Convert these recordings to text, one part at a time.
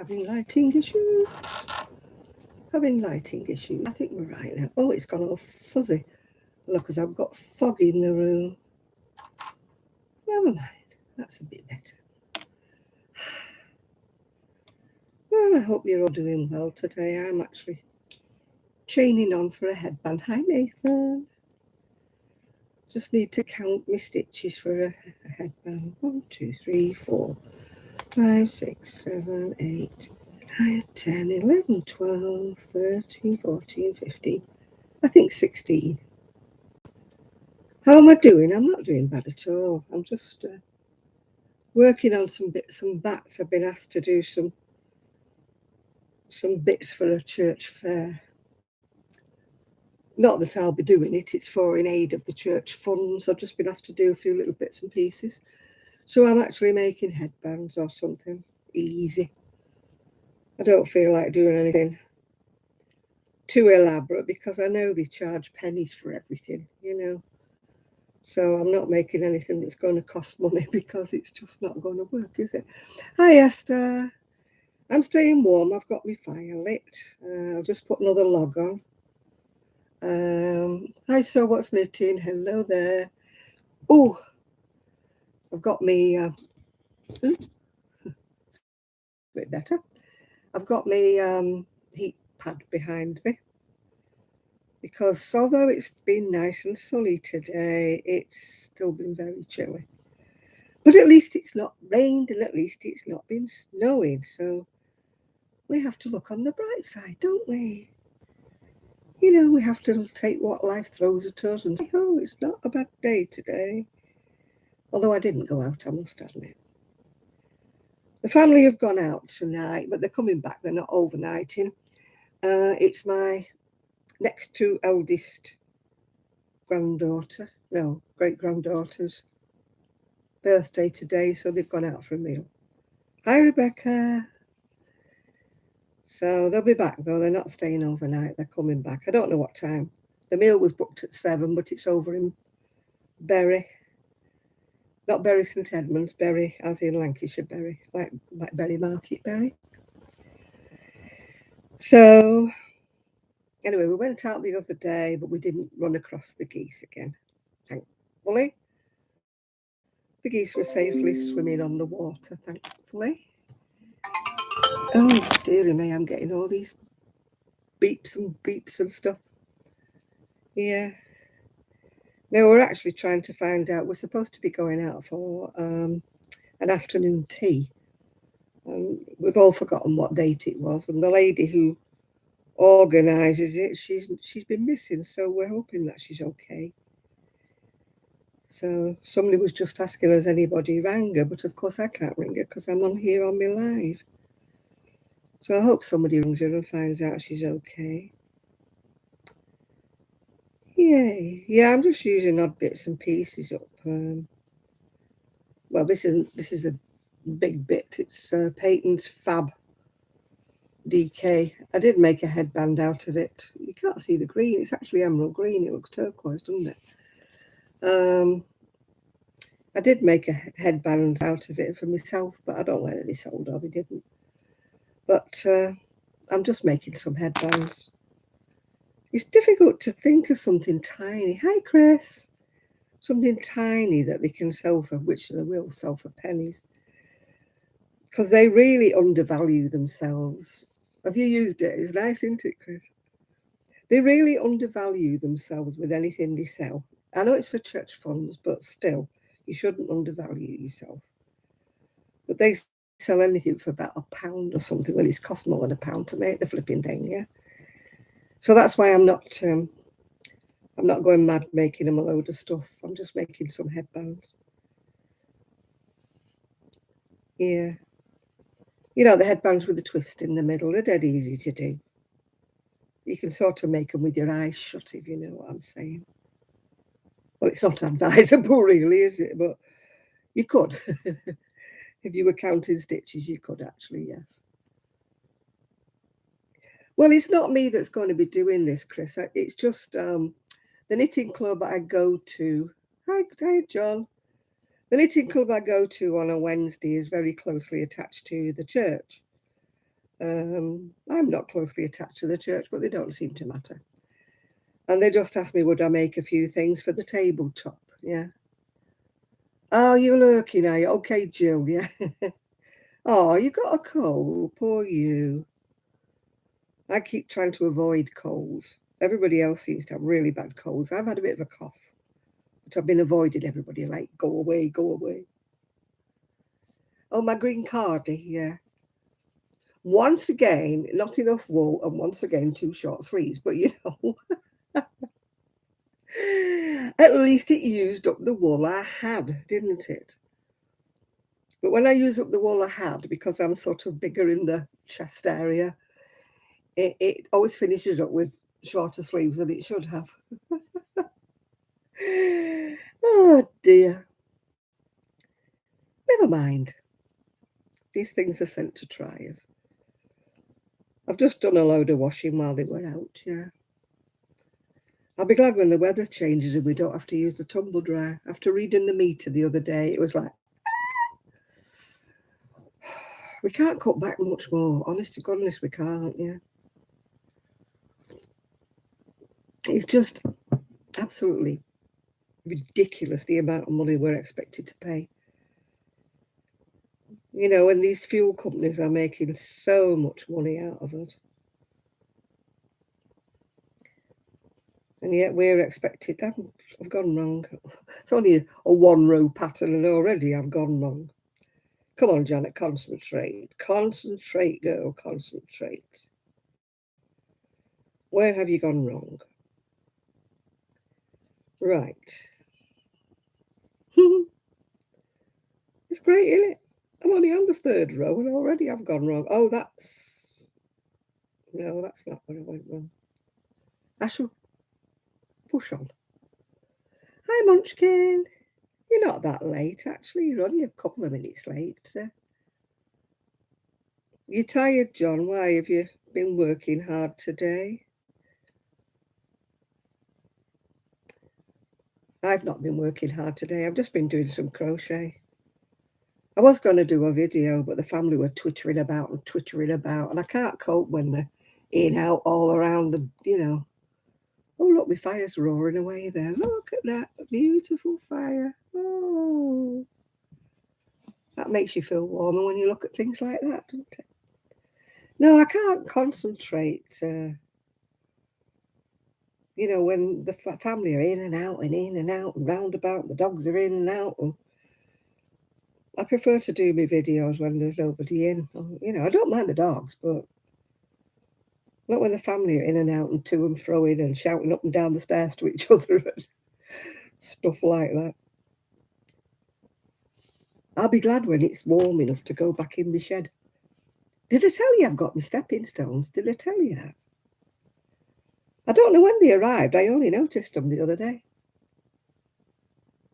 Having lighting issues. Having lighting issues. I think we're right now. Oh, it's gone all fuzzy. Look, because I've got fog in the room. Never mind. That's a bit better. Well, I hope you're all doing well today. I'm actually chaining on for a headband. Hi, Nathan. Just need to count my stitches for a headband. 1, 2, 3, 4, 5, 6, 7, 8, 9, 10, 11, 12, 13, 14, 15. I think 16. How am I doing? I'm not doing bad at all. I'm just working on some bats. I've been asked to do some bits for a church fair. Not that I'll be doing it, it's for in aid of the church funds. I've just been asked to do a few little bits and pieces. So I'm actually making headbands or something easy. I don't feel like doing anything too elaborate because I know they charge pennies for everything, you know. So I'm not making anything that's going to cost money because it's just not going to work, is it? Hi, Esther. I'm staying warm. I've got my fire lit. I'll just put another log on. Hi, so what's knitting? Hello there. Oh, I've got me. It's a bit better. I've got my heat pad behind me because although it's been nice and sunny today, it's still been very chilly. But at least it's not rained and at least it's not been snowing. So we have to look on the bright side, don't we? You know, we have to take what life throws at us and say, oh, it's not a bad day today. Although I didn't go out, I must admit. The family have gone out tonight, but they're coming back. They're not overnighting. It's my next to eldest great-granddaughter's birthday today, so they've gone out for a meal. Hi, Rebecca. So they'll be back, though. They're not staying overnight. They're coming back. I don't know what time. The meal was booked at 7, but it's over in Bury. Not Bury St Edmunds, Bury as in Lancashire Bury, like Bury Market Bury. So anyway, we went out the other day, but we didn't run across the geese again, thankfully. The geese were safely swimming on the water, thankfully. Oh, dearie me, I'm getting all these beeps and stuff. Yeah. No, we're actually trying to find out. We're supposed to be going out for an afternoon tea. We've all forgotten what date it was. And the lady who organises it, she's been missing. So we're hoping that she's okay. So somebody was just asking us anybody rang her, but of course I can't ring her because I'm on here on my live. So I hope somebody rings her and finds out she's okay. Yay. Yeah, I'm just using odd bits and pieces up. Well, this is a big bit. It's Peyton's Fab DK. I did make a headband out of it. You can't see the green. It's actually emerald green. It looks turquoise, doesn't it? I did make a headband out of it for myself, but I don't know whether they sold or they didn't. But I'm just making some headbands. It's difficult to think of something tiny. Hi, Chris. Something tiny that they can sell for, which they will sell for pennies. Because they really undervalue themselves. Have you used it? It's nice, isn't it, Chris? They really undervalue themselves with anything they sell. I know it's for church funds, but still, you shouldn't undervalue yourself. But they sell anything for about £1 or something. Well, it's cost more than £1 to make the flipping thing, yeah? So that's why I'm not going mad making them a load of stuff. I'm just making some headbands. Yeah. You know, the headbands with the twist in the middle, they're dead easy to do. You can sort of make them with your eyes shut, if you know what I'm saying. Well, it's not advisable, really, is it? But you could. If you were counting stitches, you could actually, yes. Well, it's not me that's going to be doing this, Chris. It's just the knitting club I go to. Hi, John. The knitting club I go to on a Wednesday is very closely attached to the church. I'm not closely attached to the church, but they don't seem to matter. And they just asked me, would I make a few things for the tabletop? Yeah. Oh, you're lurking, are you? Okay, Jill, yeah. Oh, you got a cold, poor you. I keep trying to avoid colds. Everybody else seems to have really bad colds. I've had a bit of a cough, but I've been avoiding everybody, like, go away, go away. Oh, my green cardie, yeah. Once again, not enough wool, and once again, too short sleeves. But you know, at least it used up the wool I had, didn't it? But when I use up the wool I had, because I'm sort of bigger in the chest area, it always finishes up with shorter sleeves than it should have. Oh dear. Never mind. These things are sent to tryers. I've just done a load of washing while they were out, yeah. I'll be glad when the weather changes and we don't have to use the tumble dryer. After reading the meter the other day, it was like, we can't cut back much more. Honest to goodness, we can't, yeah. It's just absolutely ridiculous the amount of money we're expected to pay. You know, and these fuel companies are making so much money out of it. And yet we're expected. I've gone wrong. It's only a one-row pattern and already I've gone wrong. Come on, Janet, concentrate. Concentrate, girl, concentrate. Where have you gone wrong? Right. It's great, isn't it? I'm only on the third row and already I've gone wrong. Oh, that's... No, that's not where I went wrong. I shall push on. Hi, Munchkin. You're not that late, actually. You're only a couple of minutes late. You're tired, John. Why? Have you been working hard today? I've not been working hard today. I've just been doing some crochet. I was going to do a video, but the family were twittering about, and I can't cope when they're in, out, all around, and, you know. Oh, look, my fire's roaring away there. Look at that beautiful fire. Oh, that makes you feel warmer when you look at things like that, doesn't it? No, I can't concentrate. You know, when the family are in and out and in and out and roundabout, the dogs are in and out. And I prefer to do my videos when there's nobody in. You know, I don't mind the dogs, but not when the family are in and out and to and fro in and shouting up and down the stairs to each other and stuff like that. I'll be glad when it's warm enough to go back in the shed. Did I tell you I've got my stepping stones? Did I tell you that? I don't know when they arrived. I only noticed them the other day.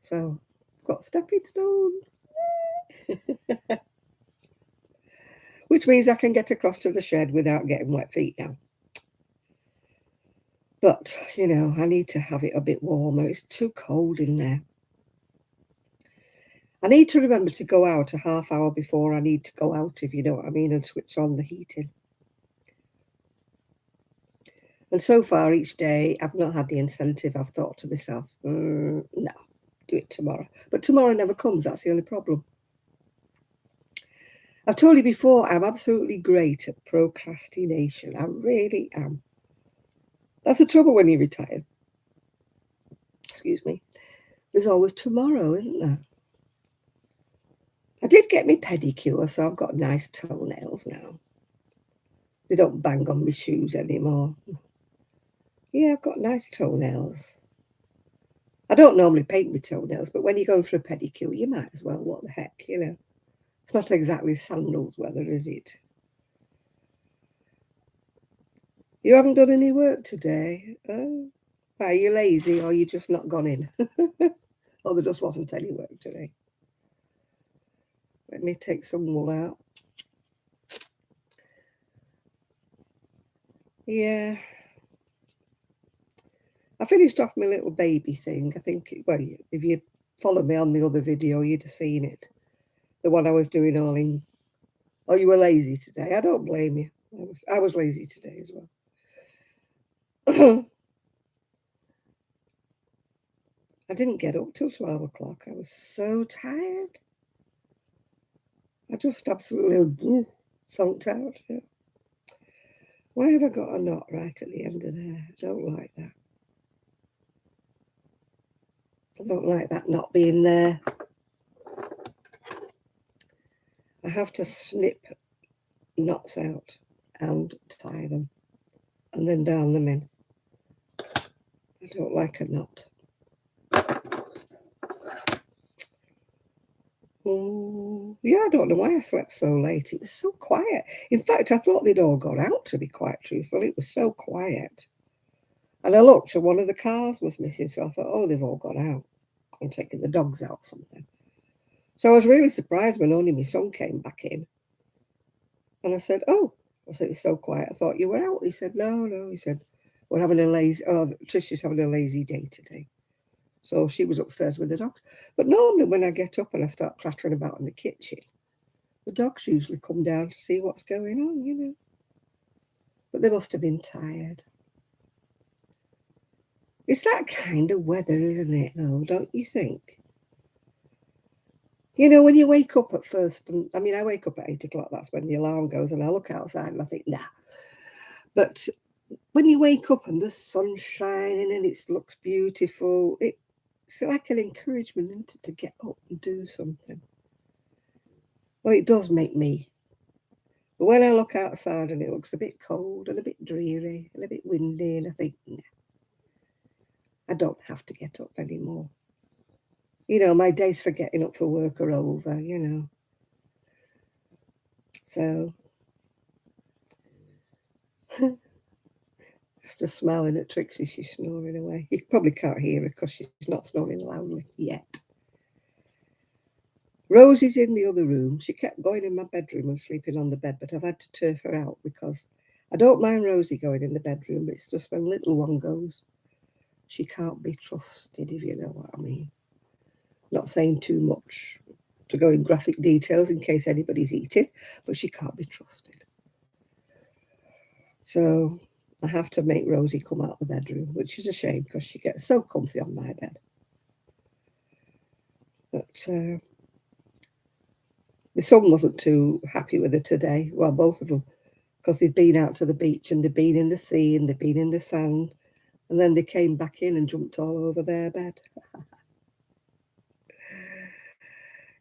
So, I've got stepping stones. Which means I can get across to the shed without getting wet feet now. But, you know, I need to have it a bit warmer. It's too cold in there. I need to remember to go out a half hour before I need to go out, if you know what I mean, and switch on the heating. And so far each day, I've not had the incentive. I've thought to myself, no, do it tomorrow. But tomorrow never comes. That's the only problem. I've told you before, I'm absolutely great at procrastination. I really am. That's the trouble when you retire. Excuse me. There's always tomorrow, isn't there? I did get my pedicure, so I've got nice toenails now. They don't bang on my shoes anymore. Yeah, I've got nice toenails. I don't normally paint my toenails, but when you're going for a pedicure, you might as well. What the heck, you know? It's not exactly sandals weather, is it? You haven't done any work today? Oh, are you lazy or you just not gone in? Oh, there just wasn't any work today. Let me take some wool out. Yeah. I finished off my little baby thing. I think, well, if you followed me on the other video, you'd have seen it. The one I was doing all in. Oh, you were lazy today. I don't blame you. I was lazy today as well. I didn't get up till 12 o'clock. I was so tired. I just absolutely thunked out. Yeah. Why have I got a knot right at the end of there? I don't like that. I don't like that knot being there. I have to snip knots out and tie them and then darn them in. I don't like a knot. Yeah, I don't know why I slept so late. It was so quiet. In fact, I thought they'd all gone out, to be quite truthful. It was so quiet. And I looked and one of the cars was missing, so I thought, oh, they've all gone out. I'm taking the dogs out or something. So I was really surprised when only my son came back in. And I said, oh, I said, it's so quiet. I thought you were out. He said, no. He said, we're having a lazy, Tricia's having a lazy day today. So she was upstairs with the dogs. But normally when I get up and I start clattering about in the kitchen, the dogs usually come down to see what's going on, you know. But they must have been tired. It's that kind of weather, isn't it, though, don't you think? You know, when you wake up at first, and I mean, I wake up at 8 o'clock, that's when the alarm goes, and I look outside and I think, nah. But when you wake up and the sun's shining and it looks beautiful, it's like an encouragement to get up and do something. Well, it does make me. But when I look outside and it looks a bit cold and a bit dreary and a bit windy, and I think, nah, I don't have to get up anymore. You know, my days for getting up for work are over, you know. So, just smiling at Trixie, she's snoring away. You probably can't hear her because she's not snoring loudly yet. Rosie's in the other room. She kept going in my bedroom and sleeping on the bed, but I've had to turf her out because I don't mind Rosie going in the bedroom, but it's just when little one goes, she can't be trusted, if you know what I mean. Not saying too much to go in graphic details in case anybody's eating, but she can't be trusted. So I have to make Rosie come out the bedroom, which is a shame because she gets so comfy on my bed. But my son wasn't too happy with her today. Well, both of them, because they'd been out to the beach and they'd been in the sea and they'd been in the sand. And then they came back in and jumped all over their bed.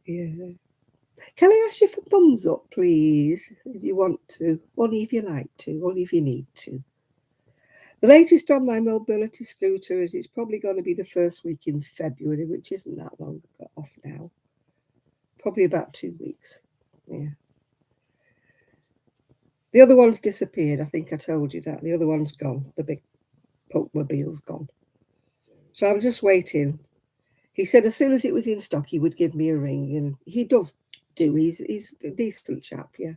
Yeah. Can I ask you for thumbs up, please, if you want to? Only if you like to, only if you need to. The latest on my mobility scooter is it's probably going to be the first week in February, which isn't that long off now. Probably about 2 weeks. Yeah. The other one's disappeared. I think I told you that. The other one's gone. The big Pokemobile's gone. So I'm just waiting. He said as soon as it was in stock, he would give me a ring, and he does do. He's a decent chap, yeah.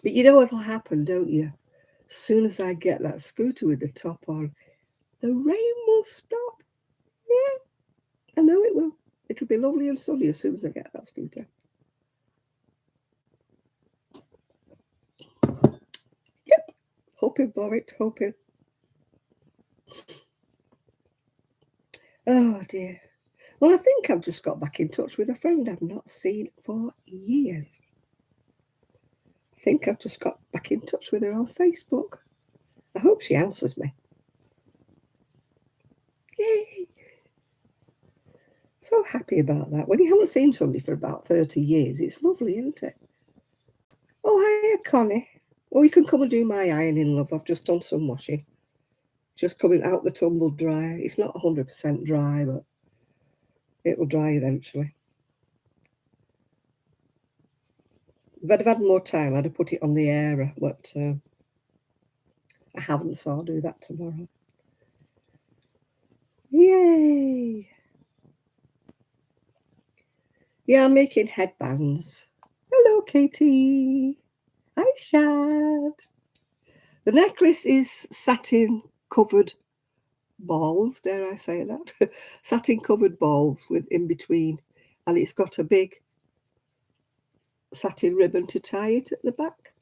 But you know what'll happen, don't you? As soon as I get that scooter with the top on, the rain will stop. Yeah, I know it will. It'll be lovely and sunny as soon as I get that scooter. Yep, hoping for it, hoping. Oh dear. Well, I think I've just got back in touch with a friend I've not seen for years. I think I've just got back in touch with her on Facebook. I hope she answers me. Yay! So happy about that. When you haven't seen somebody for about 30 years, it's lovely, isn't it? Oh, hiya, Connie. Oh, you can come and do my ironing, love. I've just done some washing. Just coming out the tumble dryer. It's not 100% dry, but it'll dry eventually. If I'd have had more time, I'd have put it on the air, but I haven't, so I'll do that tomorrow. Yay! Yeah, I'm making headbands. Hello, Katie. Hi, Shad. The necklace is satin covered balls, dare I say that? Satin covered balls with in between, and it's got a big satin ribbon to tie it at the back.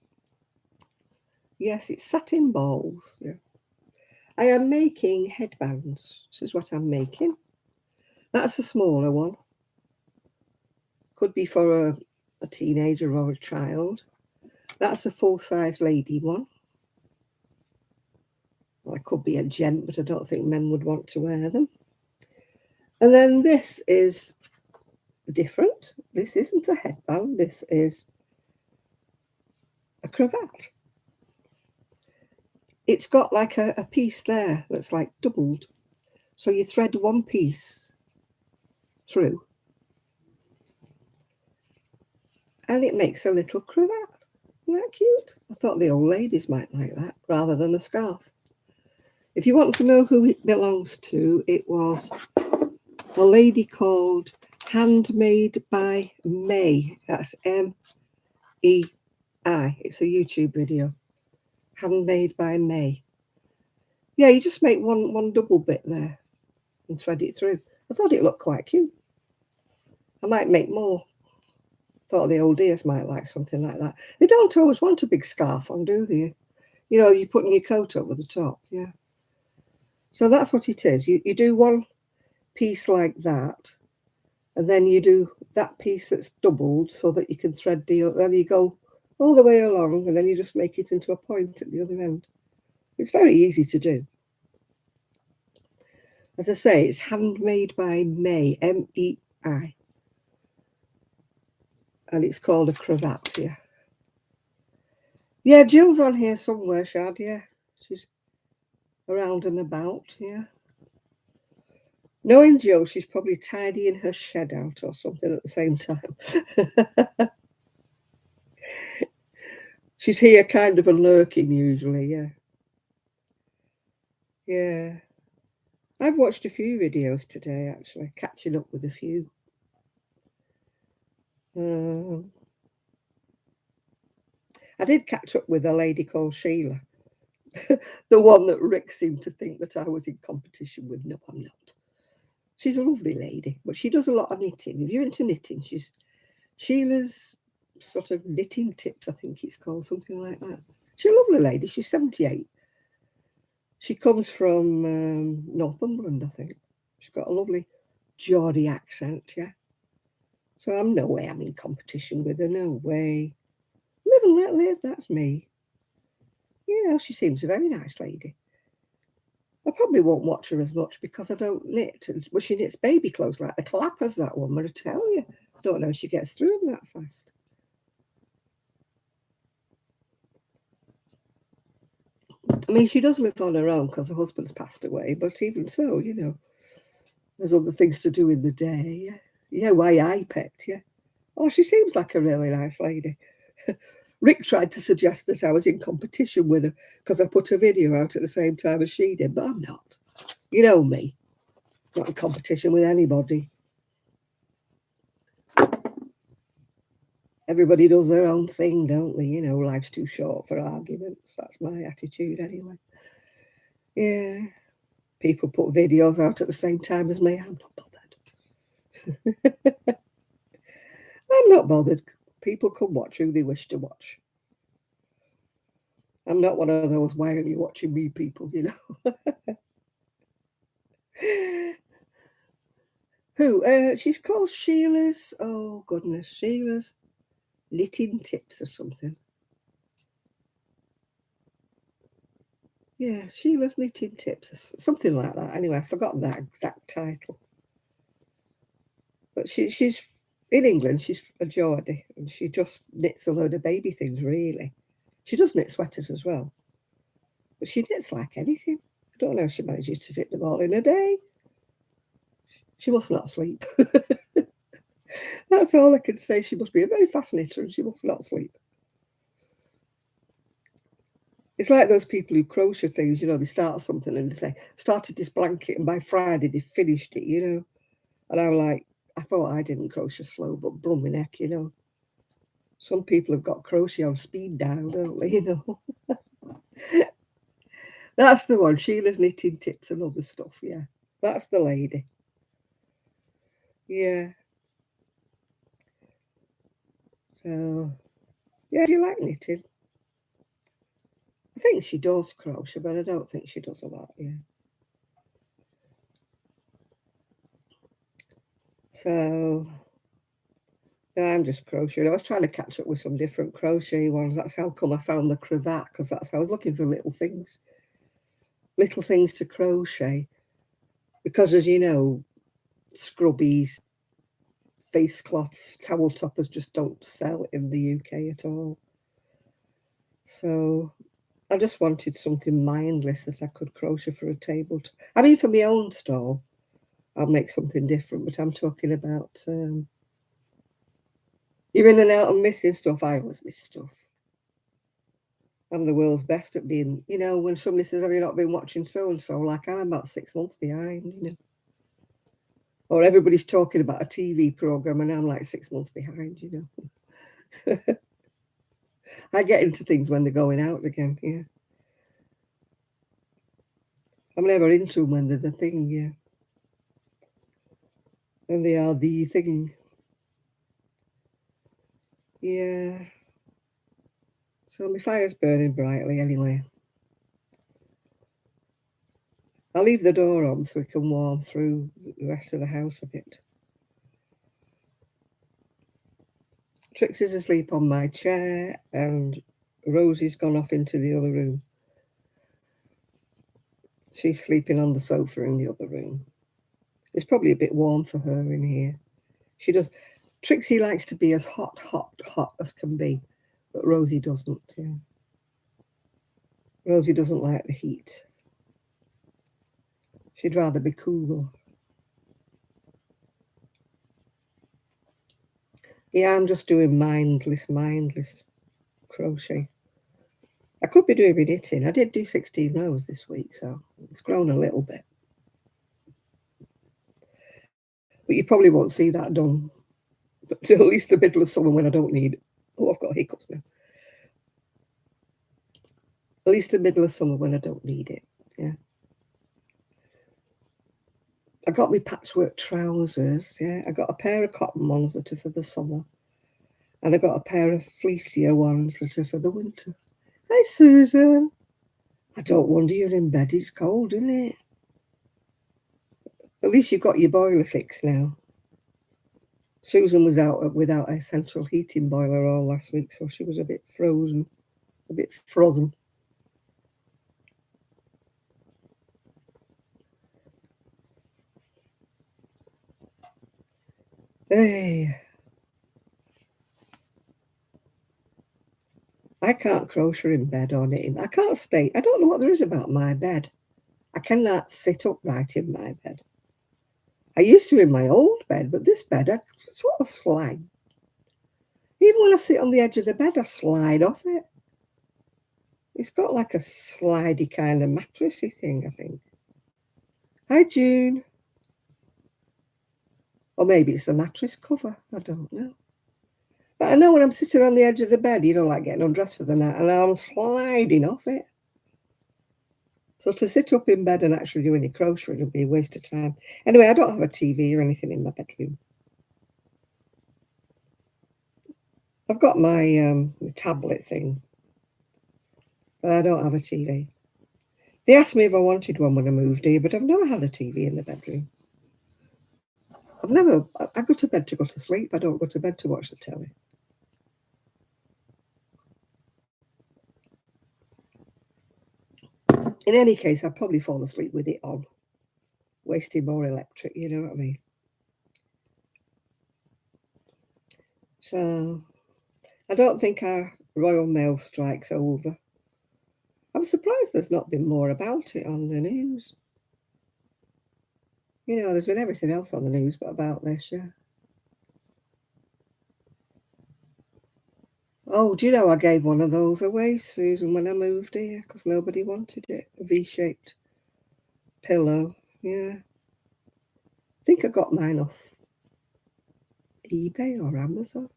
Yes, it's satin balls. Yeah. I am making headbands. This is what I'm making. That's a smaller one. Could be for a teenager or a child. That's a full-size lady one. Well, it could be a gent, but I don't think men would want to wear them. And then this is different. This isn't a headband. This is a cravat. It's got like a piece there that's like doubled. So you thread one piece through and it makes a little cravat. Isn't that cute? I thought the old ladies might like that rather than a scarf. If you want to know who it belongs to, it was a lady called Handmade by May. That's M-E-I. It's a YouTube video. Handmade by May. Yeah, you just make one double bit there and thread it through. I thought it looked quite cute. I might make more. Thought the old dears might like something like that. They don't always want a big scarf on, do they? You know, you're putting your coat over the top, yeah. So that's what it is. You do one piece like that, and then you do that piece that's doubled so that you can thread then you go all the way along, and then you just make it into a point at the other end. It's very easy to do. As I say, it's handmade by May, M-E-I. And it's called a cravat, yeah. Yeah, Jill's on here somewhere, Shad, yeah. She's around and about, yeah. Knowing Jill, she's probably tidying her shed out or something at the same time. She's here kind of and lurking usually, yeah. Yeah. I've watched a few videos today, actually, catching up with a few. I did catch up with a lady called Sheila, the one that Rick seemed to think that I was in competition with. No, I'm not. She's a lovely lady, but she does a lot of knitting. If you're into knitting, Sheila's sort of knitting tips, I think it's called, something like that. She's a lovely lady. She's 78. She comes from Northumberland, I think. She's got a lovely Geordie accent, yeah. So I'm no way I'm in competition with her, no way. Live and let live, that's me. You know, she seems a very nice lady. I probably won't watch her as much because I don't knit. Well, she knits baby clothes like the clappers, that woman, I tell you. I don't know if she gets through them that fast. I mean, she does live on her own because her husband's passed away, but even so, you know, there's other things to do in the day. Yeah, why I picked, yeah. Oh, she seems like a really nice lady. Rick tried to suggest that I was in competition with her because I put a video out at the same time as she did, but I'm not. You know me, not in competition with anybody. Everybody does their own thing, don't they? You know, life's too short for arguments. That's my attitude anyway. Yeah. People put videos out at the same time as me. I'm not bothered. I'm not bothered. People can watch who they wish to watch. I'm not one of those why are you watching me people, you know. Who? She's called Sheila's. Oh goodness, Sheila's knitting tips or something. Yeah, Sheila's knitting tips, something like that. Anyway, I've forgotten that exact title. But she's in England. She's a Geordie, and she just knits a load of baby things. Really, she does knit sweaters as well. But she knits like anything. I don't know if she manages to fit them all in a day. She must not sleep. That's all I can say. She must be a very fast knitter and she must not sleep. It's like those people who crochet things, you know, they start something and they say, started this blanket and by Friday they finished it, you know. And I'm like, I thought I didn't crochet slow, but blooming heck, you know. Some people have got crochet on speed dial, don't they, you know. That's the one, Sheila's knitting tips and other stuff, yeah. That's the lady. Yeah. So, yeah, do you like knitting? I think she does crochet, but I don't think she does a lot, yeah. So, no, I'm just crocheting. I was trying to catch up with some different crochet ones. That's how come I found the cravat, because that's I was looking for little things to crochet. Because as you know, scrubbies, face cloths, towel toppers just don't sell in the UK at all. So I just wanted something mindless that I could crochet for a table. I mean, for my own stall, I'll make something different, but I'm talking about you're in and out and missing stuff. I always miss stuff. I'm the world's best at being, when somebody says, have you not been watching so and so? Like, I'm about 6 months behind. Or everybody's talking about a TV program and I'm like 6 months behind. I get into things when they're going out again, yeah. I'm never into them when they're the thing, yeah. And they are the thing. Yeah. So my fire's burning brightly anyway. I'll leave the door on so it can warm through the rest of the house a bit. Trixie's asleep on my chair and Rosie's gone off into the other room. She's sleeping on the sofa in the other room. It's probably a bit warm for her in here. She does. Trixie likes to be as hot as can be, but Rosie doesn't. Yeah. Rosie doesn't like the heat. She'd rather be cool. Yeah, I'm just doing mindless crochet. I could be doing my knitting. I did do 16 rows this week, so it's grown a little bit. But you probably won't see that done until at least the middle of summer when I don't need it. Oh, I've got hiccups now. At least the middle of summer when I don't need it. Yeah. I got my patchwork trousers. Yeah. I got a pair of cotton ones that are for the summer. And I got a pair of fleecier ones that are for the winter. Hi, Susan. I don't wonder you're in bed. It's cold, isn't it? At least you've got your boiler fixed now. Susan was out without a central heating boiler all last week, so she was a bit frozen, a bit frozen. Hey, I can't crochet in bed or knitting. I can't stay. I don't know what there is about my bed. I cannot sit upright in my bed. I used to in my old bed, but this bed, I sort of slide. Even when I sit on the edge of the bed, I slide off it. It's got like a slidey kind of mattressy thing, I think. Hi, June. Or maybe it's the mattress cover. I don't know. But I know when I'm sitting on the edge of the bed, like getting undressed for the night, and I'm sliding off it. So to sit up in bed and actually do any crocheting would be a waste of time. Anyway, I don't have a TV or anything in my bedroom. I've got my tablet thing, but I don't have a TV. They asked me if I wanted one when I moved here, but I've never had a TV in the bedroom. I go to bed to go to sleep. I don't go to bed to watch the telly. In any case, I'd probably fall asleep with it on, wasting more electric, you know what I mean? So, I don't think our Royal Mail strike's over. I'm surprised there's not been more about it on the news. There's been everything else on the news but about this, yeah. Oh, do you know I gave one of those away, Susan, when I moved here because nobody wanted it. A V-shaped pillow, yeah. I think I got mine off eBay or Amazon.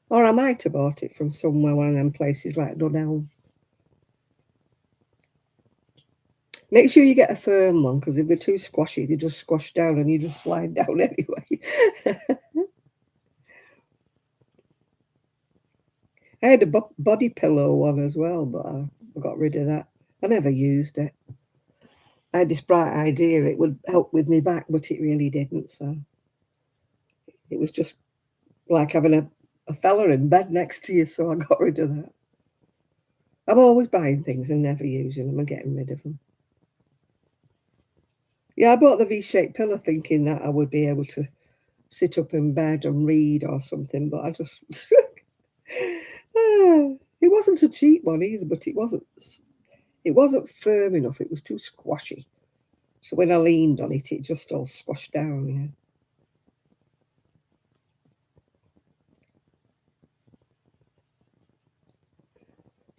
Or I might have bought it from somewhere, one of them places like Dunelm. Make sure you get a firm one, because if they're too squashy, they just squash down and you just slide down anyway. I had a body pillow one as well, but I got rid of that. I never used it. I had this bright idea it would help with me back, but it really didn't. So it was just like having a fella in bed next to you, so I got rid of that. I'm always buying things and never using them and getting rid of them. Yeah, I bought the V-shaped pillow thinking that I would be able to sit up in bed and read or something, but I just it wasn't a cheap one either, but it wasn't firm enough. It was too squashy. So when I leaned on it, it just all squashed down. Yeah.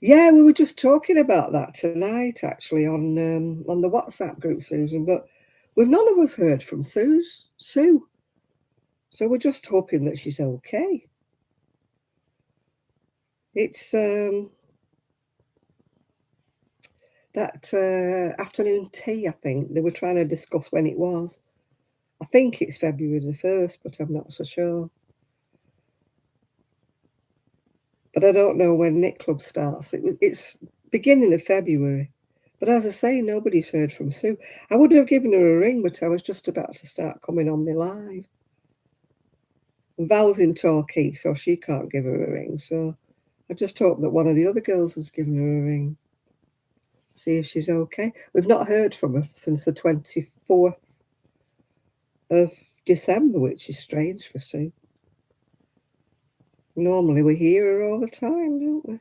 Yeah, we were just talking about that tonight, actually, on the WhatsApp group, Susan. But we've none of us heard from Sue. So we're just hoping that she's okay. It's that afternoon tea. I think they were trying to discuss when it was. I think it's February the 1st, but I'm not so sure. But I don't know when Knit Club starts. It's beginning of February. But as I say, nobody's heard from Sue. I would have given her a ring, but I was just about to start coming on my live. Val's in Torquay, so she can't give her a ring. So I just hope that one of the other girls has given her a ring. See if she's okay. We've not heard from her since the 24th of December, which is strange for Sue. Normally we hear her all the time, don't we?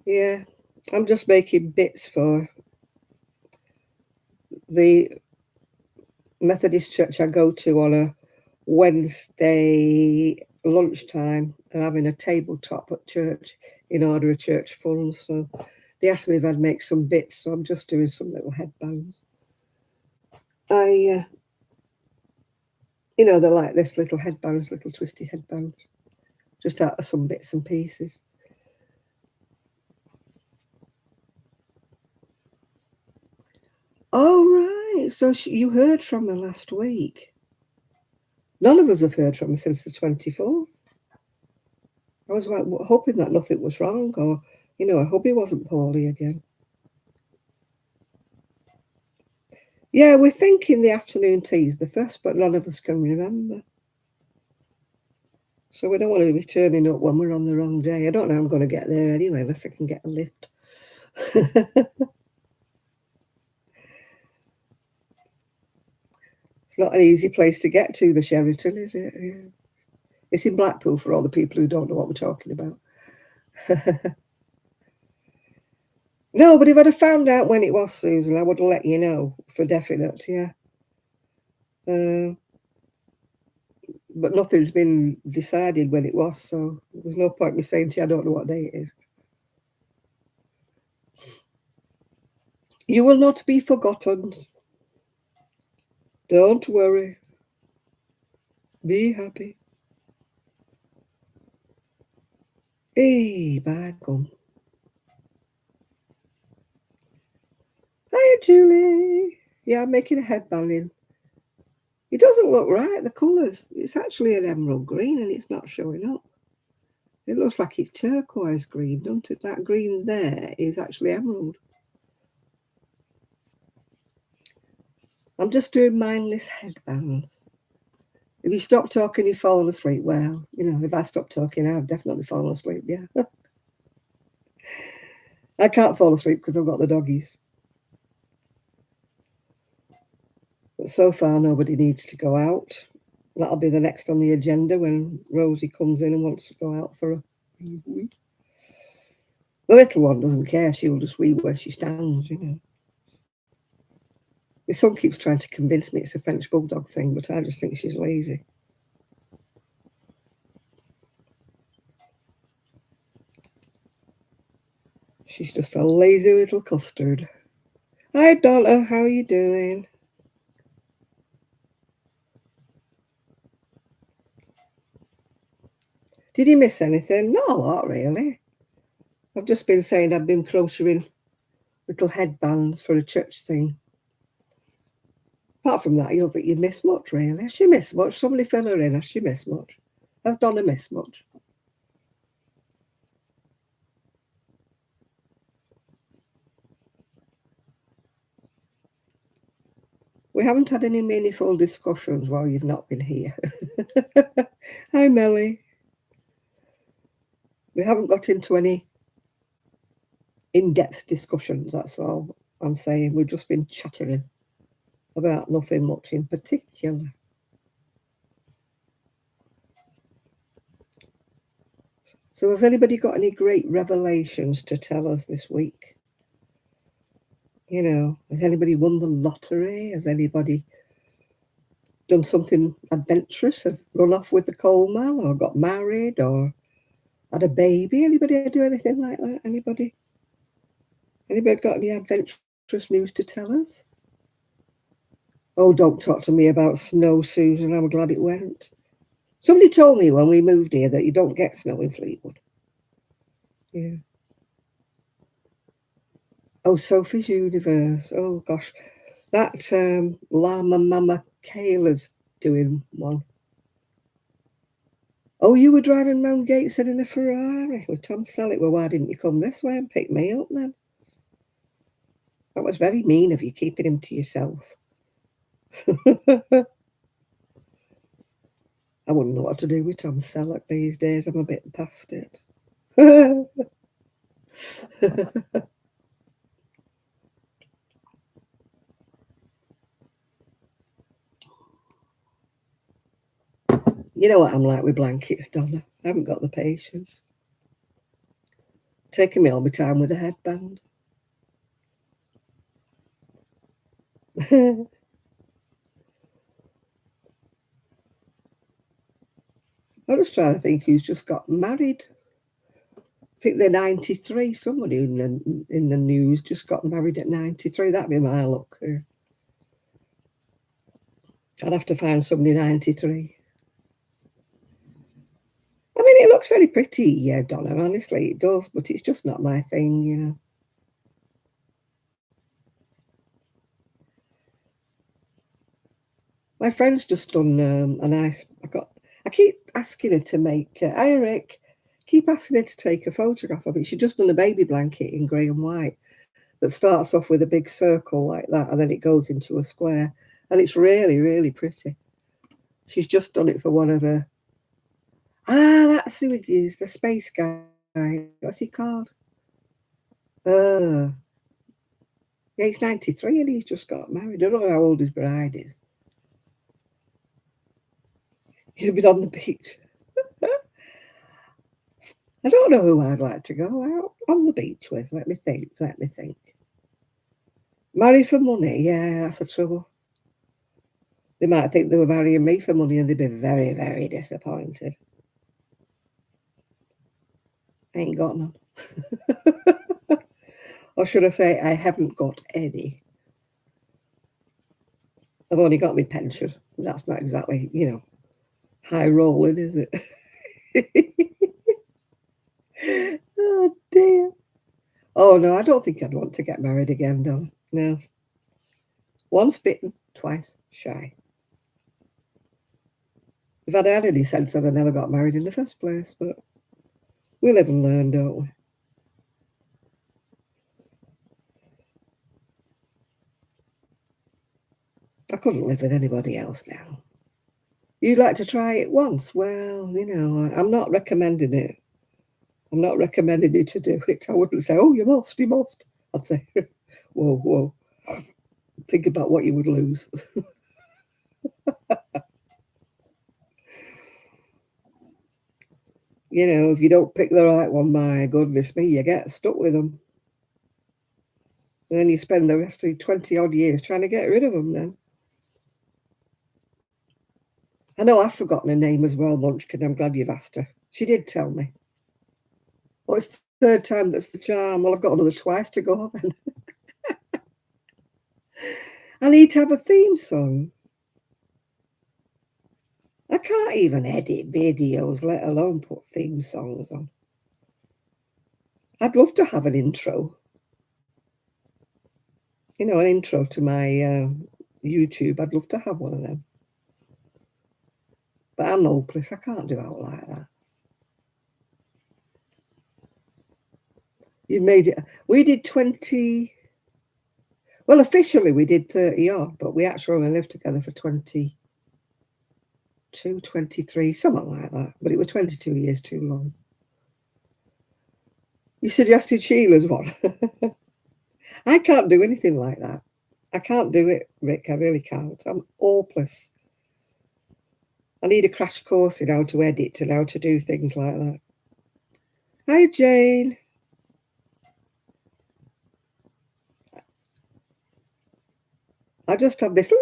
Yeah, I'm just making bits for the Methodist church I go to on a Wednesday lunchtime and having a tabletop at church in order of church funds. So they asked me if I'd make some bits, so I'm just doing some little headbands. They're like this little headbands, little twisty headbands, just out of some bits and pieces. Oh, right. So you heard from her last week. None of us have heard from her since the 24th. I was like, hoping that nothing was wrong, or, I hope he wasn't poorly again. Yeah, we're thinking the afternoon tea's the first, but none of us can remember. So we don't want to be turning up when we're on the wrong day. I don't know how I'm going to get there anyway, unless I can get a lift. It's not an easy place to get to, the Sheraton, is it? Yeah. It's in Blackpool for all the people who don't know what we're talking about. No, but if I'd have found out when it was, Susan, I would have let you know for definite, yeah. But nothing's been decided when it was, so there's no point me saying to you I don't know what day it is. You will not be forgotten. Don't worry. Be happy. Hey, by gum. Hi, Julie. Yeah, I'm making a headband in. It doesn't look right, the colours. It's actually an emerald green and it's not showing up. It looks like it's turquoise green, doesn't it? That green there is actually emerald. I'm just doing mindless headbands. If you stop talking, you've fallen asleep. Well, if I stop talking, I've definitely fallen asleep, yeah. I can't fall asleep because I've got the doggies. But so far, nobody needs to go out. That'll be the next on the agenda when Rosie comes in and wants to go out for a wee. The little one doesn't care. She'll just wee where she stands. My son keeps trying to convince me it's a French bulldog thing, but I just think she's lazy. She's just a lazy little custard. Hi, Donna. How are you doing? Did you miss anything? Not a lot, really. I've just been saying I've been crocheting little headbands for a church thing. Apart from that, you don't think you've missed much, really. Has she missed much? Somebody fill her in. Has she missed much? Has Donna missed much? We haven't had any meaningful discussions while you've not been here. Hi, Melly. We haven't got into any in-depth discussions, that's all I'm saying. We've just been chattering about nothing much in particular. So has anybody got any great revelations to tell us this week? You know, has anybody won the lottery? Has anybody done something adventurous, have run off with the coal man, or got married, or had a baby? Anybody do anything like that? Anybody? Anybody got any adventurous news to tell us? Oh, don't talk to me about snow, Susan. I'm glad it went. Somebody told me when we moved here that you don't get snow in Fleetwood. Yeah. Oh, Sophie's Universe. Oh, gosh. That Llama Mama Kayla's doing one. Oh, you were driving round Gateshead in a Ferrari with Tom Selleck. Well, why didn't you come this way and pick me up then? That was very mean of you, keeping him to yourself. I wouldn't know what to do with Tom Selleck these days. I'm a bit past it. You know what I'm like with blankets, Donna. I haven't got the patience. Taking me all my time with a headband. I'm just trying to think who's just got married. I think they're 93. Somebody in the news just got married at 93. That'd be my luck. I'd have to find somebody 93. I mean, it looks very pretty, yeah, Donna. Honestly, it does, but it's just not my thing, you know. My friend's just done a nice. I keep asking her to make. Hi, Eric. Keep asking her to take a photograph of it. She just done a baby blanket in grey and white that starts off with a big circle like that, and then it goes into a square, and it's really, really pretty. She's just done it for one of her. That's who it is. The space guy. What's he called? Yeah, he's 93 and he's just got married. I don't know how old his bride is. He'd been on the beach. I don't know who I'd like to go out on the beach with. Let me think. Let me think. Marry for money? Yeah, that's the trouble. They might think they were marrying me for money and they'd be very, very disappointed. I ain't got none. Or should I say, I haven't got any. I've only got my pension. That's not exactly, high rolling, is it? Oh, dear. Oh, no, I don't think I'd want to get married again, Donna. No. Once bitten, twice shy. If I'd had any sense, I'd have never got married in the first place, but we live and learn, don't we? I couldn't live with anybody else now. You'd like to try it once? Well, I'm not recommending it. I'm not recommending you to do it. I wouldn't say, oh, you must, you must. I'd say, whoa, whoa. Think about what you would lose. If you don't pick the right one, my goodness me, you get stuck with them. And then you spend the rest of 20 odd years trying to get rid of them then. I know I've forgotten her name as well, Munchkin. I'm glad you've asked her. She did tell me. Well, it's the third time that's the charm. Well, I've got another twice to go then. I need to have a theme song. I can't even edit videos, let alone put theme songs on. I'd love to have an intro. An intro to my YouTube. I'd love to have one of them. But I'm hopeless. I can't do out like that. You made it. We did 20. Well, officially we did 30 odd, but we actually only lived together for 22, 23, something like that. But it was 22 years too long. You suggested Sheila's one. I can't do anything like that. I can't do it, Rick. I really can't. I'm hopeless. I need a crash course in how to edit and how to do things like that. Hi, Jane. I just have this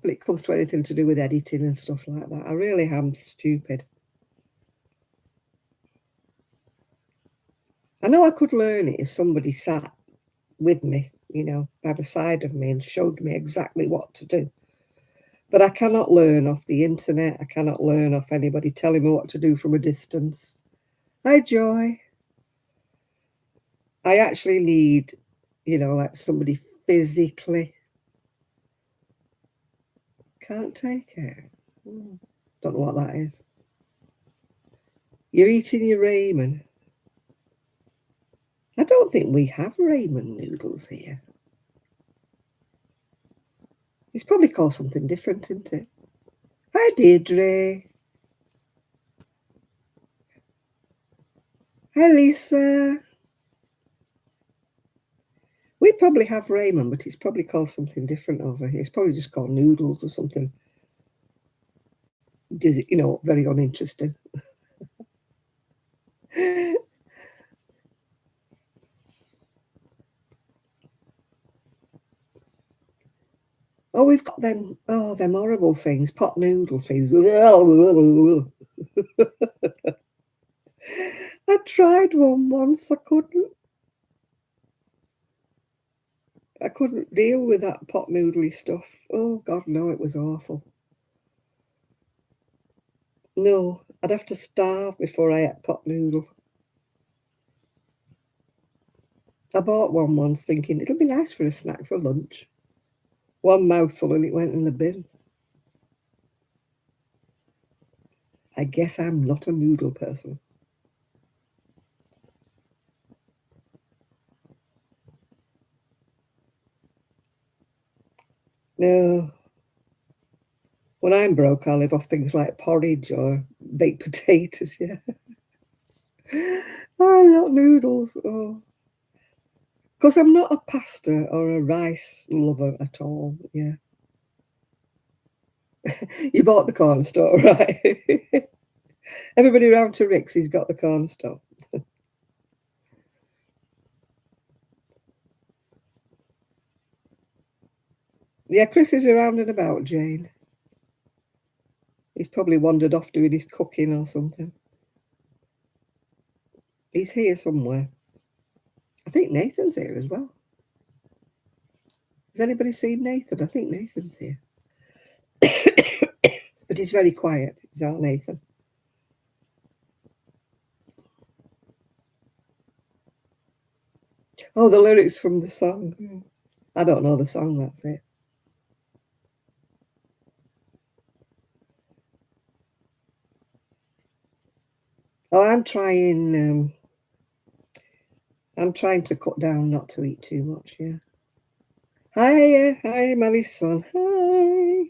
when it comes to anything to do with editing and stuff like that. I really am stupid. I know I could learn it if somebody sat with me, you know, by the side of me and showed me exactly what to do. But I cannot learn off the internet. I cannot learn off anybody telling me what to do from a distance. Hi, Joy. I actually need, you know, like somebody physically. Can't take it. Don't know what that is. You're eating your ramen. I don't think we have ramen noodles here. It's probably called something different, isn't it? Hi, Deirdre. Hi, Lisa. We probably have ramen, but it's probably called something different over here. It's probably just called noodles or something. You know, very uninteresting. Oh, we've got them. Oh, them horrible things, pot noodle things. I tried one once. I couldn't deal with that pot noodly stuff. Oh God, no, it was awful. No, I'd have to starve before I ate pot noodle. I bought one once thinking it'll be nice for a snack for lunch. One mouthful and it went in the bin. I guess I'm not a noodle person. No. When I'm broke, I live off things like porridge or baked potatoes, yeah. Oh, not noodles. Oh. Because I'm not a pasta or a rice lover at all, yeah. You bought the corner store, right? Everybody round to Rick's, he's got the corner store. Yeah, Chris is around and about, Jane. He's probably wandered off doing his cooking or something. He's here somewhere. I think Nathan's here as well. Has anybody seen Nathan? I think Nathan's here. But he's very quiet. He's our Nathan. Oh, the lyrics from the song. I don't know the song, that's it. Oh, I'm trying to cut down not to eat too much, yeah. Hi, Melly's son. Hi.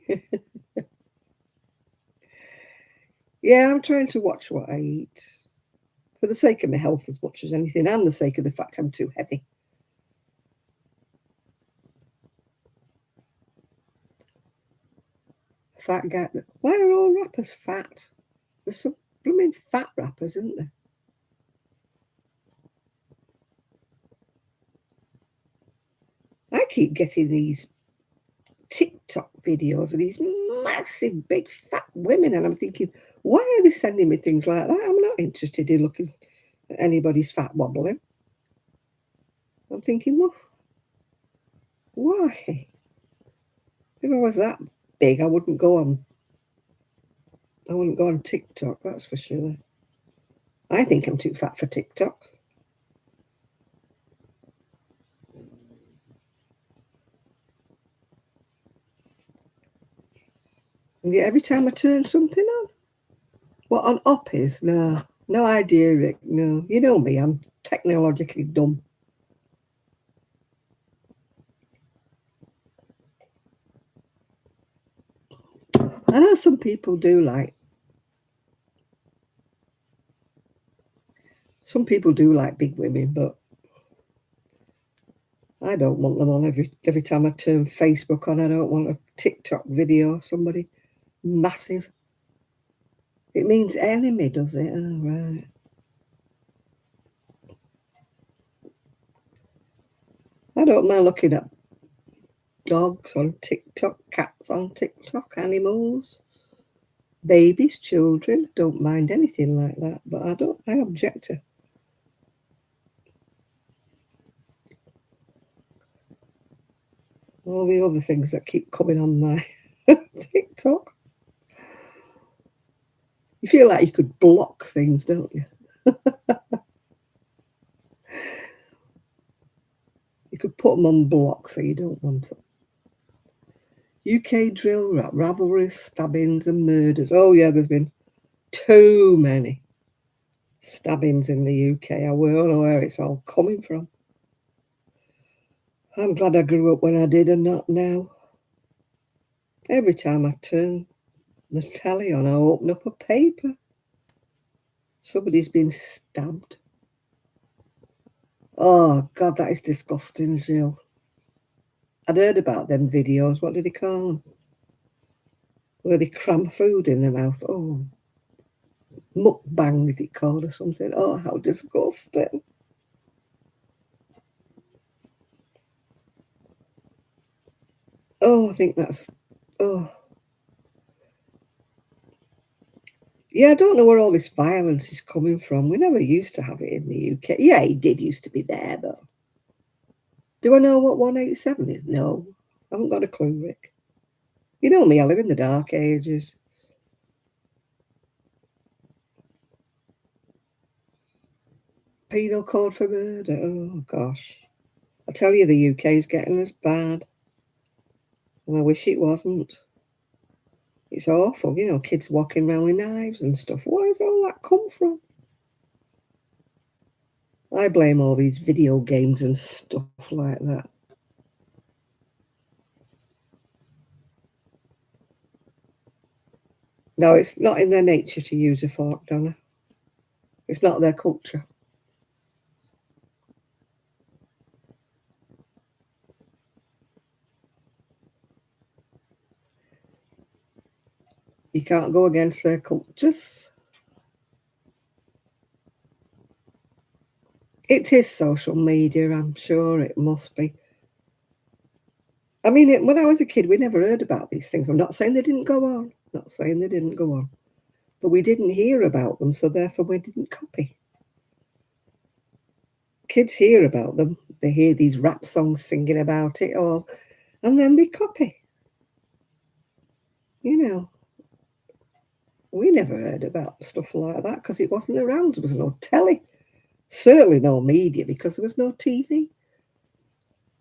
Yeah, I'm trying to watch what I eat for the sake of my health as much as anything, and the sake of the fact I'm too heavy. Fat guy. Why are all rappers fat? There's some blooming fat rappers, isn't there? I keep getting these TikTok videos of these massive, big, fat women, and I'm thinking, why are they sending me things like that? I'm not interested in looking at anybody's fat wobbling. I'm thinking, well, why? If I was that big, I wouldn't go on. I wouldn't go on TikTok, that's for sure. I think I'm too fat for TikTok. And yet every time I turn something on, what on up is? No, no idea, Rick. No, you know me. I'm technologically dumb. I know some people do like. Some people do like big women, but I don't want them on every time I turn Facebook on. I don't want a TikTok video of somebody massive. It means enemy, does it? Oh, right. I don't mind looking at dogs on TikTok, cats on TikTok, animals, babies, children. Don't mind anything like that, but I object to all the other things that keep coming on my TikTok. You feel like you could block things, don't you? You could put them on block so you don't want them. UK drill rap, rivalries, stabbings, and murders. Oh, yeah, there's been too many stabbings in the UK. I don't know where it's all coming from. I'm glad I grew up when I did and not now. Every time I turn the telly on, I open up a paper. Somebody's been stabbed. Oh, God, that is disgusting, Jill. I'd heard about them videos. What did they call them? Where they cram food in their mouth. Oh, mukbang, is it called or something? Oh, how disgusting. Oh, I think that's. Oh, yeah, I don't know where all this violence is coming from. We never used to have it in the UK. Yeah, it did used to be there, though. Do I know what 187 is? No. I haven't got a clue, Rick. You know me, I live in the dark ages. Penal code for murder. Oh, gosh. I tell you, the UK's getting as bad. And I wish it wasn't. It's awful, kids walking around with knives and stuff. Where does all that come from? I blame all these video games and stuff like that. No, it's not in their nature to use a fork, Donna. It's not their culture. You can't go against their cultures. It is social media, I'm sure it must be. I mean, when I was a kid, we never heard about these things. I'm not saying they didn't go on. Not saying they didn't go on. But we didn't hear about them, so therefore we didn't copy. Kids hear about them. They hear these rap songs singing about it all, and then they copy. You know, we never heard about stuff like that because it wasn't around. There was no telly, certainly no media because there was no TV.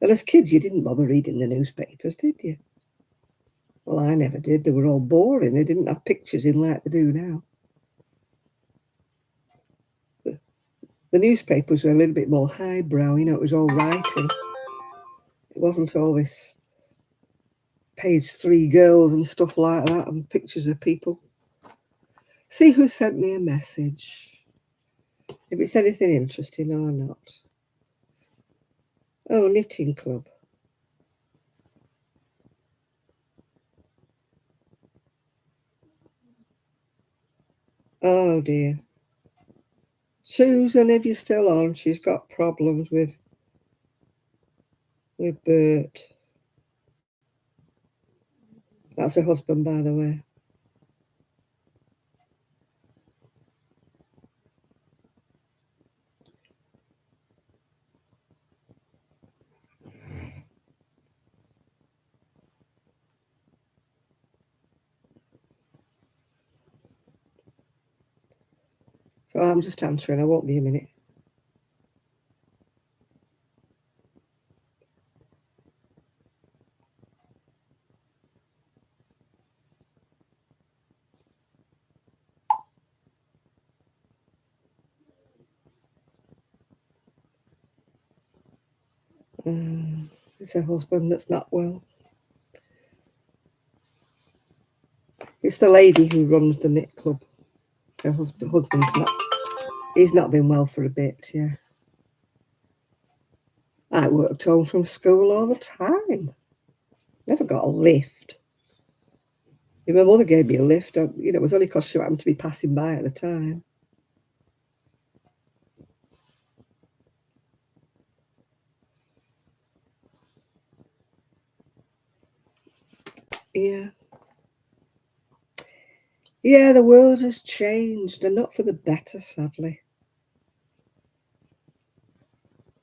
And as kids, you didn't bother reading the newspapers, did you? Well, I never did. They were all boring. They didn't have pictures in like they do now. The newspapers were a little bit more highbrow, it was all writing. It wasn't all this page 3 girls and stuff like that and pictures of people. See who sent me a message. If it's anything interesting or not. Oh, knitting club. Oh dear. Susan, if you're still on, she's got problems with Bert. That's her husband, by the way. So I'm just answering. I won't be a minute. It's her husband that's not well. It's the lady who runs the knit club. Her husband's not. He's not been well for a bit. Yeah. I worked home from school all the time. Never got a lift. My mother gave me a lift. It was only because she happened to be passing by at the time. Yeah. Yeah, the world has changed, and not for the better, sadly.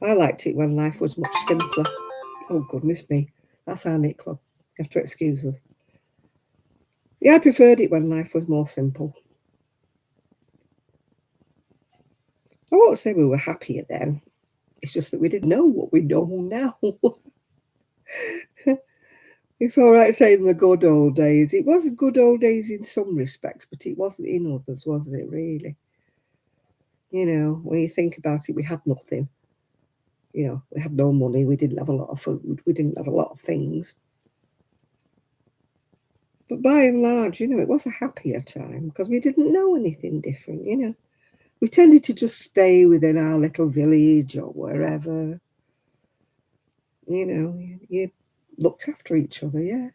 I liked it when life was much simpler. Oh, goodness me. That's our knit club. You have to excuse us. Yeah, I preferred it when life was more simple. I won't say we were happier then. It's just that we didn't know what we know now. It's all right saying the good old days. It was good old days in some respects, but it wasn't in others, wasn't it, really? When you think about it, we had nothing. We had no money. We didn't have a lot of food. We didn't have a lot of things. But by and large, it was a happier time because we didn't know anything different. We tended to just stay within our little village or wherever. You looked after each other, yeah.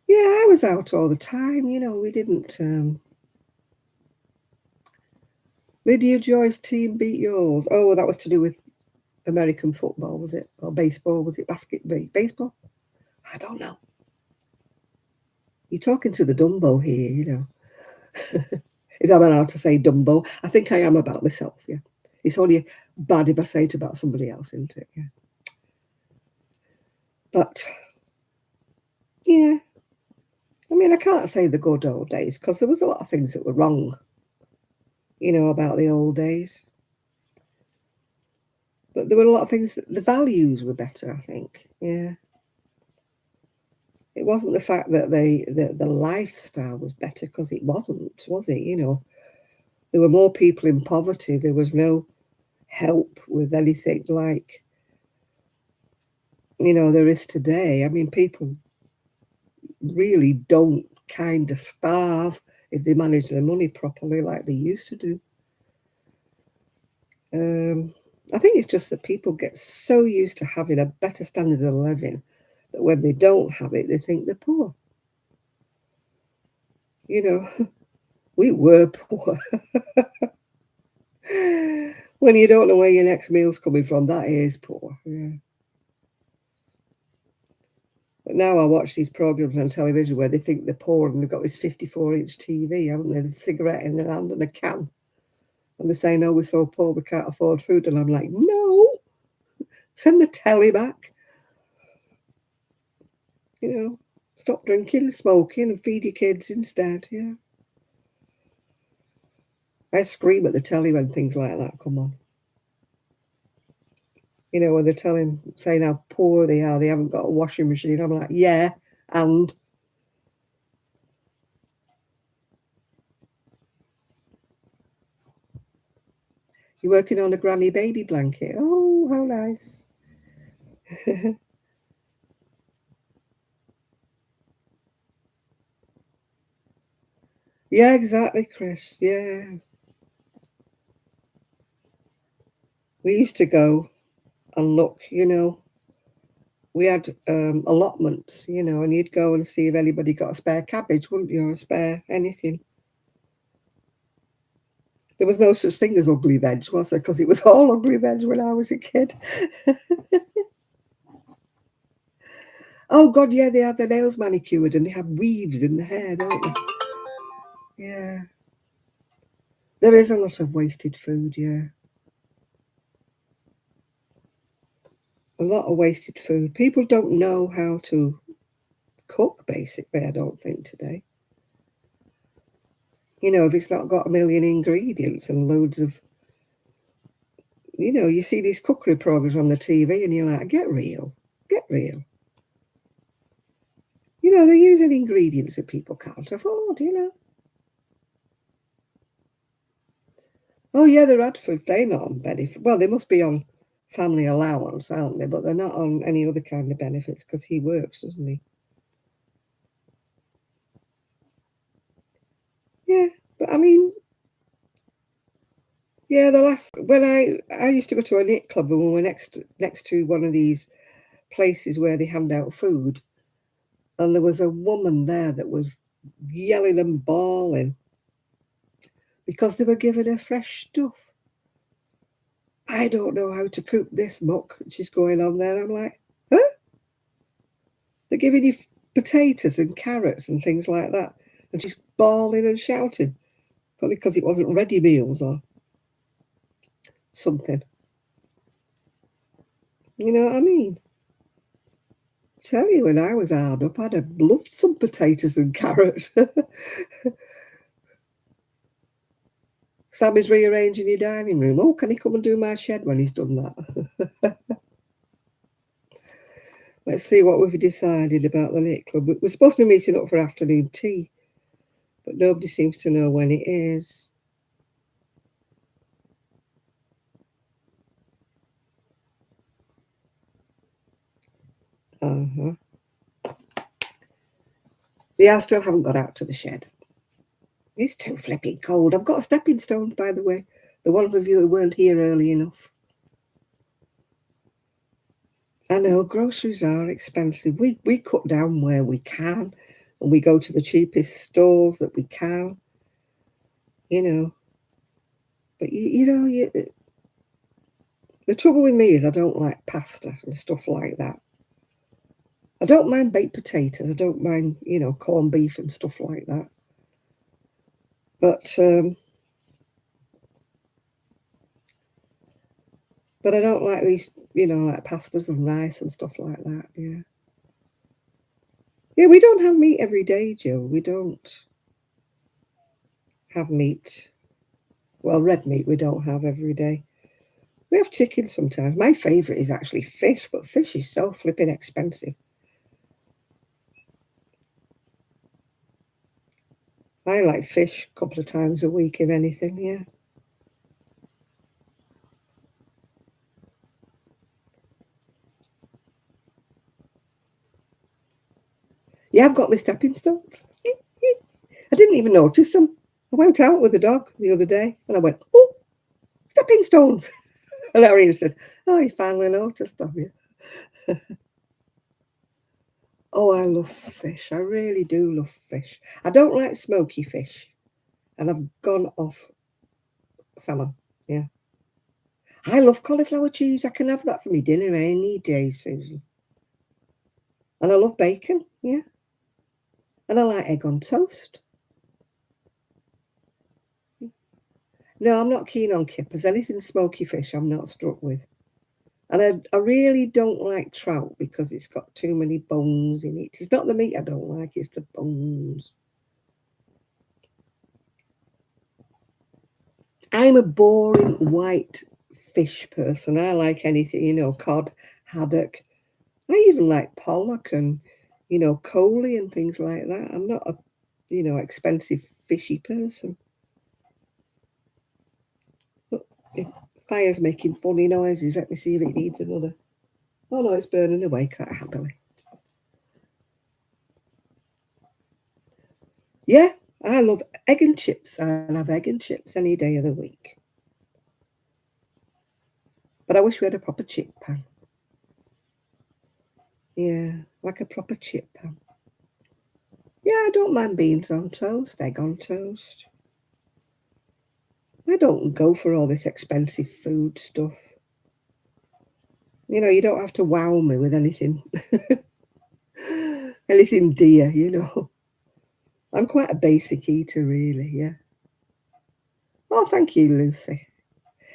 Yeah, I was out all the time. We didn't. Lydia Joy's team beat yours. Oh, well, that was to do with American football, was it? Or baseball? Was it baseball? I don't know. You're talking to the Dumbo here. If I'm allowed to say Dumbo, I think I am about myself, yeah. It's only bad if I say it about somebody else, isn't it? Yeah. But, yeah, I mean, I can't say the good old days because there was a lot of things that were wrong, about the old days. But there were a lot of things that the values were better, I think. Yeah. It wasn't the fact that the lifestyle was better because it wasn't, was it? There were more people in poverty. There was no help with anything like, there is today. I mean, people really don't kind of starve if they manage their money properly like they used to do. I think it's just that people get so used to having a better standard of living that when they don't have it, they think they're poor. We were poor. When you don't know where your next meal's coming from, that is poor. Yeah. But now I watch these programs on television where they think they're poor and they've got this 54-inch TV, haven't they? The cigarette in their hand and a can. And they're saying, oh, we're so poor we can't afford food. And I'm like, no, send the telly back. Stop drinking, smoking, and feed your kids instead. Yeah. I scream at the telly when things like that come on. When they're saying how poor they are, they haven't got a washing machine. I'm like, yeah, and you're working on a granny baby blanket. Oh, how nice. Yeah, exactly, Chris. Yeah. We used to go and look, we had allotments, and you'd go and see if anybody got a spare cabbage, wouldn't you, or a spare anything. There was no such thing as ugly veg, was there? Because it was all ugly veg when I was a kid. Oh, God, yeah, they had their nails manicured and they had weaves in the hair, don't they? Yeah. There is a lot of wasted food, yeah. A lot of wasted food. People don't know how to cook, basically, I don't think, today. If it's not got a million ingredients and loads of, you see these cookery programs on the TV and you're like, get real, get real. They're using ingredients that people can't afford. Oh yeah, they're Radfords. They're not on benefit. Well, they must be on family allowance, aren't they? But they're not on any other kind of benefits because he works, doesn't he? Yeah, but I mean, yeah. The last when I used to go to a knit club and we were next to one of these places where they hand out food, and there was a woman there that was yelling and bawling because they were giving her fresh stuff. I don't know how to cook this muck. She's going on there. I'm like, huh? They're giving you potatoes and carrots and things like that. And she's bawling and shouting, probably because it wasn't ready meals or something. You know what I mean? I tell you, when I was hard up, I'd have loved some potatoes and carrots. Sammy's rearranging your dining room. Oh, can he come and do my shed when he's done that? Let's see what we've decided about the knit club. We're supposed to be meeting up for afternoon tea, but nobody seems to know when it is. Uh-huh. Yeah, I still haven't got out to the shed. It's too flipping cold. I've got stepping stones, by the way. The ones of you who weren't here early enough. I know groceries are expensive. We cut down where we can, and we go to the cheapest stores that we can. You know, but the trouble with me is I don't like pasta and stuff like that. I don't mind baked potatoes. I don't mind corned beef and stuff like that. But but I don't like these like pastas and rice and stuff like that. Yeah. Yeah, we don't have meat every day, Jill. We don't have meat. Well, red meat we don't have every day. We have chicken sometimes. My favourite is actually fish, but fish is so flipping expensive. I like fish a couple of times a week, if anything, yeah. Yeah, I've got my stepping stones. I didn't even notice them. I went out with the dog the other day and I went, oh, stepping stones. And Harry said, oh, you finally noticed, have you? Oh, I love fish. I really do love fish. I don't like smoky fish. And I've gone off salmon. Yeah. I love cauliflower cheese. I can have that for me dinner any day, Susan. And I love bacon. Yeah. And I like egg on toast. No, I'm not keen on kippers. Anything smoky fish, I'm not struck with. And I really don't like trout because it's got too many bones in it. It's not the meat I don't like, it's the bones. I'm a boring white fish person. I like anything, cod, haddock. I even like pollock and, coley and things like that. I'm not a, expensive fishy person. But if fire's making funny noises, let me see if it needs another. Oh no, it's burning away quite happily. Yeah, I love egg and chips. I love egg and chips any day of the week. But I wish we had a proper chip pan. Yeah, like a proper chip pan. Yeah, I don't mind beans on toast, egg on toast. I don't go for all this expensive food stuff. You don't have to wow me with anything, anything dear. I'm quite a basic eater, really, yeah. Oh, thank you, Lucy.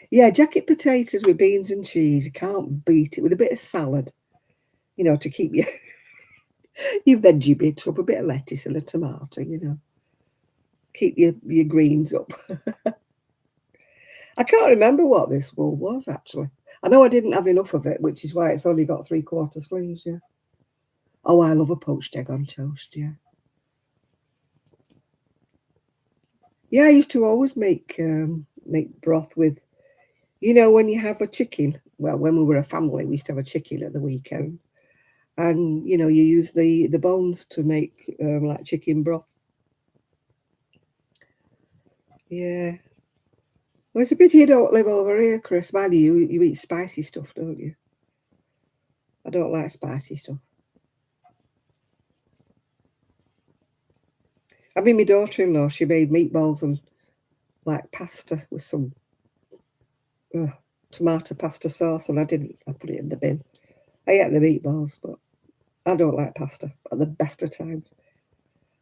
Yeah, jacket potatoes with beans and cheese. You can't beat it with a bit of salad, to keep your veggie bits up, a bit of lettuce and a tomato. Keep your greens up. I can't remember what this wool was, actually. I know I didn't have enough of it, which is why it's only got 3/4 sleeves, yeah. Oh, I love a poached egg on toast, yeah. Yeah, I used to always make make broth with, you know, when you have a chicken. Well, when we were a family, we used to have a chicken at the weekend, and you know, you use the bones to make like chicken broth. Yeah. Well, it's a pity you don't live over here, Chris. Man, you eat spicy stuff, don't you? I don't like spicy stuff. I mean, my daughter-in-law, she made meatballs and like pasta with some uh, tomato pasta sauce, and I didn't. I put it in the bin. I ate the meatballs, but I don't like pasta at the best of times.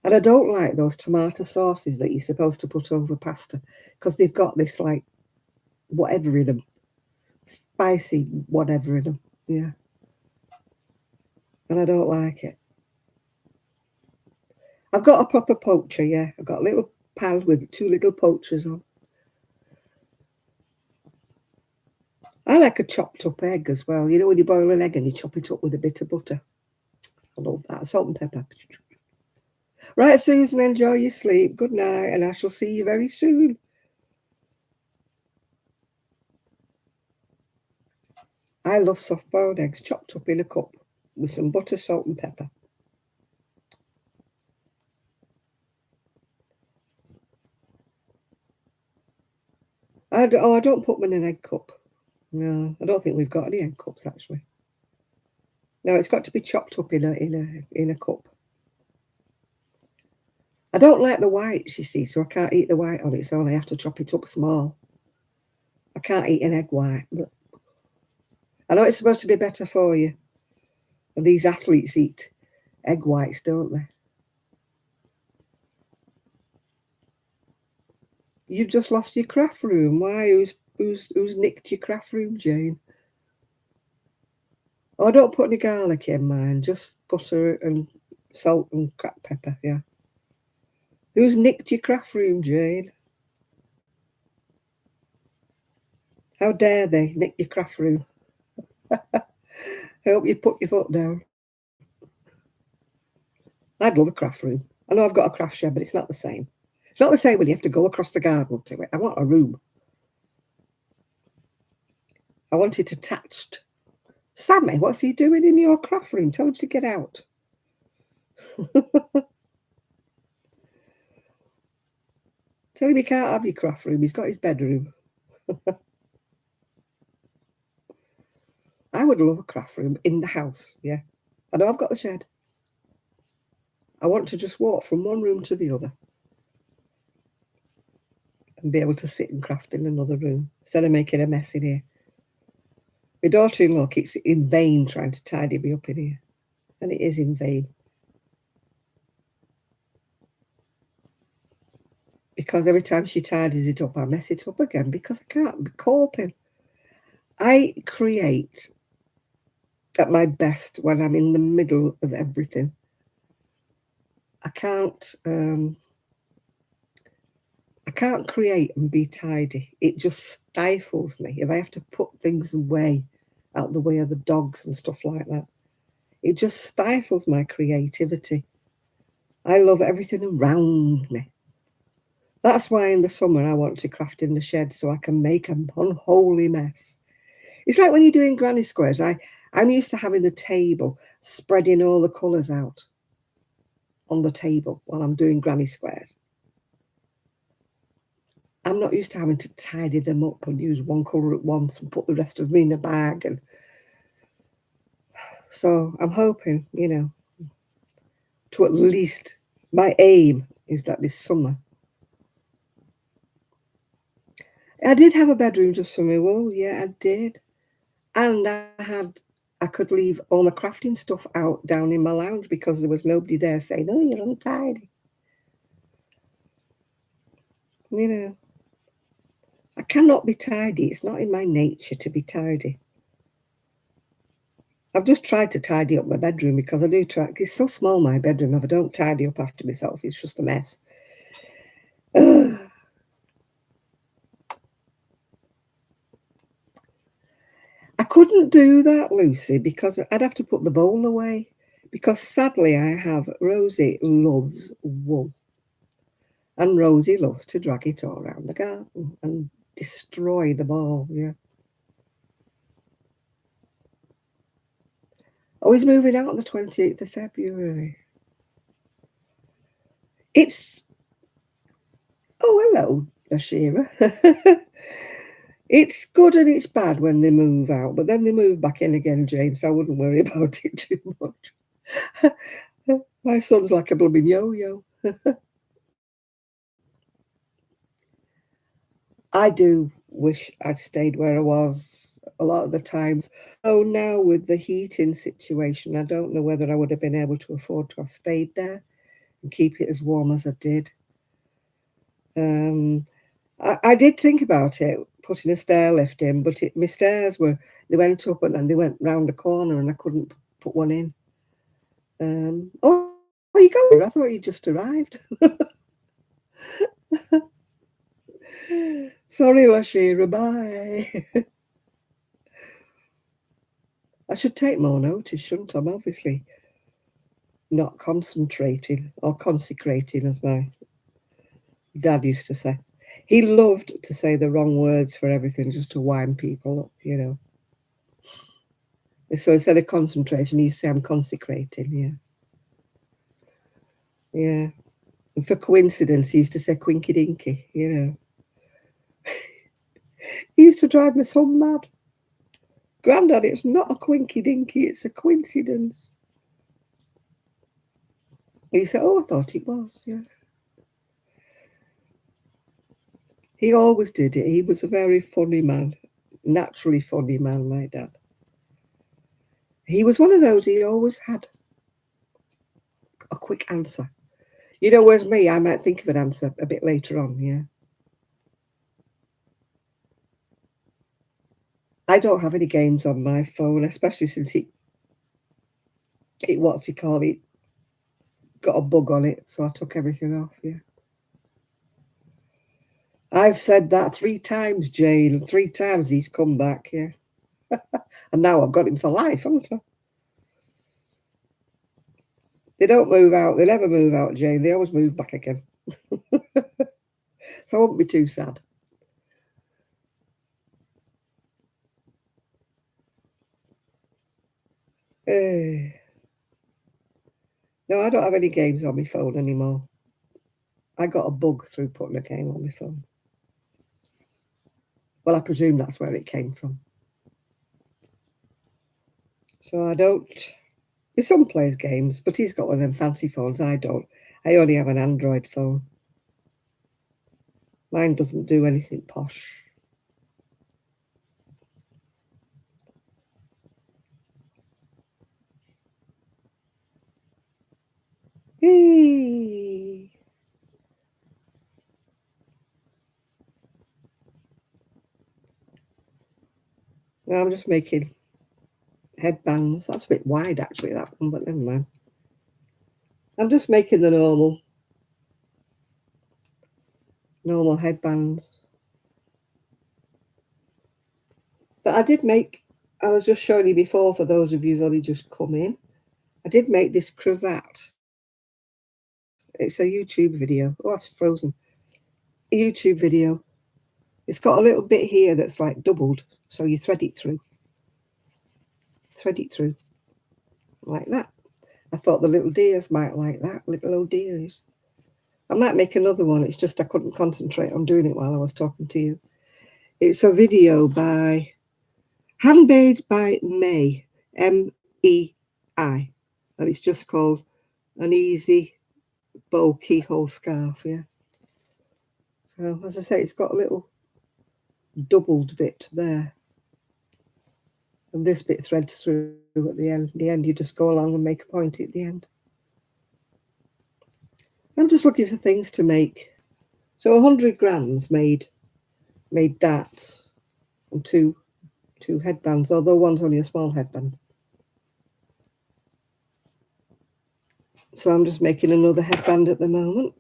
And I don't like those tomato sauces that you're supposed to put over pasta because they've got this like whatever in them, spicy whatever in them. Yeah, and I don't like it. I've got a proper poacher. Yeah, I've got a little pan with two little poachers on. I like a chopped up egg as well. You know when you boil an egg and you chop it up with a bit of butter. I love that. Salt and pepper. Right, Susan, enjoy your sleep. Good night, and I shall see you very soon. I love soft boiled eggs chopped up in a cup with some butter, salt, and pepper. I don't put them in an egg cup. No, I don't think we've got any egg cups actually. No, it's got to be chopped up in a cup. I don't like the whites, you see, so I can't eat the white on its own. I have to chop it up small. I can't eat an egg white, but I know it's supposed to be better for you. And these athletes eat egg whites, don't they? You've just lost your craft room. Why? Who's nicked your craft room, Jane? Oh, don't put any garlic in mine. Just butter and salt and cracked pepper. Yeah. Who's nicked your craft room, Jane? How dare they nick your craft room? I hope you put your foot down. I'd love a craft room. I know I've got a craft shed, but it's not the same. It's not the same when you have to go across the garden to it. I want a room. I want it attached. Sammy, what's he doing in your craft room? Tell him to get out. Tell him he can't have your craft room. He's got his bedroom. I would love a craft room in the house. Yeah. I know I've got the shed. I want to just walk from one room to the other and be able to sit and craft in another room instead of making a mess in here. My daughter-in-law keeps in vain trying to tidy me up in here, and it is in vain. Because every time she tidies it up, I mess it up again because I can't be coping. I create at my best when I'm in the middle of everything. I can't create and be tidy. It just stifles me. If I have to put things away out the way of the dogs and stuff like that, it just stifles my creativity. I love everything around me. That's why in the summer I want to craft in the shed so I can make an unholy mess. It's like when you're doing granny squares. I'm used to having the table, spreading all the colours out on the table while I'm doing granny squares. I'm not used to having to tidy them up and use one colour at once and put the rest of them in a bag. And so I'm hoping, you know, to at least, my aim is that this summer. I did have a bedroom just for me. Well, yeah, I did. And I could leave all my crafting stuff out down in my lounge because there was nobody there saying, oh, you're untidy. You know, I cannot be tidy. It's not in my nature to be tidy. I've just tried to tidy up my bedroom because I do try. It's so small, my bedroom. If I don't tidy up after myself, it's just a mess. Ugh. I couldn't do that, Lucy, because I'd have to put the bowl away. Because sadly, I have Rosie loves wool. And Rosie loves to drag it all around the garden and destroy them all. Yeah. Oh, he's moving out on the 28th of February. It's oh hello, Ashira. It's good and it's bad when they move out, but then they move back in again, Jane, so I wouldn't worry about it too much. My son's like a blooming yo-yo. I do wish I'd stayed where I was a lot of the times. Oh, now with the heating situation, I don't know whether I would have been able to afford to have stayed there and keep it as warm as I did. I did think about it, putting a stair lift in, but my stairs they went up and then they went round a corner and I couldn't put one in. Oh, where you going? I thought you just arrived. Sorry, Lashira, bye. I should take more notice, shouldn't I? I'm obviously not concentrating or consecrating, as my dad used to say. He loved to say the wrong words for everything just to wind people up, you know. So instead of concentration, he used to say, I'm consecrating, yeah. Yeah. And for coincidence, he used to say quinky dinky, you know. He used to drive me so mad. Grandad, it's not a quinky dinky, it's a coincidence. He said, oh, I thought it was, yeah. He always did it. He was a very funny man, naturally funny man, my dad. He was one of those, he always had a quick answer. You know, whereas me, I might think of an answer a bit later on, yeah. I don't have any games on my phone, especially since it what's he call it, got a bug on it, so I took everything off, yeah. I've said that 3 times, Jane. 3 times he's come back, yeah. And now I've got him for life, haven't I? They don't move out. They never move out, Jane. They always move back again. So I won't be too sad. No, I don't have any games on my phone anymore. I got a bug through putting a game on my phone. Well, I presume that's where it came from. So I don't. My son plays games, but he's got one of them fancy phones. I don't. I only have an Android phone. Mine doesn't do anything posh. Hey. Now I'm just making headbands. That's a bit wide, actually, that one, but never mind. I'm just making the normal headbands. But I was just showing you before, for those of you who've only just come in, I did make this cravat. It's a YouTube video. Oh, it's frozen. A YouTube video. It's got a little bit here that's like doubled, so you thread it through. Thread it through. Like that. I thought the little deers might like that, little old dearies. I might make another one. It's just I couldn't concentrate on doing it while I was talking to you. It's a video handmade by May, MEI, and it's just called An Easy Bow Keyhole Scarf, yeah. So, as I say, it's got a little doubled bit there. And this bit threads through at the end. At the end, you just go along and make a point at the end. I'm just looking for things to make. So 100 grams made that and two headbands, although one's only a small headband. So I'm just making another headband at the moment.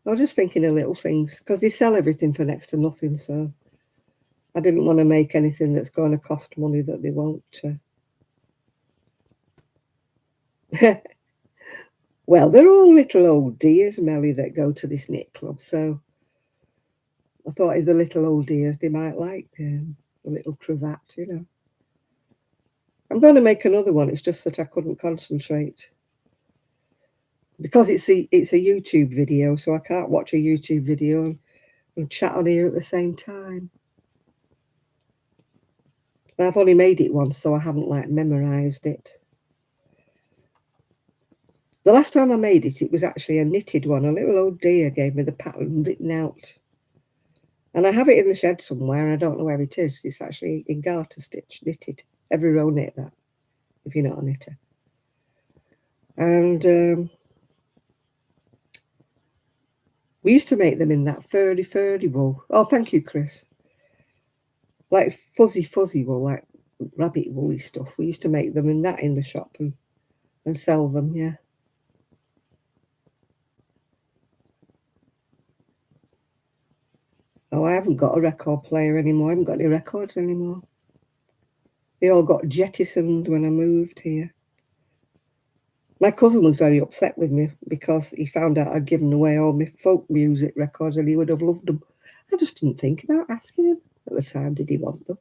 I'm just thinking of little things, because they sell everything for next to nothing, so I didn't want to make anything that's going to cost money that they won't. Well, they're all little old dears, Melly, that go to this knit club, so I thought if the little old dears, they might like a little cravat, you know. I'm going to make another one. It's just that I couldn't concentrate because it's a YouTube video, so I can't watch a YouTube video and chat on here at the same time. I've only made it once, so I haven't like memorized it. The last time I made it, it was actually a knitted one. A little old dear gave me the pattern written out. And I have it in the shed somewhere, and I don't know where it is. It's actually in garter stitch, knitted. Every row knit that, if you're not a knitter. And we used to make them in that furry wool. Oh, thank you, Chris. Like fuzzy wool, like rabbit woolly stuff. We used to make them in that in the shop and sell them, yeah. Oh, I haven't got a record player anymore. I haven't got any records anymore. They all got jettisoned when I moved here. My cousin was very upset with me because he found out I'd given away all my folk music records and he would have loved them. I just didn't think about asking him at the time, did he want them?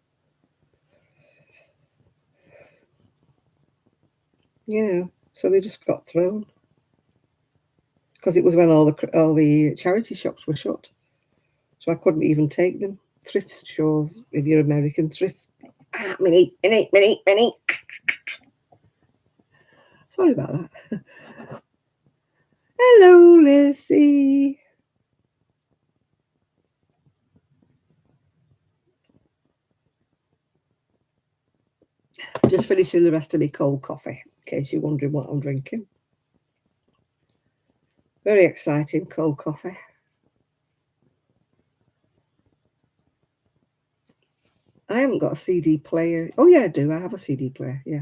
Yeah, so they just got thrown. Because it was when all the charity shops were shut. So I couldn't even take them. Thrift stores, if you're American, thrift. Minnie. Sorry about that. Hello, Lizzie. Just finishing the rest of my cold coffee, in case you're wondering what I'm drinking. Very exciting cold coffee. I haven't got a CD player. Oh, yeah, I do. I have a CD player, yeah.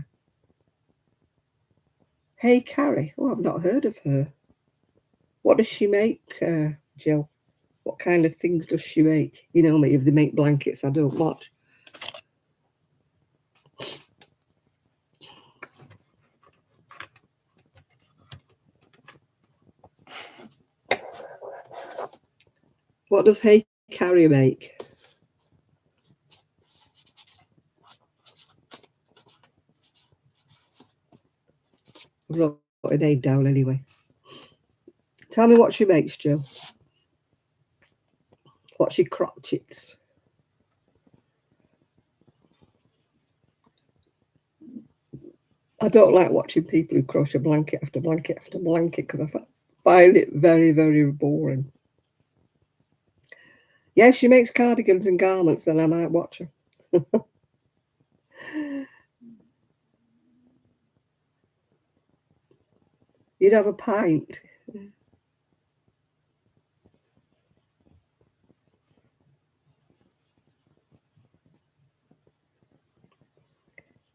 Hey, Carrie. Oh, I've not heard of her. What does she make, Jill? What kind of things does she make? You know me, if they make blankets, I don't watch. What does Hey Carrie make? I've wrote a name down anyway. Tell me what she makes, Jill. What she crotchets. I don't like watching people who crochet blanket after blanket after blanket because I find it very, very boring. Yeah, if she makes cardigans and garments, then I might watch her. You'd have a pint.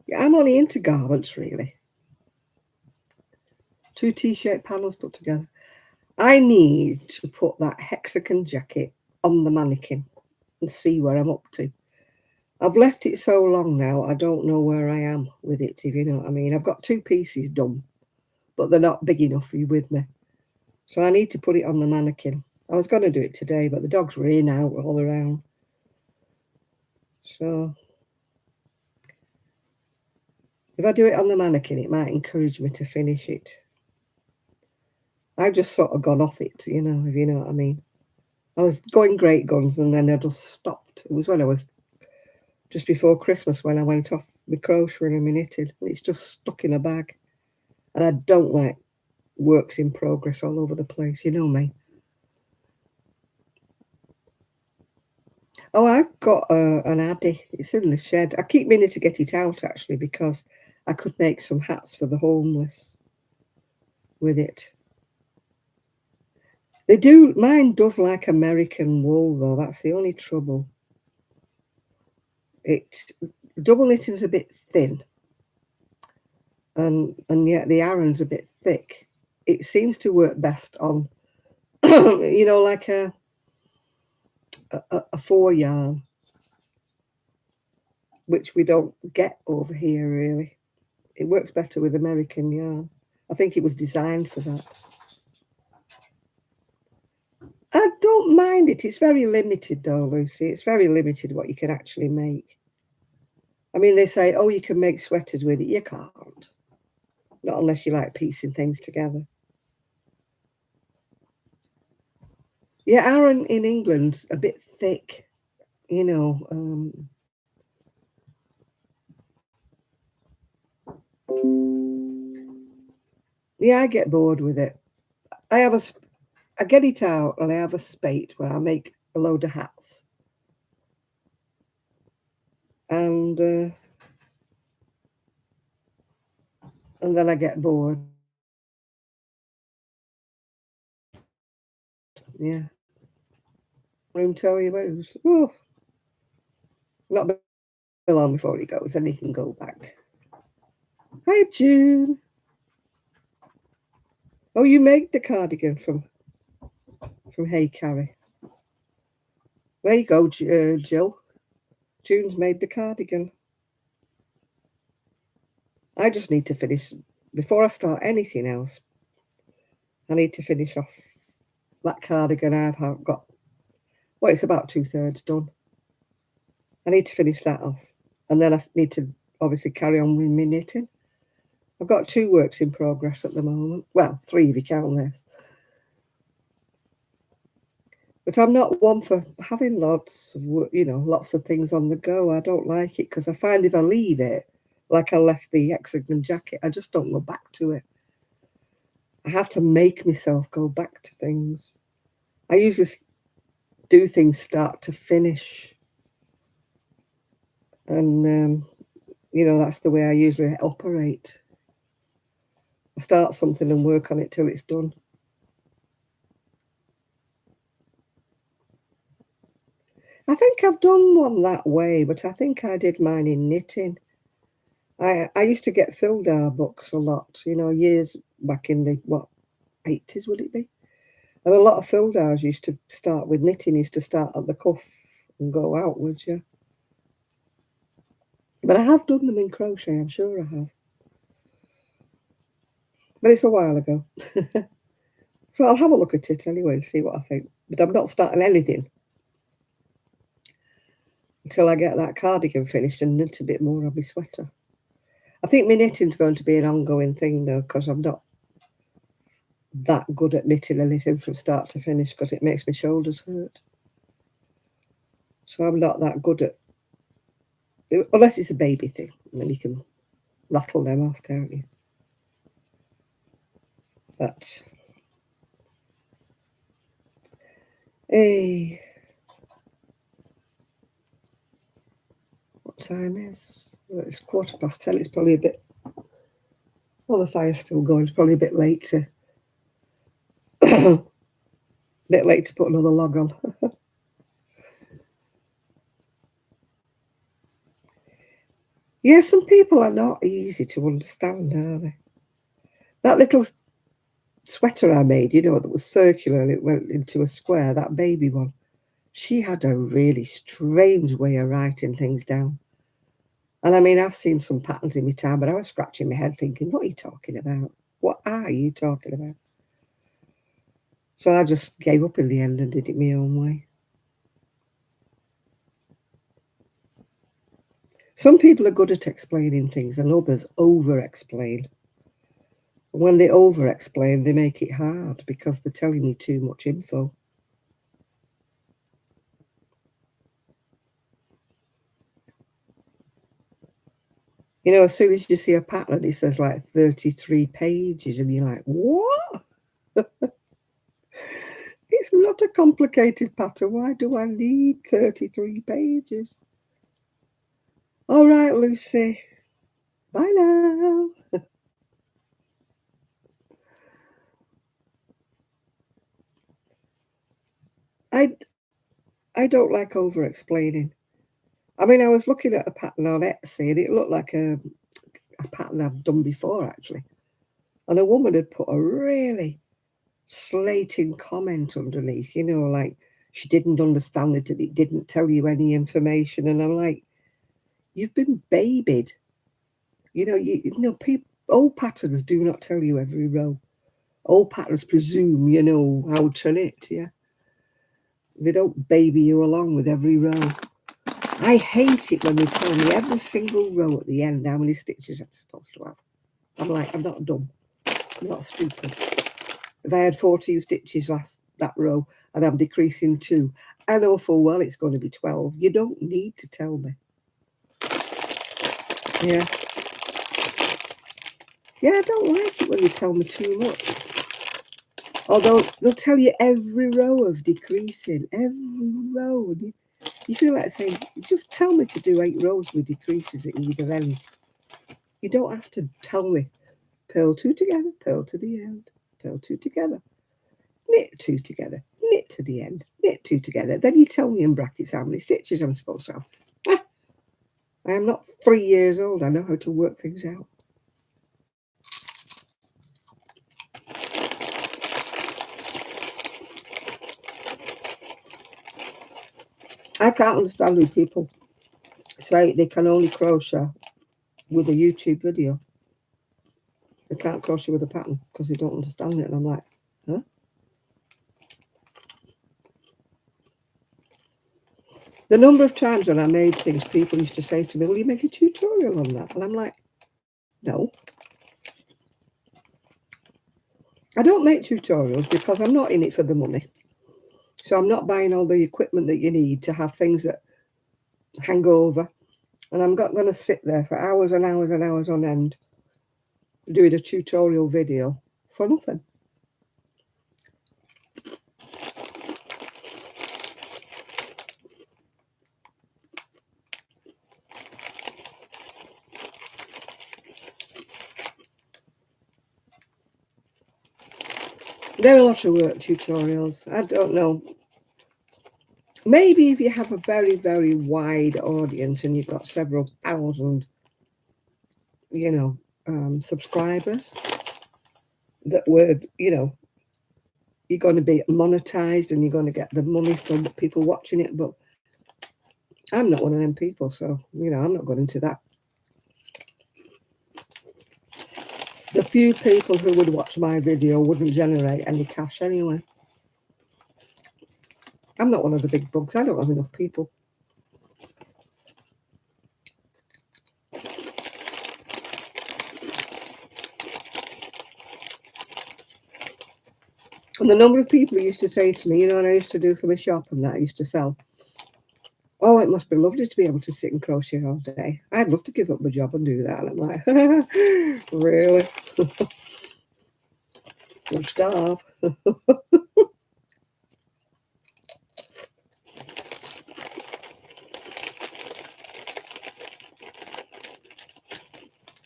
Yeah, I'm only into garments, really. 2 T-shirt panels put together. I need to put that hexagon jacket on the mannequin and see where I'm up to. I've left it so long now, I don't know where I am with it, if you know what I mean. I've got 2 pieces done, but they're not big enough for you with me. So I need to put it on the mannequin. I was going to do it today, but the dogs were in, out, all around. So if I do it on the mannequin, it might encourage me to finish it. I've just sort of gone off it, you know, if you know what I mean. I was going great guns and then I just stopped. It was when I was just before Christmas when I went off my crocheting and my knitting. And it's just stuck in a bag. And I don't like works in progress all over the place, you know me. Oh, I've got an Addy. It's in the shed. I keep meaning to get it out actually because I could make some hats for the homeless with it. They do. Mine does like American wool though. That's the only trouble. It's double knitting's a bit thin, and yet the Aran's a bit thick. It seems to work best on, you know, like a 4 yarn, which we don't get over here really. It works better with American yarn. I think it was designed for that. I don't don't mind it. It's very limited though, Lucy. It's very limited what you can actually make. I mean, they say, oh, you can make sweaters with it. You can't. Not unless you like piecing things together. Yeah, Aaron in England's a bit thick, you know. Yeah, I get bored with it. I have a, I get it out and I have a spate where I make a load of hats. And then I get bored. Yeah. Room tell you moves. Oh, not be long before he goes, then he can go back. Hi, June. Oh, you made the cardigan from Hey Carrie. There you go, Jill. June's made the cardigan. I just need to finish before I start anything else. I need to finish off that cardigan I've got. Well, it's about 2/3 done. I need to finish that off, and then I need to obviously carry on with my knitting. I've got 2 works in progress at the moment. Well, 3 if you count this. But I'm not one for having lots of work, lots of things on the go. I don't like it because I find if I leave it, like I left the hexagon jacket, I just don't go back to it. I have to make myself go back to things. I usually do things start to finish. And, that's the way I usually operate. I start something and work on it till it's done. I think I've done one that way, but I think I did mine in knitting. I used to get Fildar books a lot, years back in the, 80s would it be? And a lot of Fildars used to start with knitting, used to start at the cuff and go outwards, yeah. But I have done them in crochet, I'm sure I have. But it's a while ago. So I'll have a look at it anyway and see what I think. But I'm not starting anything until I get that cardigan finished and knit a bit more on my sweater. I think my knitting's going to be an ongoing thing though, because I'm not that good at knitting anything from start to finish because it makes my shoulders hurt. So I'm not that good at, unless it's a baby thing, and then you can rattle them off, can't you? But, hey, what time is? Well, it's 10:15. It's probably a bit, well, the fire's still going. It's probably a bit late to, put another log on. Yeah, some people are not easy to understand, are they? That little sweater I made, that was circular and it went into a square, that baby one, she had a really strange way of writing things down. And I mean, I've seen some patterns in my time, but I was scratching my head thinking, what are you talking about? What are you talking about? So I just gave up in the end and did it my own way. Some people are good at explaining things and others over-explain. When they over-explain, they make it hard because they're telling you too much info. As soon as you see a pattern, it says like 33 pages, and you're like, what? It's not a complicated pattern. Why do I need 33 pages? All right, Lucy. Bye now. I don't like over-explaining. I mean, I was looking at a pattern on Etsy, and it looked like a pattern I've done before, actually. And a woman had put a really slating comment underneath, like she didn't understand it and it didn't tell you any information. And I'm like, you've been babied. People, old patterns do not tell you every row. Old patterns presume you know how to knit, yeah. They don't baby you along with every row. I hate it when they tell me every single row at the end how many stitches I'm supposed to have. I'm like, I'm not dumb. I'm not stupid. If I had 14 stitches that row and I'm decreasing 2, I know full well it's going to be 12. You don't need to tell me. Yeah. Yeah, I don't like it when they tell me too much. Although they'll tell you every row of decreasing, every row. You feel like saying, just tell me to do 8 rows with decreases at either end. You don't have to tell me. Purl 2 together, purl to the end, purl 2 together, knit 2 together, knit to the end, knit 2 together. Then you tell me in brackets how many stitches I'm supposed to have. I am not 3 years old. I know how to work things out. I can't understand when people say they can only crochet with a YouTube video. They can't crochet with a pattern because they don't understand it. And I'm like, huh? The number of times when I made things, people used to say to me, will you make a tutorial on that? And I'm like, no. I don't make tutorials because I'm not in it for the money. So I'm not buying all the equipment that you need to have things that hang over. And I'm not going to sit there for hours and hours and hours on end doing a tutorial video for nothing. They're a lot of work, tutorials. I don't know. Maybe if you have a very, very wide audience and you've got several thousand, subscribers, that would, you're going to be monetized and you're going to get the money from people watching it. But I'm not one of them people, so, I'm not going into that. The few people who would watch my video wouldn't generate any cash anyway. I'm not one of the big bugs. I don't have enough people. And the number of people who used to say to me, and I used to do for my shop and that I used to sell, oh, it must be lovely to be able to sit and crochet all day. I'd love to give up my job and do that. And I'm like, really? I'm starved.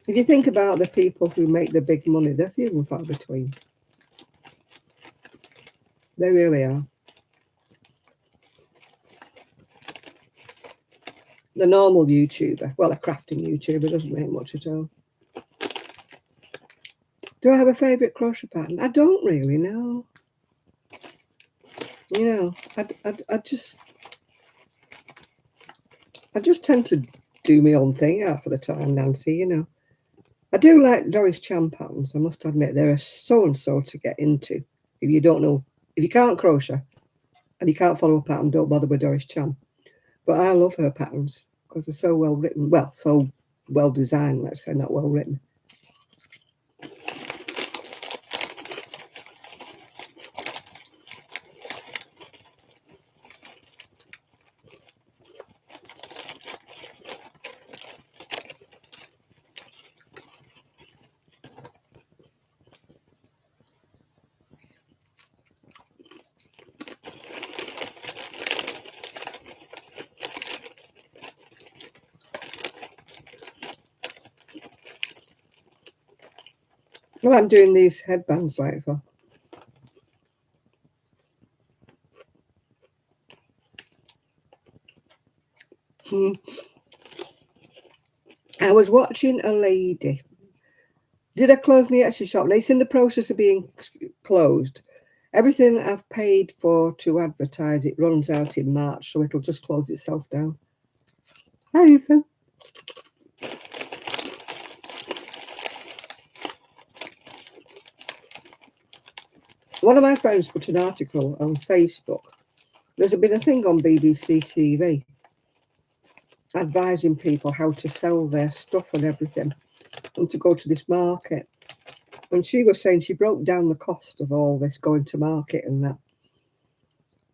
If you think about the people who make the big money, they're few and far between. They really are. The normal YouTuber, well, a crafting YouTuber doesn't make much at all. Do I have a favourite crochet pattern? I don't really know. I just tend to do my own thing half of the time, Nancy, I do like Doris Chan patterns, I must admit. They're so-and-so to get into. If you don't know, if you can't crochet and you can't follow a pattern, don't bother with Doris Chan. But I love her patterns because they're so well written. Well, so well designed, let's say, not well written. Well, I'm doing these headbands like for. I was watching a lady. Did I close my Etsy shop? Now, it's in the process of being closed. Everything I've paid for to advertise, it runs out in March, so it'll just close itself down. Hi, Ethan. One of my friends put an article on Facebook There's been a thing on BBC TV advising people how to sell their stuff and everything and to go to this market. And she was saying she broke down the cost of all this going to market and that.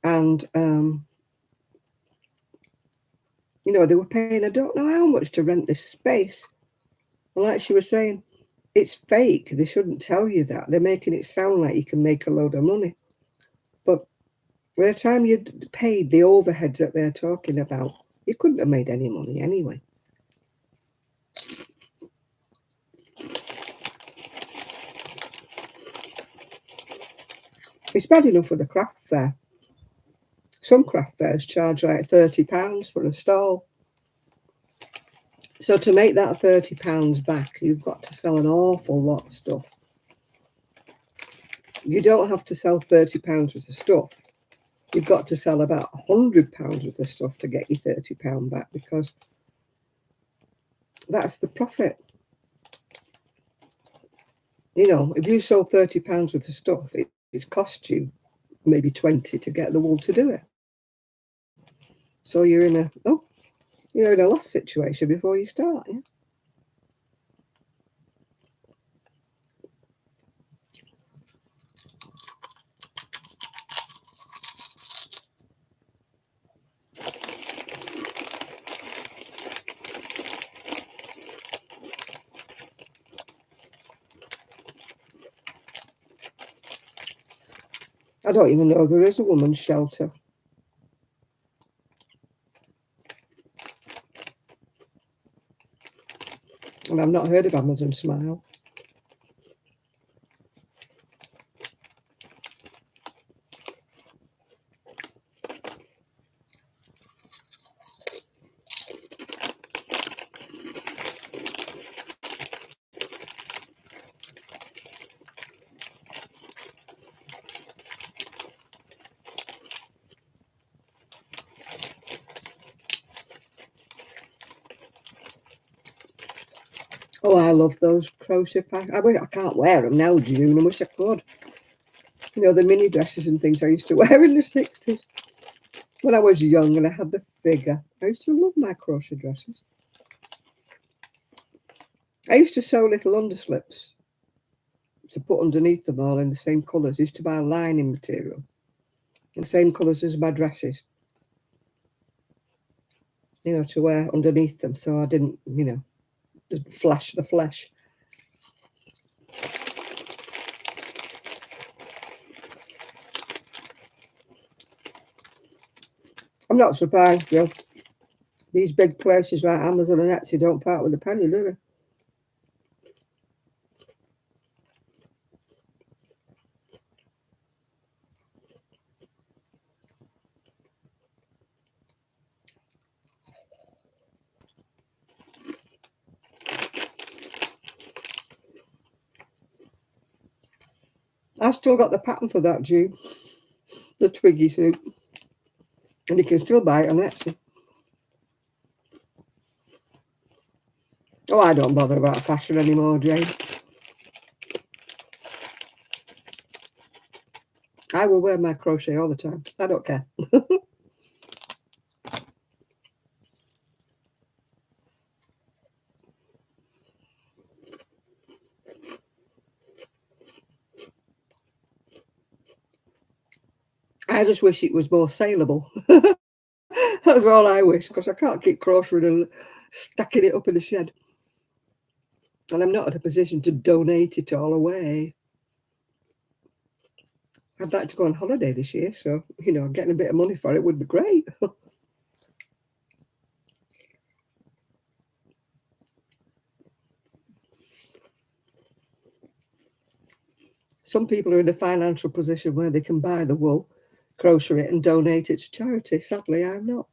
And, you know, they were paying, I don't know how much to rent this space. And like she was saying, it's fake. They shouldn't tell you that. They're making it sound like you can make a load of money. But by the time you'd paid the overheads that they're talking about, you couldn't have made any money anyway. It's bad enough with the craft fair. Some craft fairs charge like £30 for a stall. So to make that £30 back, you've got to sell an awful lot of stuff. You don't have to sell £30 worth of stuff. You've got to sell about £100 worth of stuff to get your £30 back, because that's the profit. You know, if you sold £30 worth of stuff, it's cost you maybe 20 to get the wool to do it. So you're in a loss situation before you start. Yeah? I don't even know there is a woman's shelter. And I've not heard of Amazon Smile. Oh, I love those crochet fashion. I can't wear them now, June. I wish I could. You know, the mini dresses and things I used to wear in the 60s. When I was young and I had the figure, I used to love my crochet dresses. I used to sew little underslips to put underneath them all in the same colours. I used to buy lining material in the same colours as my dresses, you know, to wear underneath them, so I didn't, you know, just flash the flesh. I'm not surprised, Joe. These big places like Amazon and Etsy don't part with a penny, do they? I've still got the pattern for that, June. The Twiggy suit. And you can still buy it on Etsy. Oh, I don't bother about fashion anymore, Jane. I will wear my crochet all the time. I don't care. I just wish it was more saleable. That's all I wish, because I can't keep crocheting and stacking it up in the shed. And I'm not in a position to donate it all away. I'd like to go on holiday this year, so, you know, getting a bit of money for it would be great. Some people are in a financial position where they can buy the wool, crochet it and donate it to charity. Sadly, I'm not.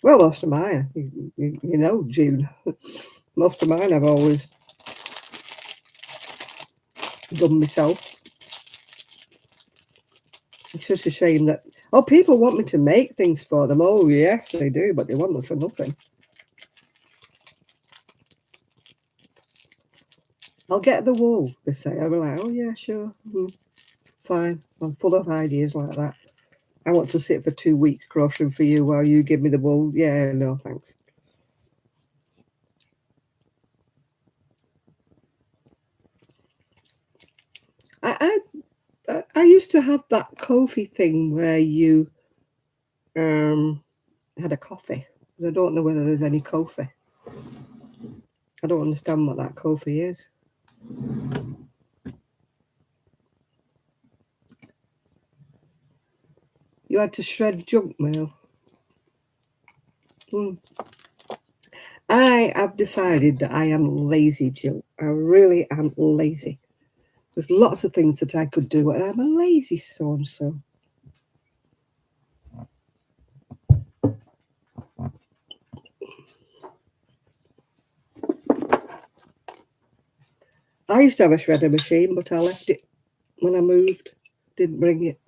Well, most of mine, you know, June, most of mine I've always done myself. It's just a shame that, oh, people want me to make things for them. Oh, yes, they do, but they want them for nothing. I'll get the wool, they say. I'm like, oh, yeah, sure. fine. I'm full of ideas like that. I want to sit for 2 weeks crocheting for you while you give me the wool. Yeah, no thanks. I used to have that coffee thing where you had a coffee. I don't know whether there's any coffee. I don't understand what that coffee is. You had to shred junk mail. I have decided that I am lazy, Jill. I really am lazy. There's lots of things that I could do, and I'm a lazy so-and-so. I used to have a shredder machine, but I left it when I moved. Didn't bring it.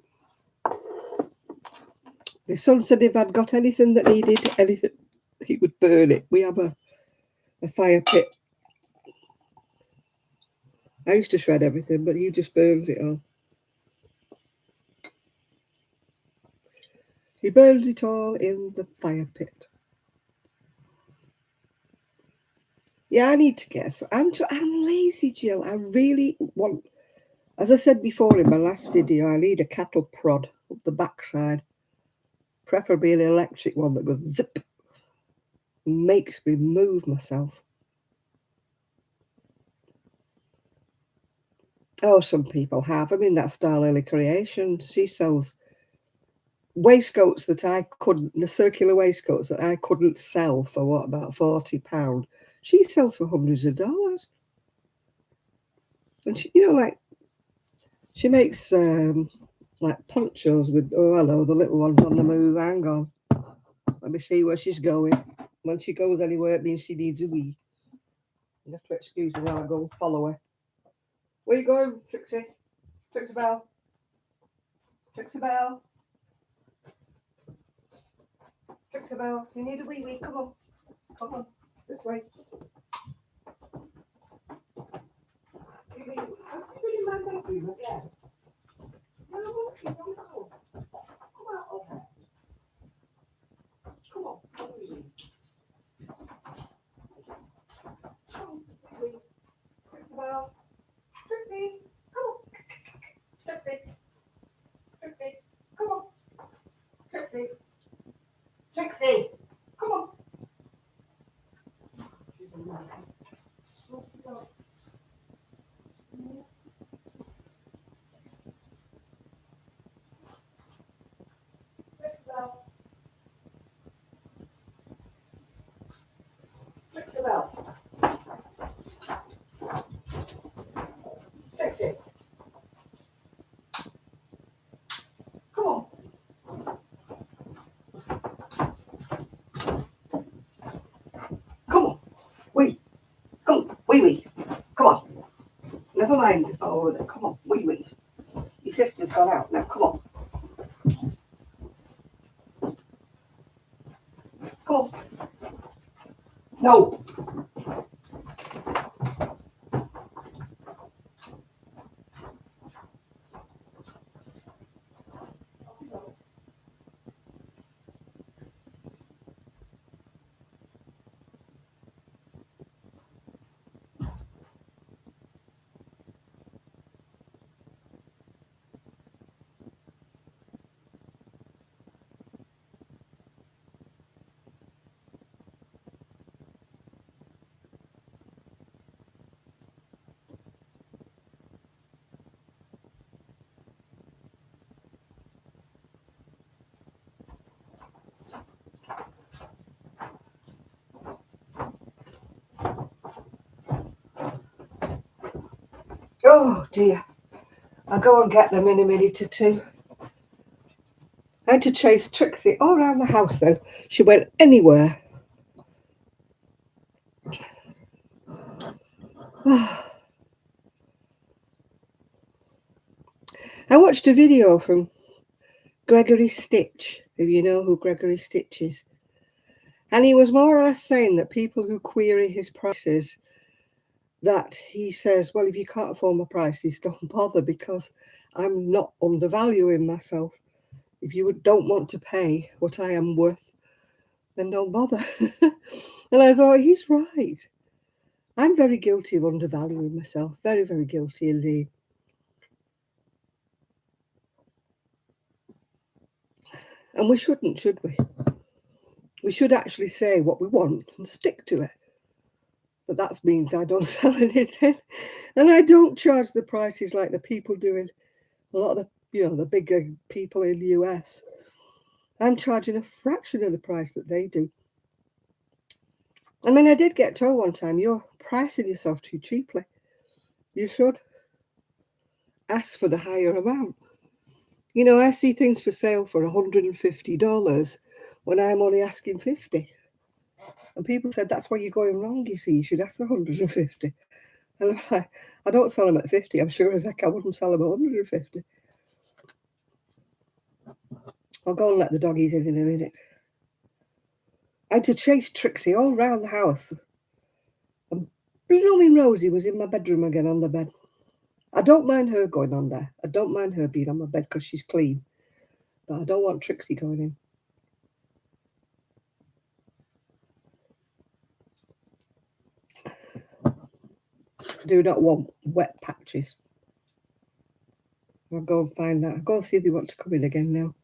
My son said if I'd got anything that needed anything, he would burn it. We have a fire pit. I used to shred everything, but he just burns it all. He burns it all in the fire pit. Yeah, I need to get. I'm lazy, Jill. I really want. As I said before in my last video, I need a cattle prod up the backside, preferably an electric one that goes zip, and makes me move myself. Oh, some people have. I mean, that's Starlily Creations. She sells waistcoats that I couldn't, the circular waistcoats that I couldn't sell for what, about £40. She sells for hundreds of dollars. And she, like she makes like ponchos with, oh hello, the little ones on the move. Hang on, let me see where she's going. When she goes anywhere, it means she needs a wee. You have to excuse me while I go and follow her. Where you going, Trixie? Trixie Bell. Trixie Bell. Trixie Bell. You need a wee wee. Come on. Come on. This way. I'm in my bedroom again. No, don't go. Come out of there. Come on. Come on, please. Come on, please. Trixie Bell. Trixie. Come on. Trixie. Trixie. Come on. Trixie. Trixie. Come on. Trixie Bell. Trixie. Come on. Come on. Wait. Come on. Wee. Come on. Never mind. Oh, come on. Wee. Your sister's gone out now. Come on. Come on. No. Oh dear. I'll go and get them in a minute or two. I had to chase Trixie all around the house then. She went anywhere. I watched a video from Gregory Stitch, if you know who Gregory Stitch is. And he was more or less saying that people who query his prices, that he says, well, if you can't afford my prices, don't bother, because I'm not undervaluing myself. If you don't want to pay what I am worth, then don't bother. And I thought, he's right. I'm very guilty of undervaluing myself. Very, very guilty indeed. And we shouldn't, should we? We should actually say what we want and stick to it. But that means I don't sell anything. And I don't charge the prices like the people doing a lot of the bigger people in the US. I'm charging a fraction of the price that they do. I mean, I did get told one time, you're pricing yourself too cheaply. You should ask for the higher amount. I see things for sale for $150 when I'm only asking 50. And people said, that's where you're going wrong, you see, you should ask the 150. And I don't sell them at 50. I'm sure as heck I wouldn't sell them at 150. I'll go and let the doggies in a minute. I had to chase Trixie all round the house. And blooming Rosie was in my bedroom again on the bed. I don't mind her going on there. I don't mind her being on my bed because she's clean. But I don't want Trixie going in. I do not want wet patches. I'll go and find that. I'll go and see if they want to come in again now.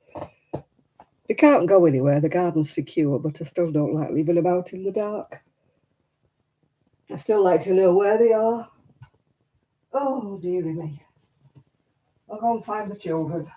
They can't go anywhere. The garden's secure, but I still don't like leaving them out in the dark. I still like to know where they are. Oh, dearie me. I'll go and find the children.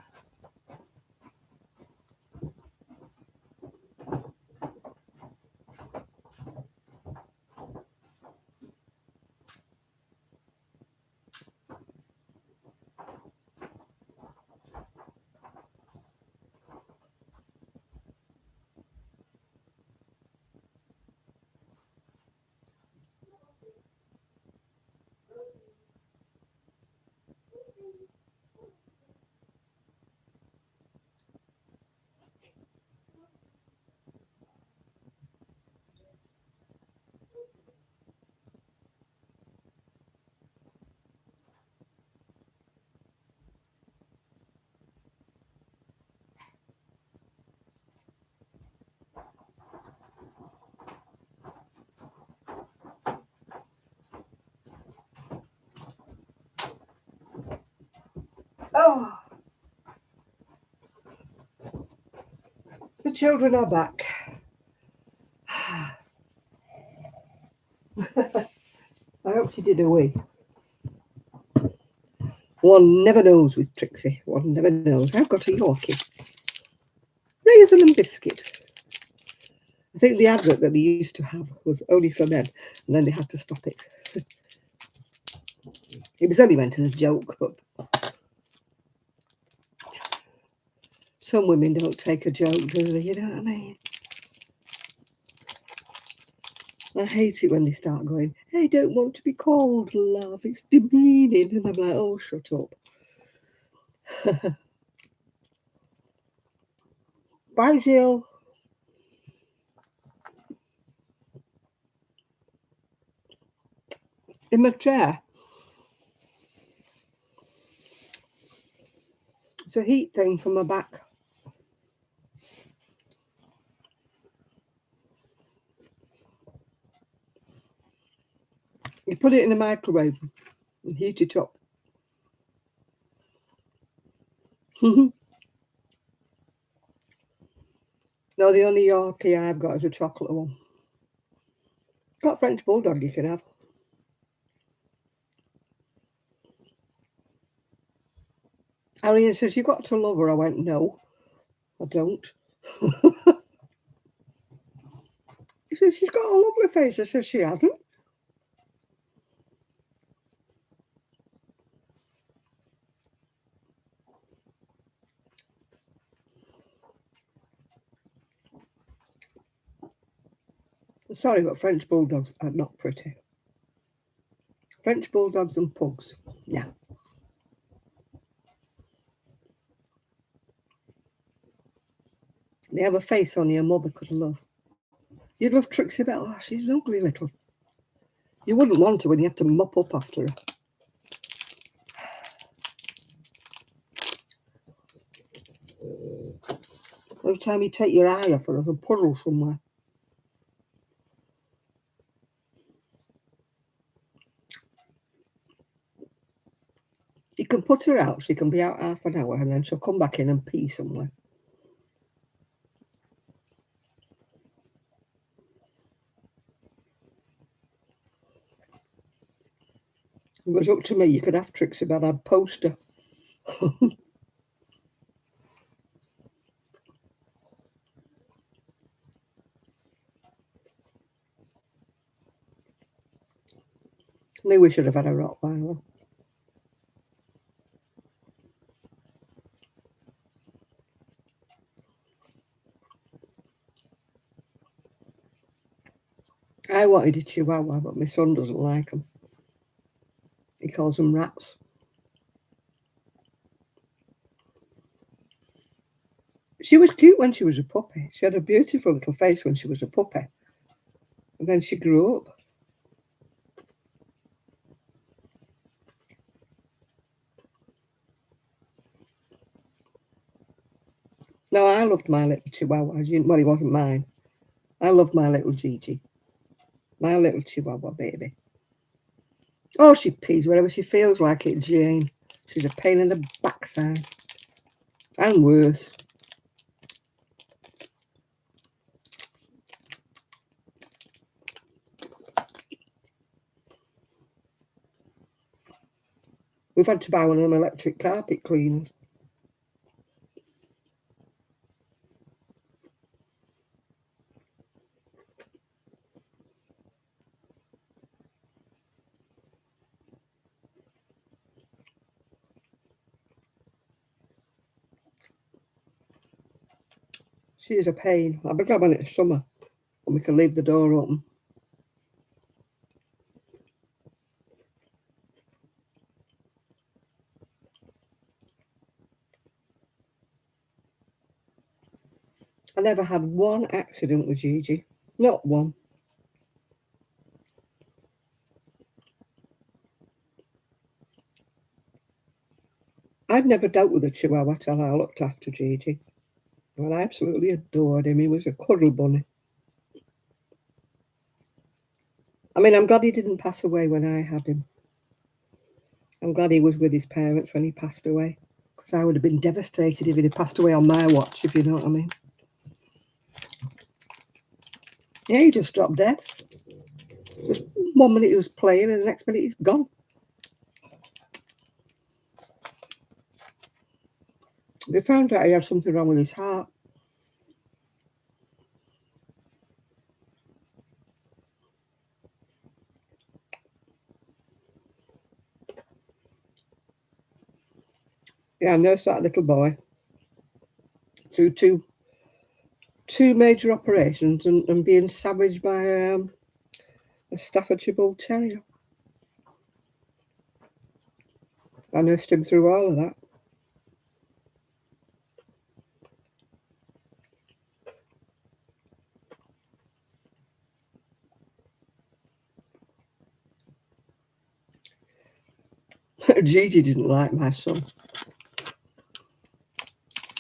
Oh, the children are back. I hope she did a wee. One never knows with Trixie. One never knows. I've got a Yorkie. Raisin and biscuit. I think the advert that they used to have was only for men, and then they had to stop it. It was only meant as a joke, but some women don't take a joke, do they? You know what I mean? I hate it when they start going, I don't want to be called love. It's demeaning. And I'm like, oh, shut up. Bye, Jill. In my chair. It's a heat thing for my back. You put it in the microwave and heat it up. No, the only Yorkie I've got is a chocolate one. Got French Bulldog you can have. Arian says, you've got to love her. I went, no, I don't. He says, she's got a lovely face. I said, she hasn't. Sorry, but French Bulldogs are not pretty. French Bulldogs and Pugs, yeah. They have a face only a mother could love. You'd love Trixie, but oh, she's an ugly little. You wouldn't want to when you have to mop up after her. Every time you take your eye off her, there's a puddle somewhere. You can put her out, she can be out half an hour, and then she'll come back in and pee somewhere. If it was up to me, you could have Trixie, but I'd post her. Knew we should have had a Rottweiler. I wanted a Chihuahua, but my son doesn't like them. He calls them rats. She was cute when she was a puppy. She had a beautiful little face when she was a puppy. And then she grew up. No, I loved my little Chihuahua. Well, he wasn't mine. I loved my little Gigi. My little Chihuahua baby. Oh, she pees wherever she feels like it, Jane. She's a pain in the backside. And worse. We've had to buy one of them electric carpet cleaners. She is a pain. I'll be glad when it's summer and we can leave the door open. I never had one accident with Gigi. Not one. I'd never dealt with a Chihuahua till I looked after Gigi. And I absolutely adored him. He was a cuddle bunny. I mean, I'm glad he didn't pass away when I had him. I'm glad he was with his parents when he passed away. Because I would have been devastated if he'd have passed away on my watch, if you know what I mean. Yeah, he just dropped dead. Just 1 minute he was playing and the next minute he's gone. They found out he had something wrong with his heart. Yeah, I nursed that little boy through two major operations and being savaged by a Staffordshire Bull Terrier. I nursed him through all of that. Gigi didn't like my son.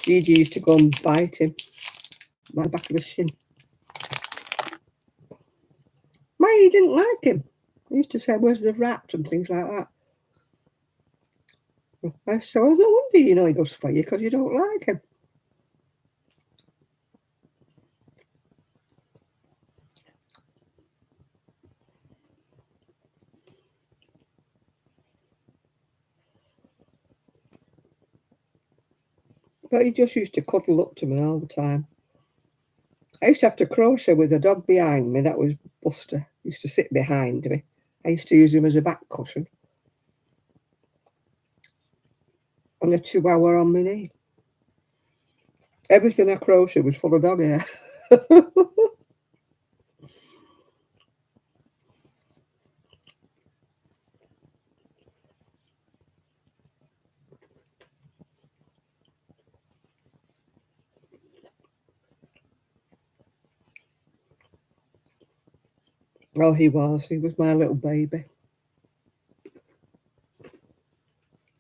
Gigi used to go and bite him by the back of the shin. Why he didn't like him? He used to say, "Where's the rat?" and things like that. I said, "Well, no wonder he goes for you because you don't like him." But he just used to cuddle up to me all the time. I used to have to crochet with a dog behind me. That was Buster. He used to sit behind me. I used to use him as a back cushion. And a Chihuahua on my knee. Everything I crocheted was full of dog hair. Oh, he was. He was my little baby.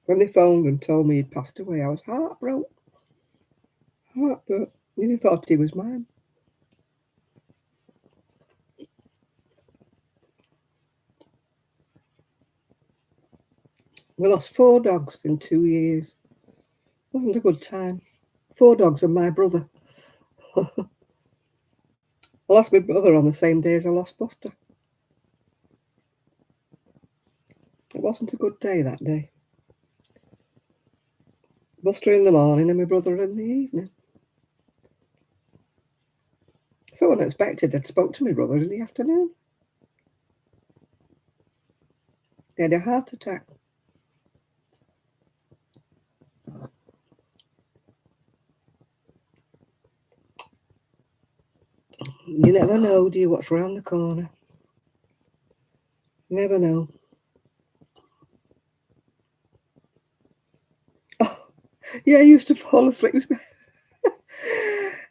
When they phoned and told me he'd passed away, I was heartbroken. Heartbroken. You thought he was mine. We lost 4 dogs in 2 years. Wasn't a good time. 4 dogs and my brother. I lost my brother on the same day as I lost Buster. It wasn't a good day that day. Buster in the morning and my brother in the evening. So unexpected, I'd spoke to my brother in the afternoon. He had a heart attack. You never know, do you, what's round the corner? You never know. Oh, yeah, I used to fall asleep.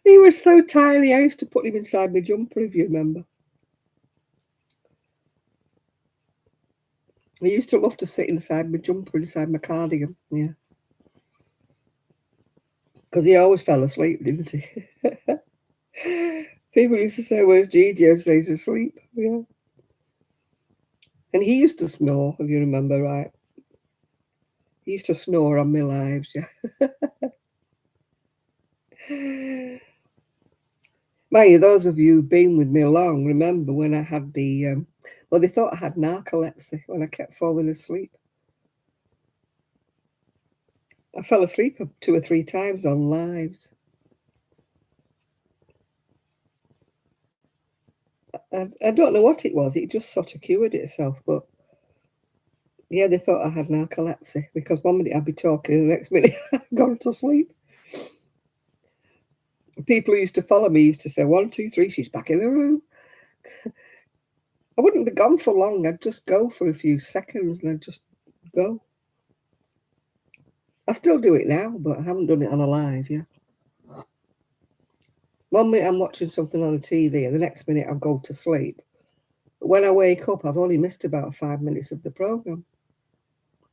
He was so tiny, I used to put him inside my jumper, if you remember. He used to love to sit inside my jumper, inside my cardigan, yeah. Because he always fell asleep, didn't he? People used to say, where's Gigi? I'd say he's asleep, yeah. And he used to snore, if you remember right. He used to snore on my lives, yeah. Mind you, those of you who've been with me long remember when I had the, well, they thought I had narcolepsy when I kept falling asleep. I fell asleep 2 or 3 times on lives. I don't know what it was. It just sort of cured itself. But yeah, they thought I had narcolepsy because one minute I'd be talking and the next minute I'd gone to sleep. People who used to follow me used to say, 1, 2, 3, she's back in the room. I wouldn't be gone for long. I'd just go for a few seconds and I'd just go. I still do it now, but I haven't done it on a live, yeah. One minute I'm watching something on the TV and the next minute I'll go to sleep. But when I wake up, I've only missed about 5 minutes of the programme.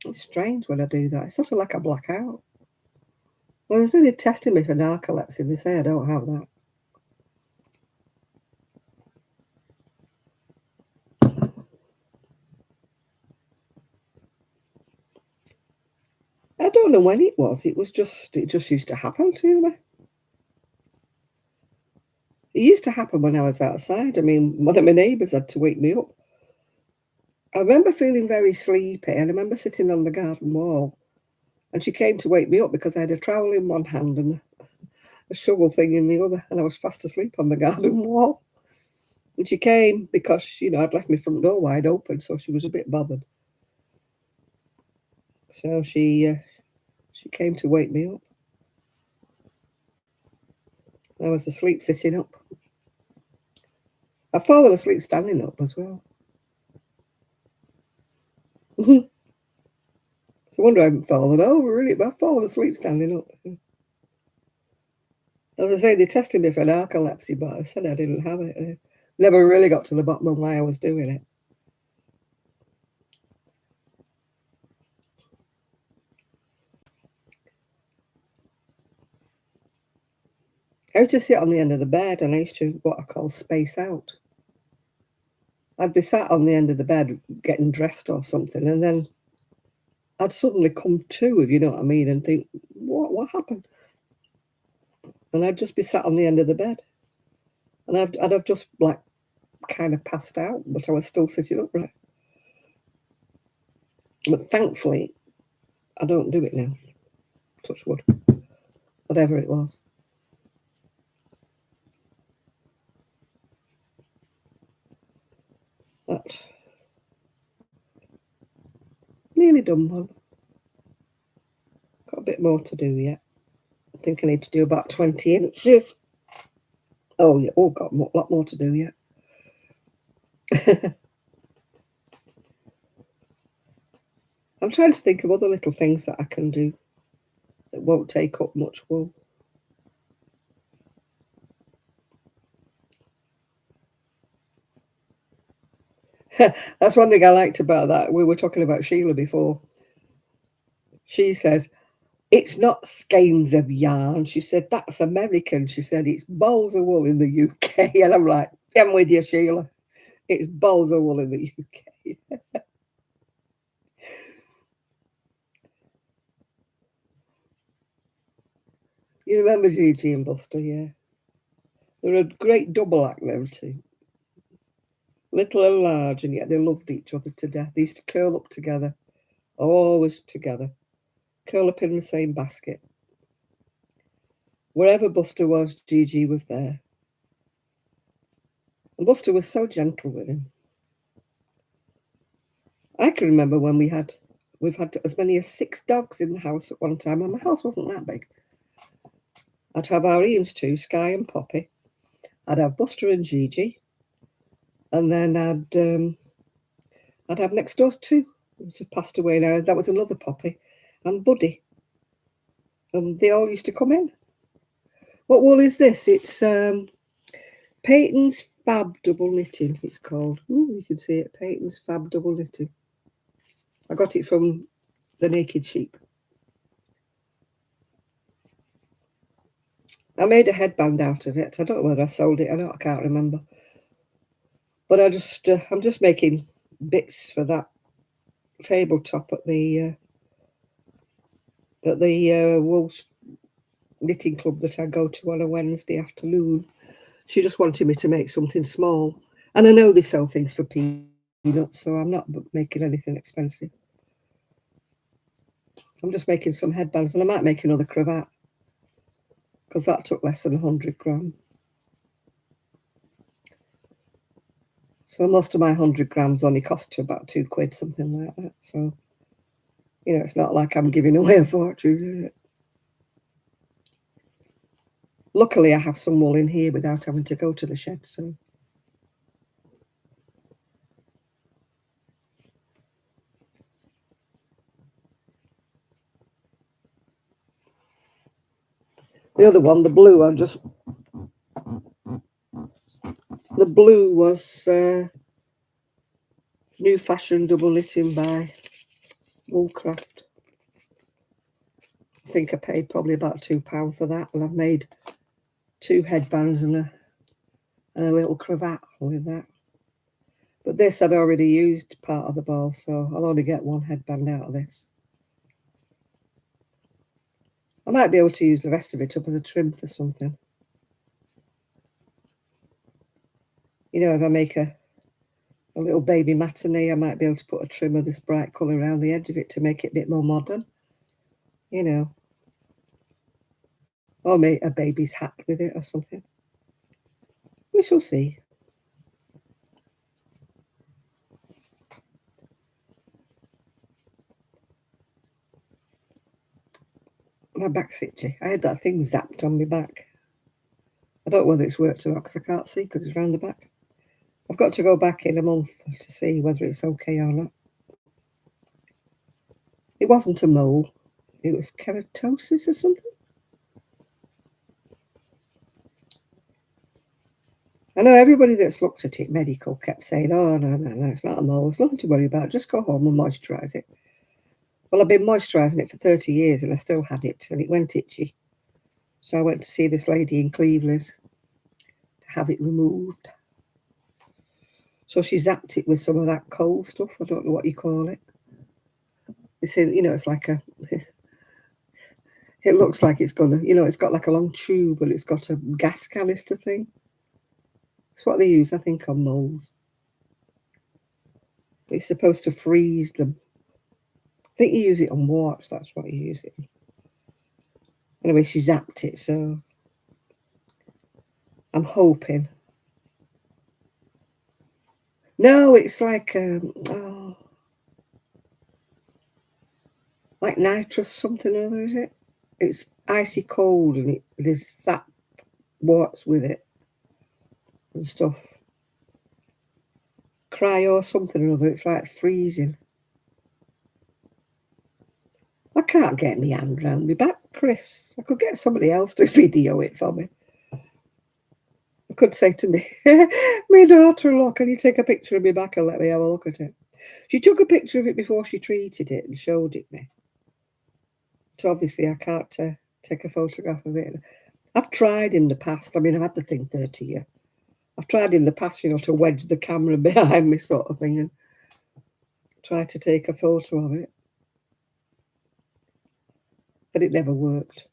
It's strange when I do that. It's sort of like a blackout. Well, there's only testing me for narcolepsy. They say I don't have that. I don't know when it was. It just used to happen to me. It used to happen when I was outside. I mean, one of my neighbours had to wake me up. I remember feeling very sleepy, and I remember sitting on the garden wall, and she came to wake me up because I had a trowel in one hand and a shovel thing in the other, and I was fast asleep on the garden wall. And she came because, I'd left my front door wide open, so she was a bit bothered. So she came to wake me up. I was asleep sitting up. I've fallen asleep standing up as well. It's a wonder I haven't fallen over, really, but I've fallen asleep standing up. As I say, they tested me for narcolepsy, but I said I didn't have it. I never really got to the bottom of why I was doing it. I used to sit on the end of the bed and I used to what I call space out. I'd be sat on the end of the bed getting dressed or something, and then I'd suddenly come to, if you know what I mean, and think, what happened? And I'd just be sat on the end of the bed. And I'd have just like kind of passed out, but I was still sitting upright. But thankfully, I don't do it now. Touch wood. Whatever it was. That nearly done one. Got a bit more to do yet. I think I need to do about 20 inches. Oh, yeah. Oh, got a lot more to do yet. I'm trying to think of other little things that I can do that won't take up much wool. That's one thing I liked about that. We were talking about Sheila before. She says, it's not skeins of yarn. She said, that's American. She said, it's balls of wool in the UK. And I'm like, I'm with you, Sheila. It's balls of wool in the UK. You remember Gigi and Buster, yeah? They're a great double act, them two. Little and large, and yet they loved each other to death. They used to curl up together, always together. Curl up in the same basket. Wherever Buster was, Gigi was there. And Buster was so gentle with him. I can remember when we've had as many as 6 dogs in the house at one time, and my house wasn't that big. I'd have our Ian's two, Sky and Poppy. I'd have Buster and Gigi, and then I'd have next door's two, which have passed away now. That was another Poppy, and Buddy. And they all used to come in. What wool is this? It's Peyton's Fab Double Knitting, it's called. Ooh, you can see it, Peyton's Fab Double Knitting. I got it from the Naked Sheep. I made a headband out of it. I don't know whether I sold it or not. I can't remember. But I'm just making bits for that tabletop at the wool knitting club that I go to on a Wednesday afternoon. She just wanted me to make something small, and I know they sell things for peanuts, so I'm not making anything expensive. I'm just making some headbands, and I might make another cravat because that took less than 100 gram. So most of my 100 grams only cost about £2, something like that. So, you know, it's not like I'm giving away a fortune. Luckily, I have some wool in here without having to go to the shed. So, the other one, the blue, the blue was New Fashion Double Knitting by Woolcraft. I think I paid probably about £2 for that, and I've made 2 headbands and a little cravat with that. But this I'd already used part of the ball, so I'll only get 1 headband out of this. I might be able to use the rest of it up as a trim for something. You know, if I make a little baby matinee, I might be able to put a trim of this bright colour around the edge of it to make it a bit more modern. You know, or make a baby's hat with it or something. We shall see. My back's itchy. I had that thing zapped on my back. I don't know whether it's worked or not because I can't see because it's round the back. I've got to go back in a month to see whether it's okay or not. It wasn't a mole. It was keratosis or something. I know everybody that's looked at it medical kept saying, oh, no, it's not a mole. It's nothing to worry about. Just go home and moisturise it. Well, I've been moisturising it for 30 years and I still had it and it went itchy. So I went to see this lady in Cleveland's to have it removed. So she zapped it with some of that coal stuff. I don't know what you call it. They say, you know, it's like it looks like it's gonna, you know, it's got like a long tube and it's got a gas canister thing. It's what they use, I think, on moles. It's supposed to freeze them. I think you use it on warts, that's what you use it on. Anyway, she zapped it, so I'm hoping. No, it's like like nitrous something or other, is it? It's icy cold and there's sap warts with it and stuff. Cryo something or other. It's like freezing. I can't get my hand round my back, Chris. I could get somebody else to video it for me. I could say to me, my daughter-in-law, can you take a picture of me back and let me have a look at it? She took a picture of it before she treated it and showed it me. So obviously I can't take a photograph of it. I've tried in the past. I mean, I've had the thing 30 years. I've tried in the past, to wedge the camera behind me sort of thing and try to take a photo of it. But it never worked.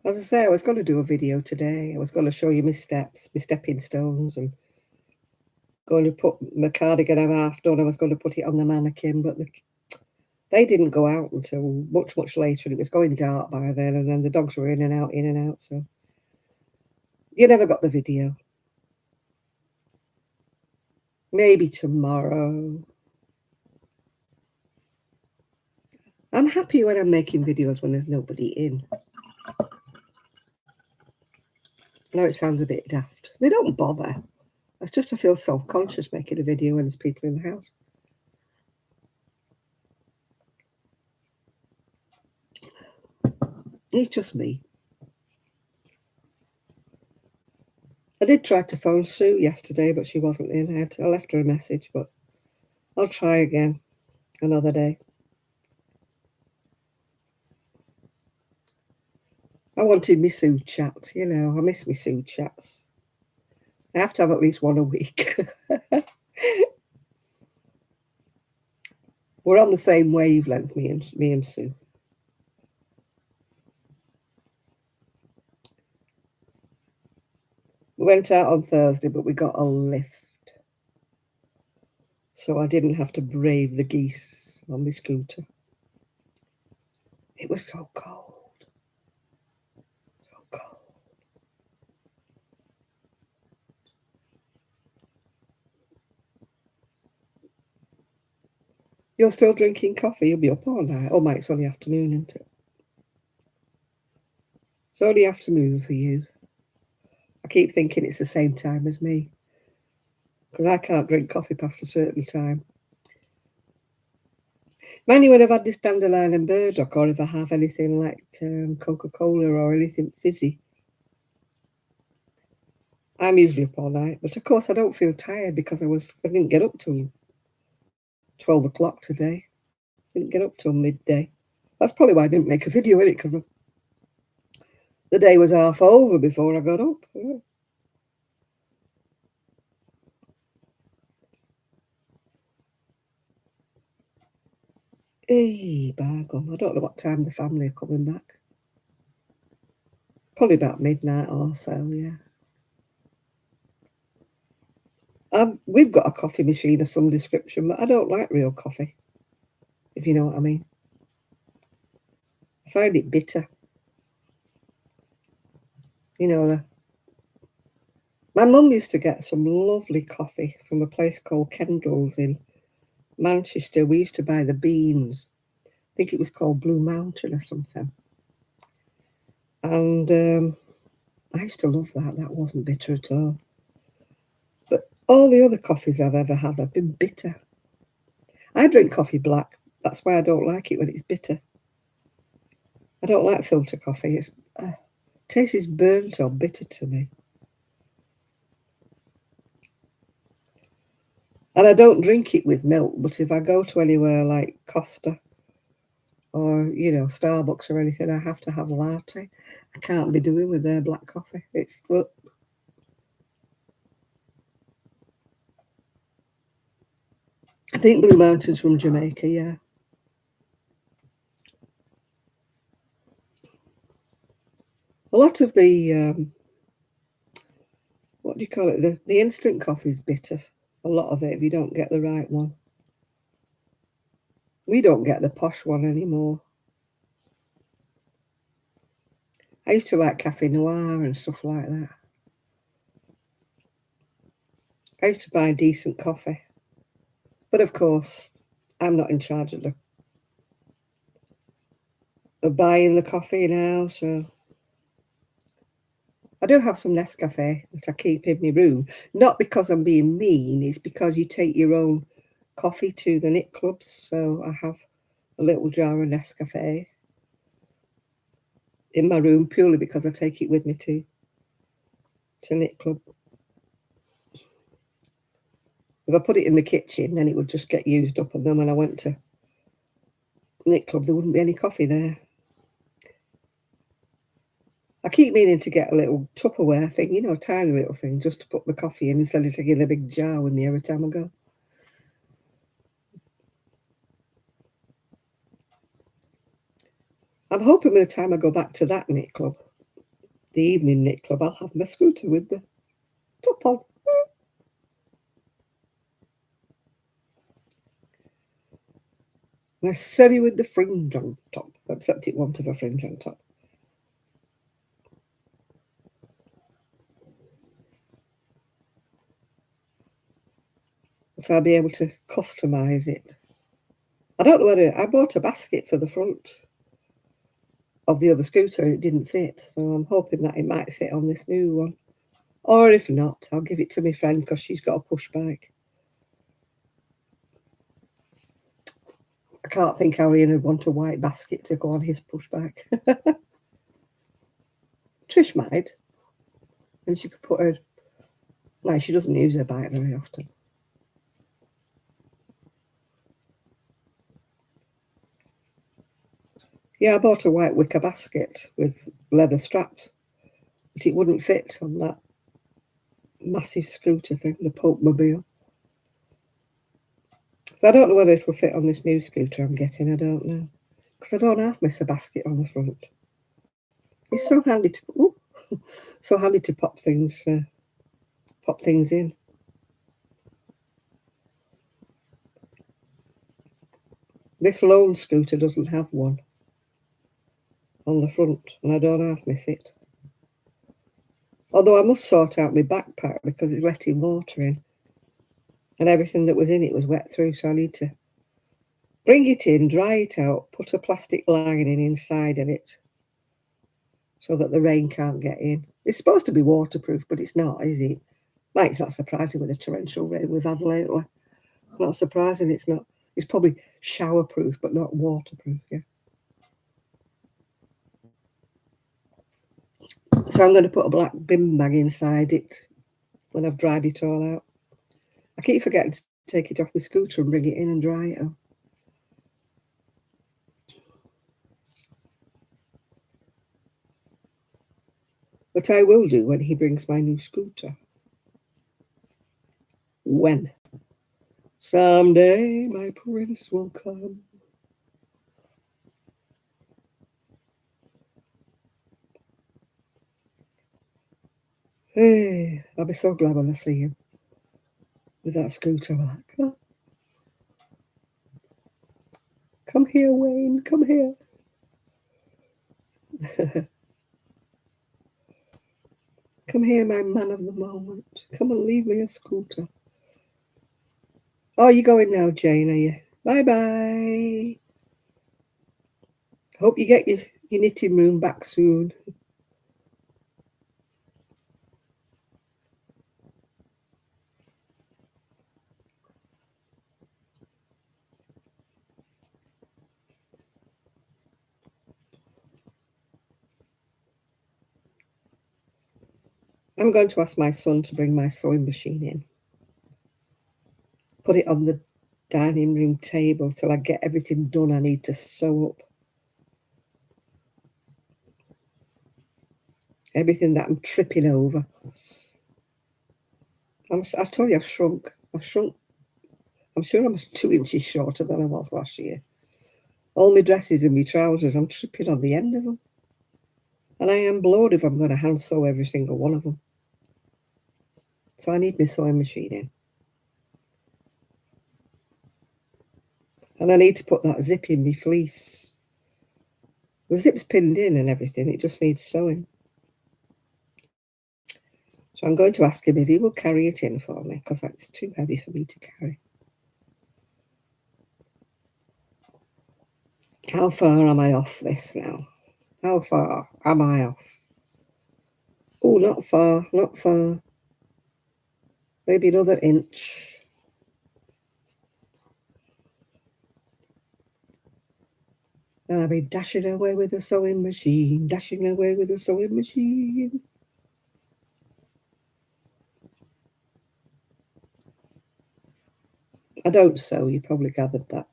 As I say, I was going to do a video today. I was going to show you my steps, my stepping stones, and going to put my cardigan I've half done. I was going to put it on the mannequin, but they didn't go out until much, much later, and it was going dark by then, and then the dogs were in and out, so you never got the video. Maybe tomorrow. I'm happy when I'm making videos when there's nobody in. I know it sounds a bit daft. They don't bother. It's just I feel self-conscious making a video when there's people in the house. It's just me. I did try to phone Sue yesterday, but she wasn't in. I left her a message, but I'll try again another day. I wanted me Sue chat, I miss me Sue chats. I have to have at least one a week. We're on the same wavelength, me and Sue. We went out on Thursday, but we got a lift. So I didn't have to brave the geese on my scooter. It was so cold. So cold. You're still drinking coffee? You'll be up all night. Oh, my, it's only afternoon, isn't it? It's only afternoon for you. I keep thinking it's the same time as me, because I can't drink coffee past a certain time. Mainly when I've had this dandelion and burdock, or if I have anything like Coca-Cola or anything fizzy. I'm usually up all night, but of course I don't feel tired because I didn't get up till 12 o'clock today. Didn't get up till midday. That's probably why I didn't make a video in it, because the day was half over before I got up. Yeah. Hey, by gum, I don't know what time the family are coming back. Probably about midnight or so, yeah. We've got a coffee machine of some description, but I don't like real coffee, if you know what I mean. I find it bitter. My mum used to get some lovely coffee from a place called Kendall's in Manchester. We used to buy the beans. I think it was called Blue Mountain or something. And I used to love that. That wasn't bitter at all. But all the other coffees I've ever had have been bitter. I drink coffee black. That's why I don't like it when it's bitter. I don't like filter coffee. It tastes burnt or bitter to me. And I don't drink it with milk, but if I go to anywhere like Costa or, Starbucks or anything, I have to have a latte. I can't be doing with their black coffee. I think Blue Mountain's from Jamaica, yeah. A lot of the, what do you call it? The instant coffee is bitter. A lot of it, if you don't get the right one. We don't get the posh one anymore. I used to like Cafe Noir and stuff like that. I used to buy decent coffee. But of course, I'm not in charge of buying the coffee now, so I do have some Nescafe that I keep in my room. Not because I'm being mean, it's because you take your own coffee to the knit clubs. So I have a little jar of Nescafe in my room purely because I take it with me to knit club. If I put it in the kitchen, then it would just get used up, and then when I went to knit club, there wouldn't be any coffee there. I keep meaning to get a little Tupperware thing, you know, a tiny little thing, just to put the coffee in instead of taking a big jar with me every time I go. I'm hoping by the time I go back to that knit club, the evening knit club, I'll have my scooter with the top on. My surrey with the fringe on top, except it won't have a fringe on top. So I'll be able to customise it. I don't know whether I bought a basket for the front of the other scooter and it didn't fit, so I'm hoping that it might fit on this new one. Or if not, I'll give it to my friend because she's got a push bike. I can't think how Ian would want a white basket to go on his push bike. Trish might, and she could put her. Well, she doesn't use her bike very often. Yeah, I bought a white wicker basket with leather straps, but it wouldn't fit on that massive scooter thing, the Pulpmobile. So I don't know whether it will fit on this new scooter I'm getting. I don't know, because I don't have my basket on the front. It's so handy to so handy to pop things in. This lone scooter doesn't have one on the front, and I don't half miss it. Although I must sort out my backpack because it's letting water in, and everything that was in it was wet through, so I need to bring it in, dry it out, put a plastic lining inside of it so that the rain can't get in. It's supposed to be waterproof, but it's not, is it? Like, it's not surprising with the torrential rain we've had lately. Not surprising it's not. It's probably showerproof, but not waterproof, yeah. So I'm going to put a black bin bag inside it when I've dried it all out. I keep forgetting to take it off my scooter and bring it in and dry it up. But I will do when he brings my new scooter. When? Someday my prince will come. Hey, I'll be so glad when I see him with that scooter. Like, oh, come here, Wayne, come here. Come here, my man of the moment. Come and leave me a scooter. Oh, you're going now, Jane, are you? Bye-bye. Hope you get your knitting room back soon. I'm going to ask my son to bring my sewing machine in. Put it on the dining room table till I get everything done I need to sew up. Everything that I'm tripping over. I told you I've shrunk. I'm sure I was 2 inches shorter than I was last year. All my dresses and my trousers, I'm tripping on the end of them. And I am blowed if I'm going to hand sew every single one of them. So I need my sewing machine in. And I need to put that zip in my fleece. The zip's pinned in and everything. It just needs sewing. So I'm going to ask him if he will carry it in for me because that's too heavy for me to carry. How far am I off this now? How far am I off? Oh, not far, not far. Maybe another inch. Then I'll be dashing away with a sewing machine, dashing away with a sewing machine. I don't sew, you probably gathered that.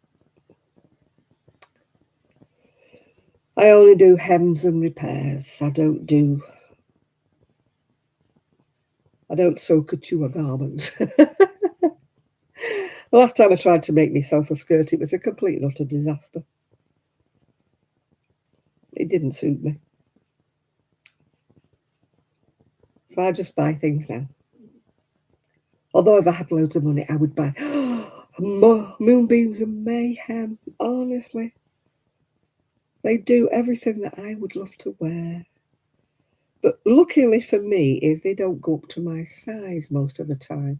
I only do hems and repairs. I don't sew couture garments. The last time I tried to make myself a skirt, it was a complete and utter disaster. It didn't suit me. So I just buy things now. Although if I had loads of money, I would buy Moonbeams and Mayhem. Honestly, they do everything that I would love to wear. But luckily for me is they don't go up to my size most of the time.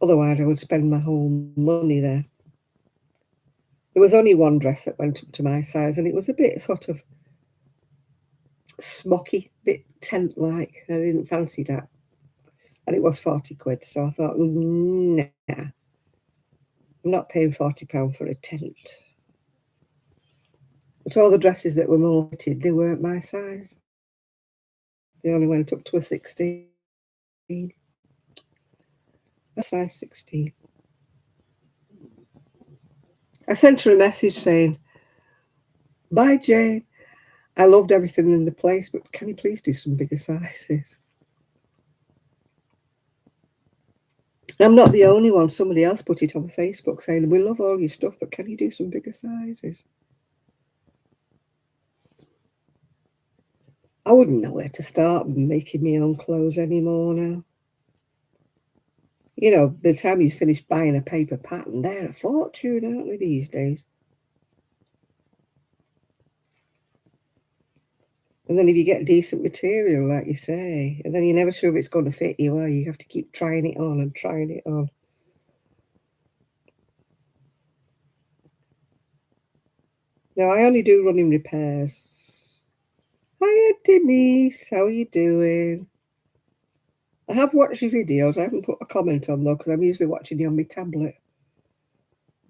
Otherwise, I would spend my whole money there. There was only one dress that went up to my size, and it was a bit sort of smocky, bit tent-like. I didn't fancy that. And it was 40 quid, so I thought, nah, I'm not paying £40 for a tent. But all the dresses that were more fitted, they weren't my size. They only went up to a 16. A size 16. I sent her a message saying, "Bye, Jane. I loved everything in the place, but can you please do some bigger sizes?" I'm not the only one. Somebody else put it on Facebook saying, "We love all your stuff, but can you do some bigger sizes?" I wouldn't know where to start making my own clothes anymore now. You know, by the time you finish buying a paper pattern, they're a fortune, aren't they, these days? And then if you get decent material, like you say, and then you're never sure if it's going to fit you, are you? You have to keep trying it on and trying it on. No, I only do running repairs. Hiya, Denise. How are you doing? I have watched your videos. I haven't put a comment on, though, because I'm usually watching you on my tablet.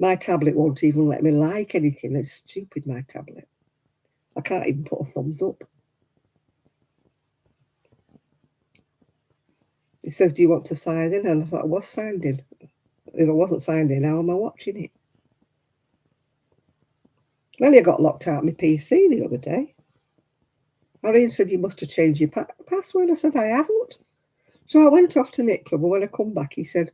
My tablet won't even let me like anything. It's stupid, my tablet. I can't even put a thumbs up. It says, "Do you want to sign in?" And I thought I was signed in. If I wasn't signed in, how am I watching it? Well, I got locked out of my PC the other day. Irene said, "You must have changed your password." I said, "I haven't." So I went off to Nick Club, and when I come back, he said,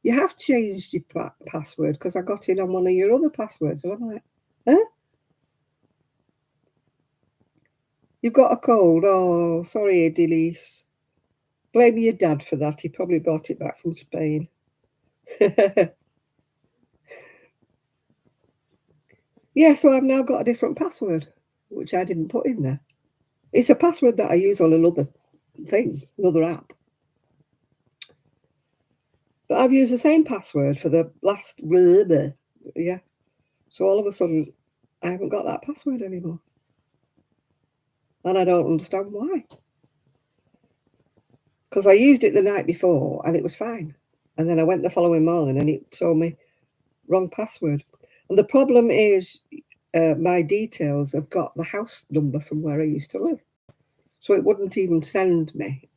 "You have changed your password because I got in on one of your other passwords." And I'm like, "Huh? You've got a cold? Oh, sorry, Denise. Blame your dad for that. He probably brought it back from Spain." Yeah, so I've now got a different password, which I didn't put in there. It's a password that I use on another thing, another app. But I've used the same password for the last, yeah. So all of a sudden, I haven't got that password anymore. And I don't understand why. Because I used it the night before and it was fine. And then I went the following morning and it told me wrong password. And the problem is my details have got the house number from where I used to live. So it wouldn't even send me.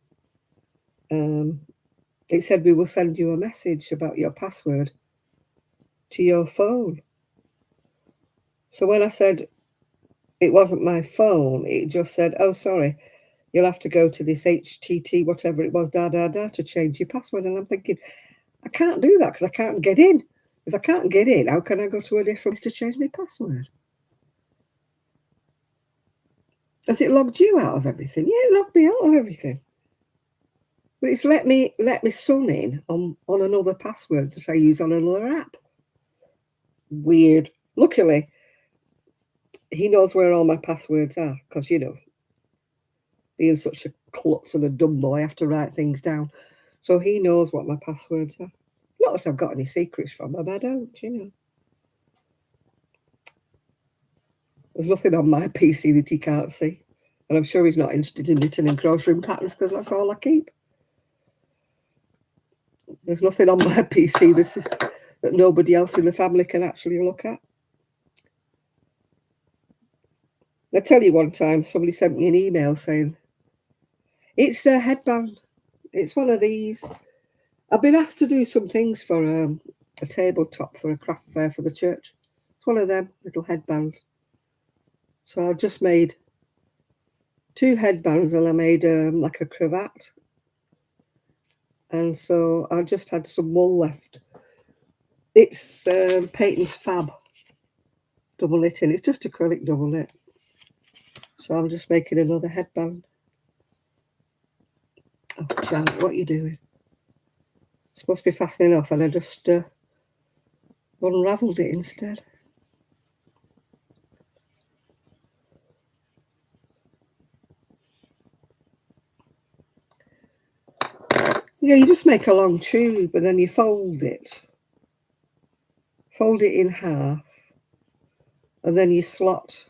It said, "We will send you a message about your password to your phone." So when I said it wasn't my phone, it just said, "Oh, sorry, you'll have to go to this HTT, whatever it was, to change your password." And I'm thinking, I can't do that because I can't get in. If I can't get in, how can I go to a different place to change my password? Has it logged you out of everything? Yeah, it logged me out of everything. But it's let me son in on another password that I use on another app. Weird. Luckily, he knows where all my passwords are because, you know, being such a klutz and a dumb boy, I have to write things down. So he knows what my passwords are. Not that I've got any secrets from him, I don't, you know. There's nothing on my PC that he can't see. And I'm sure he's not interested in knitting and crocheting patterns because that's all I keep. There's nothing on my PC that nobody else in the family can actually look at. I tell you, one time somebody sent me an email saying, it's a headband. It's one of these. I've been asked to do some things for a tabletop for a craft fair for the church. It's one of them little headbands. So I just made 2 headbands and I made like a cravat. And so I just had some wool left. It's Peyton's Fab double knitting. It's just acrylic double knit. So I'm just making another headband. Oh, Janet, what are you doing? It's supposed to be fastening off and I just unravelled it instead. Yeah, you just make a long tube and then you fold it. Fold it in half and then you slot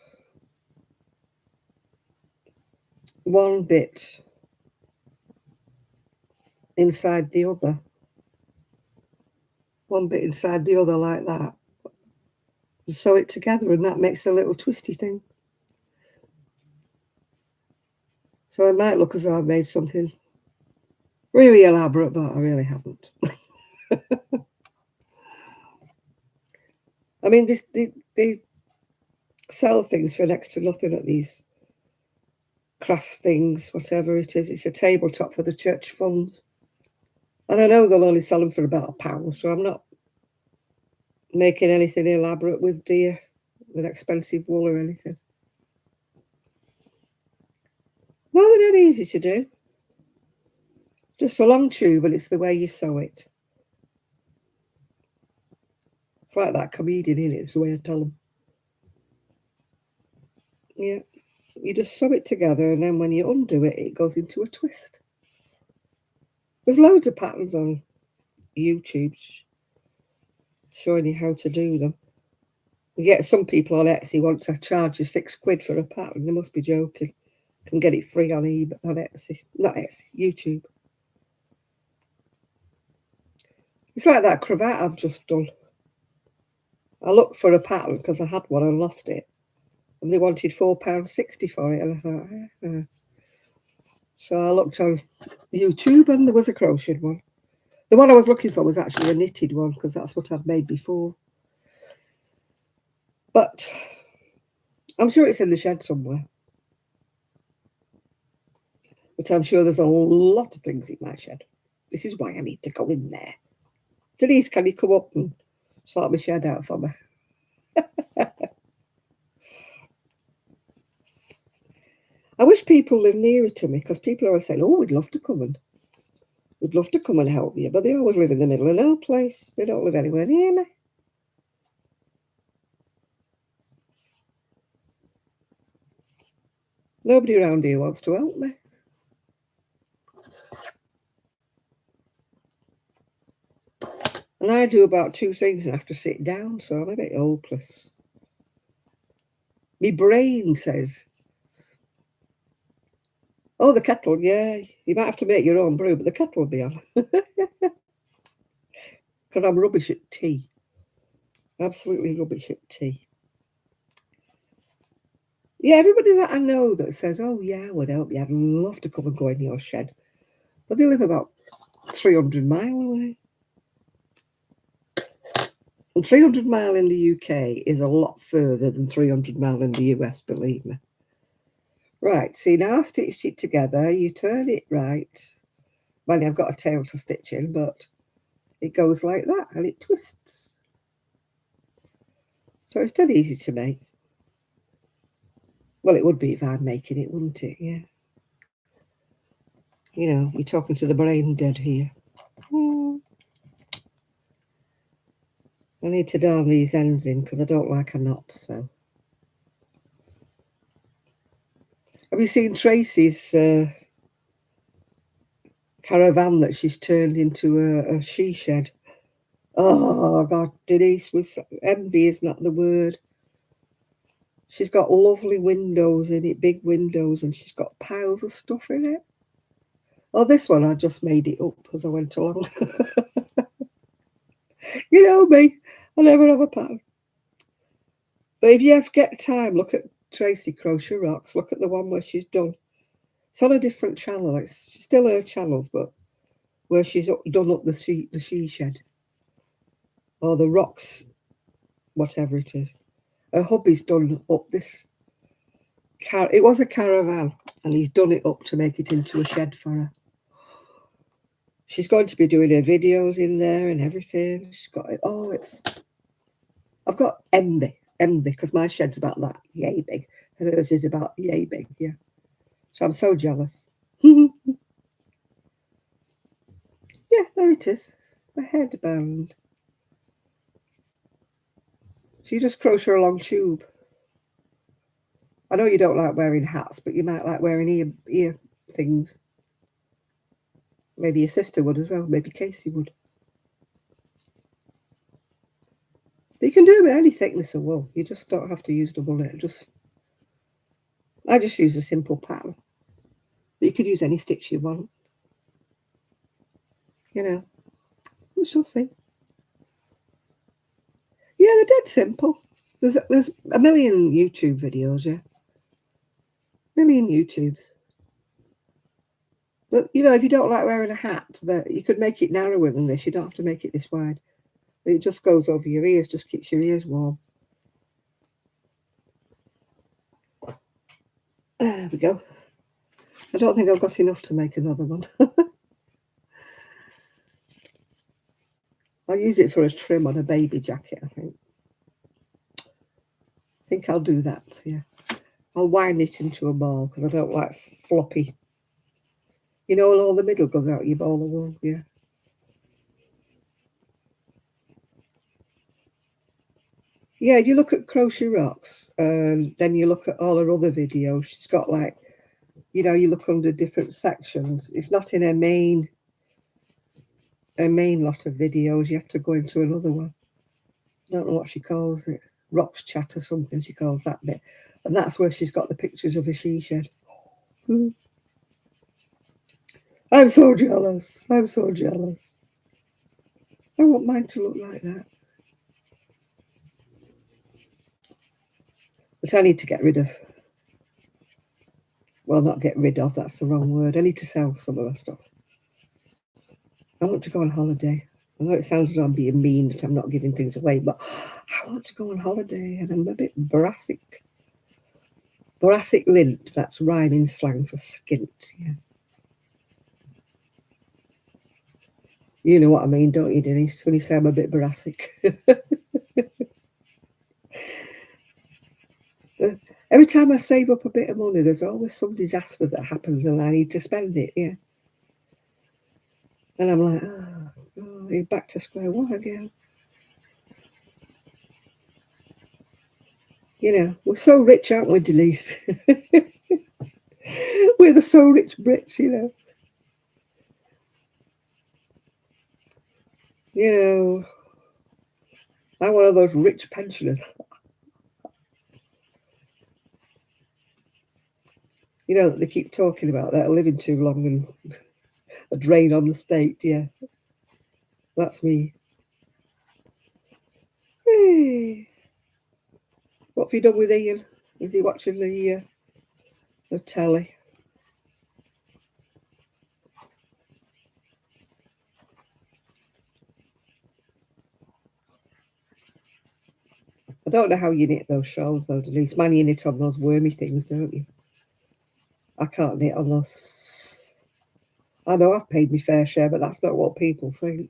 one bit inside the other. One bit inside the other like that. And sew it together and that makes a little twisty thing. So it might look as though I've made something really elaborate, but I really haven't. I mean, they sell things for next to nothing at these craft things, whatever it is. It's a tabletop for the church funds. And I know they'll only sell them for about £1, so I'm not making anything elaborate with expensive wool or anything. No, they're dead easy to do. Just a long tube and it's the way you sew it. It's like that comedian, in it? It's the way I tell them. Yeah. You just sew it together and then when you undo it, it goes into a twist. There's loads of patterns on YouTube showing you how to do them. You get some people on Etsy want to charge you £6 for a pattern. They must be joking. Can get it free on eBay, on Etsy. Not Etsy, YouTube. It's like that cravat I've just done. I looked for a pattern because I had one and lost it. And they wanted £4.60 for it. And I thought, So I looked on YouTube and there was a crocheted one. The one I was looking for was actually a knitted one because that's what I've made before. But I'm sure it's in the shed somewhere. But I'm sure there's a lot of things in my shed. This is why I need to go in there. Denise, can you come up and sort my shed out for me? I wish people lived nearer to me because people are always saying, oh, we'd love to come and help you. But they always live in the middle of no place. They don't live anywhere near me. Nobody around here wants to help me. And I do about 2 things and have to sit down, so I'm a bit hopeless. My brain says, oh, the kettle, yeah, you might have to make your own brew, but the kettle will be on. Because I'm rubbish at tea. Absolutely rubbish at tea. Yeah, everybody that I know that says, oh, yeah, I would help you. I'd love to come and go in your shed. But they live about 300 miles away. And 300 miles in the UK is a lot further than 300 miles in the US, believe me. Right, see, now I've stitched it together. You turn it right. Well, I've got a tail to stitch in, but it goes like that and it twists. So it's dead easy to make. Well, it would be if I'm making it, wouldn't it? Yeah. You know, you're talking to the brain dead here. I need to darn these ends in because I don't like a knot, so. Have you seen Tracy's caravan that she's turned into a she shed? Oh, God, Denise, envy is not the word. She's got lovely windows in it, big windows, and she's got piles of stuff in it. Oh, this one, I just made it up as I went along. You know me, I never have a pattern. But if you ever get time, look at Tracy Crochet Rocks. Look at the one where she's done. It's on a different channel. It's still her channels, but where she's done up the she shed. Or the rocks, whatever it is. Her hubby's done up this. It was a caravan, and he's done it up to make it into a shed for her. She's going to be doing her videos in there and everything. She's got it. Oh, I've got envy, because my shed's about that yay big, and hers is about yay big. Yeah, so I'm so jealous. Yeah, there it is. A headband. She just crochet a long tube. I know you don't like wearing hats, but you might like wearing ear things. Maybe your sister would as well. Maybe Casey would. But you can do it with any thickness of wool. You just don't have to use double knit. I just use a simple pattern. But you could use any stitch you want. You know, we shall see. Yeah, they're dead simple. There's a million YouTube videos, yeah. Million YouTubes. But, you know, if you don't like wearing a hat, you could make it narrower than this. You don't have to make it this wide. It just goes over your ears, just keeps your ears warm. There we go. I don't think I've got enough to make another one. I'll use it for a trim on a baby jacket, I think. I think I'll do that, yeah. I'll wind it into a ball because I don't like floppy. You know, all the middle goes out your ball of wool, yeah. Yeah, you look at Crochet Rocks, and then you look at all her other videos. She's got like, you know, you look under different sections. It's not in her main lot of videos. You have to go into another one. I don't know what she calls it. Rocks Chat or something, she calls that bit. And that's where she's got the pictures of a she shed. I'm so jealous. I'm so jealous. I want mine to look like that. But I need to get rid of, well, not get rid of, that's the wrong word. I need to sell some of my stuff. I want to go on holiday. I know it sounds like I'm being mean that I'm not giving things away, but I want to go on holiday and I'm a bit brassic. Brassic lint, that's rhyming slang for skint, yeah. You know what I mean, don't you, Denise, when you say I'm a bit brassic? Every time I save up a bit of money, there's always some disaster that happens and I need to spend it, yeah. And I'm like, oh, you're back to square one again. You know, we're so rich, aren't we, Denise? We're the so rich Brits, you know. You know, I'm one of those rich pensioners. You know, they keep talking about that, living too long and a drain on the state, yeah. That's me. Hey. What have you done with Ian? Is he watching the telly? I don't know how you knit those shawls, though, Denise. Man, you knit on those wormy things, don't you? I can't knit on those. I know I've paid my fair share, but that's not what people think.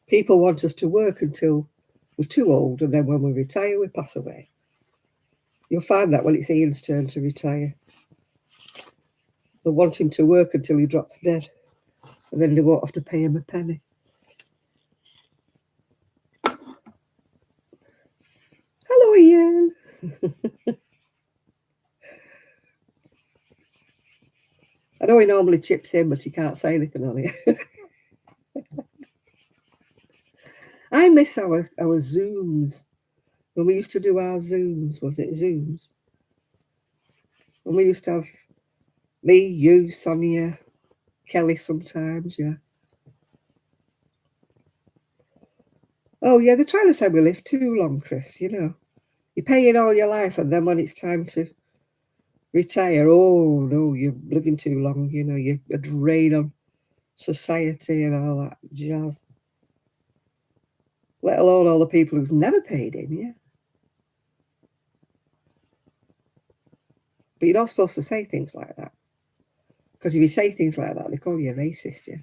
People want us to work until we're too old, and then when we retire, we pass away. You'll find that when it's Ian's turn to retire. They'll want him to work until he drops dead, and then they won't have to pay him a penny. Hello, Ian. I know he normally chips in, but he can't say anything on it. I miss our Zooms. When we used to do our Zooms, was it Zooms? When we used to have me, you, Sonia, Kelly sometimes, yeah. Oh, yeah, they're trying to say we live too long, Chris, you know. You pay in all your life, and then when it's time to retire, oh no, you're living too long. You know, you're a drain on society and all that jazz. Let alone all the people who've never paid in, yeah. But you're not supposed to say things like that. Because if you say things like that, they call you a racist, yeah.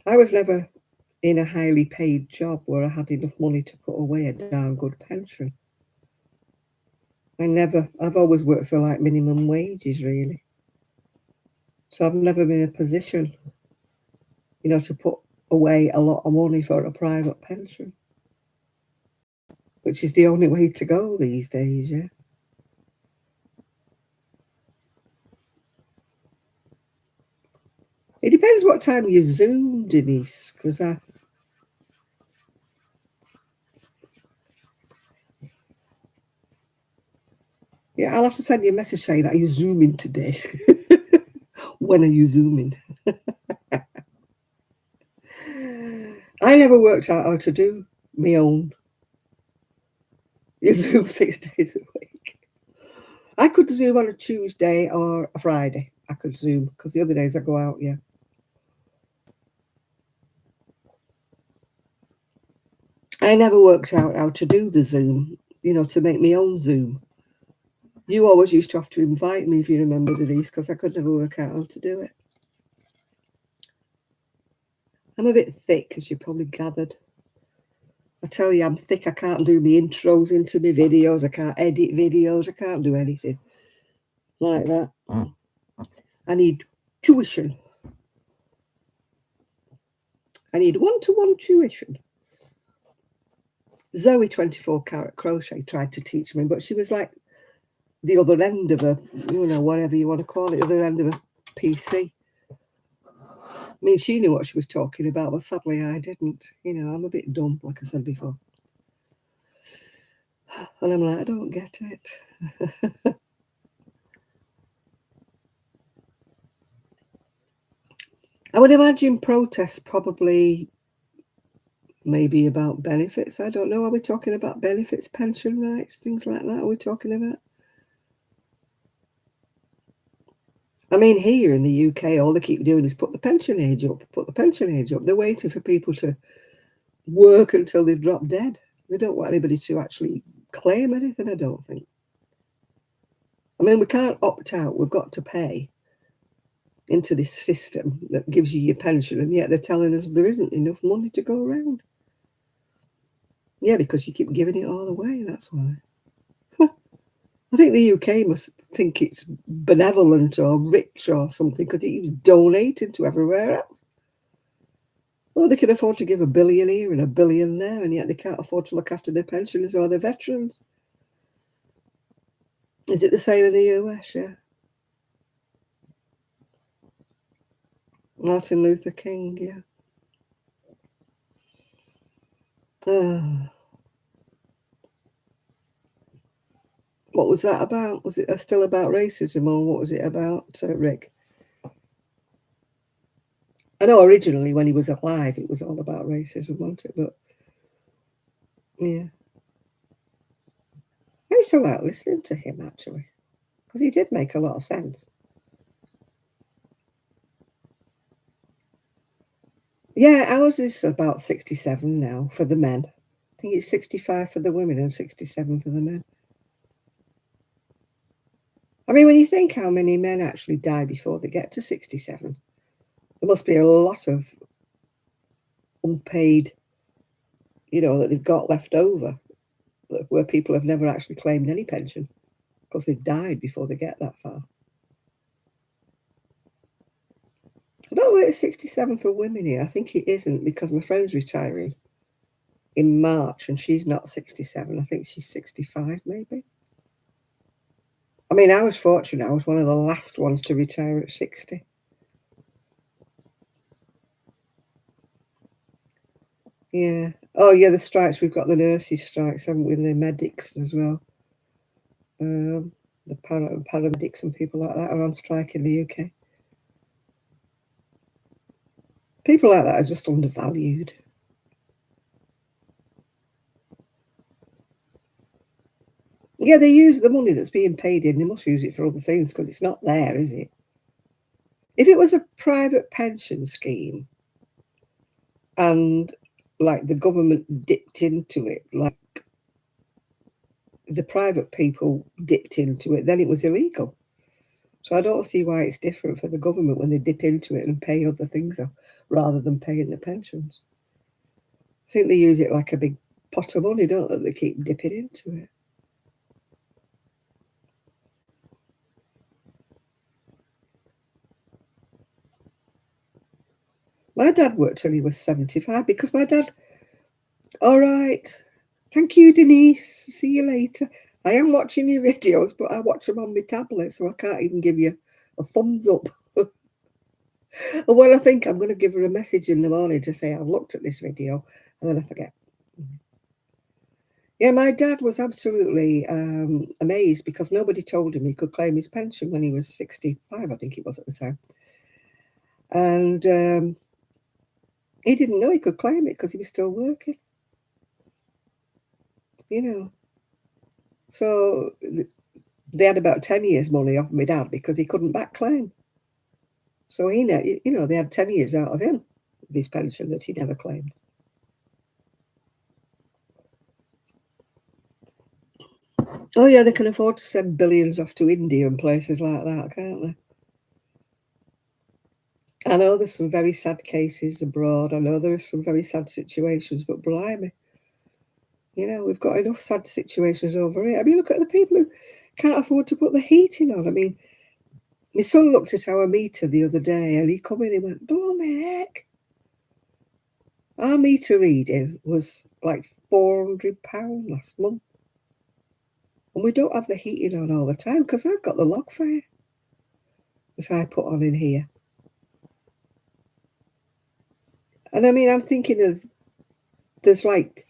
I was never in a highly paid job where I had enough money to put away a darn good pension. I've always worked for like minimum wages, really. So I've never been in a position, to put away a lot of money for a private pension, which is the only way to go these days, yeah. It depends what time you Zoom, Denise, because I'll have to send you a message saying, are you Zooming today? When are you Zooming? I never worked out how to do my own. You Zoom 6 days a week. I could Zoom on a Tuesday or a Friday. I could Zoom because the other days I go out, yeah. I never worked out how to do the Zoom, to make my own Zoom. You always used to have to invite me, if you remember, Denise, because I could never work out how to do it. I'm a bit thick, as you probably gathered. I tell you, I'm thick. I can't do my intros into my videos. I can't edit videos. I can't do anything like that. I need tuition. I need one-to-one tuition. Zoe 24 Carat Crochet tried to teach me, but she was like the other end of a, whatever you want to call it, the other end of a PC. I mean, she knew what she was talking about, but sadly I didn't. I'm a bit dumb, like I said before. And I'm like, I don't get it. I would imagine protests probably maybe about benefits. I don't know. Are we talking about benefits, pension rights, things like that? Are we talking about? I mean, here in the UK, all they keep doing is put the pension age up, put the pension age up. They're waiting for people to work until they've dropped dead. They don't want anybody to actually claim anything, I don't think. I mean, we can't opt out. We've got to pay into this system that gives you your pension, and yet they're telling us there isn't enough money to go around. Yeah, because you keep giving it all away, that's why. I think the UK must think it's benevolent or rich or something because it keeps donating to everywhere else. Well, they can afford to give $1 billion here and $1 billion there, and yet they can't afford to look after their pensioners or their veterans. Is it the same in the US? Yeah. Martin Luther King, yeah. What was that about? Was it still about racism, or what was it about, Rick? I know originally when he was alive, it was all about racism, wasn't it? But yeah, I used to like listening to him actually because he did make a lot of sense. Yeah, ours is about 67 now for the men. I think it's 65 for the women and 67 for the men. I mean, when you think how many men actually die before they get to 67, there must be a lot of unpaid, that they've got left over, where people have never actually claimed any pension because they've died before they get that far. I don't know if it's 67 for women here. I think it isn't because my friend's retiring in March and she's not 67. I think she's 65 maybe. I mean, I was fortunate. I was one of the last ones to retire at 60. Yeah. Oh, yeah, the strikes. We've got the nurses' strikes, haven't we? And the medics as well. The paramedics and people like that are on strike in the UK. People like that are just undervalued. Yeah, they use the money that's being paid in. They must use it for other things because it's not there, is it? If it was a private pension scheme and like the government dipped into it, like the private people dipped into it, then it was illegal. So I don't see why it's different for the government when they dip into it and pay other things off rather than paying the pensions. I think they use it like a big pot of money, don't they? They keep dipping into it. My dad worked till he was 75 because my dad, all right, thank you, Denise. See you later. I am watching your videos, but I watch them on my tablet, so I can't even give you a thumbs up. Well, I think I'm going to give her a message in the morning to say I've looked at this video, and then I forget. Yeah, my dad was absolutely amazed because nobody told him he could claim his pension when he was 65, I think it was at the time. And he didn't know he could claim it because he was still working, you know. So they had about 10 years' money off my dad because he couldn't back claim. So he, they had 10 years out of him, his pension that he never claimed. Oh, yeah, they can afford to send billions off to India and places like that, can't they? I know there's some very sad cases abroad. I know there are some very sad situations, but blimey, we've got enough sad situations over here. I mean, look at the people who can't afford to put the heating on. I mean, my son looked at our meter the other day and he come in and went, blimey heck. Our meter reading was like £400 last month. And we don't have the heating on all the time because I've got the log fire that I put on in here. And I mean, I'm thinking of, there's like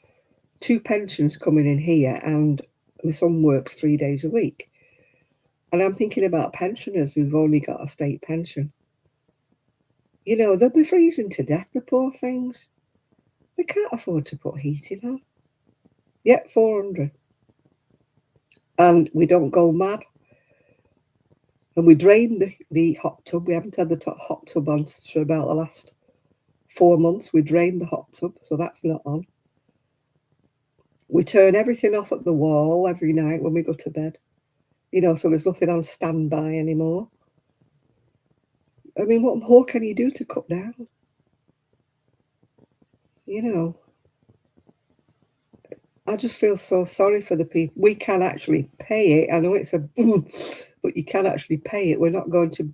2 pensions coming in here and my son works 3 days a week. And I'm thinking about pensioners who've only got a state pension. They'll be freezing to death, the poor things. They can't afford to put heating on. Yep, 400. And we don't go mad. And we drain the hot tub. We haven't had the hot tub on for about the last 4 months. We drain the hot tub, so that's not on. We turn everything off at the wall every night when we go to bed. So there's nothing on standby anymore. I mean, what more can you do to cut down? I just feel so sorry for the people. We can actually pay it. I know it's but you can actually pay it. We're not going to,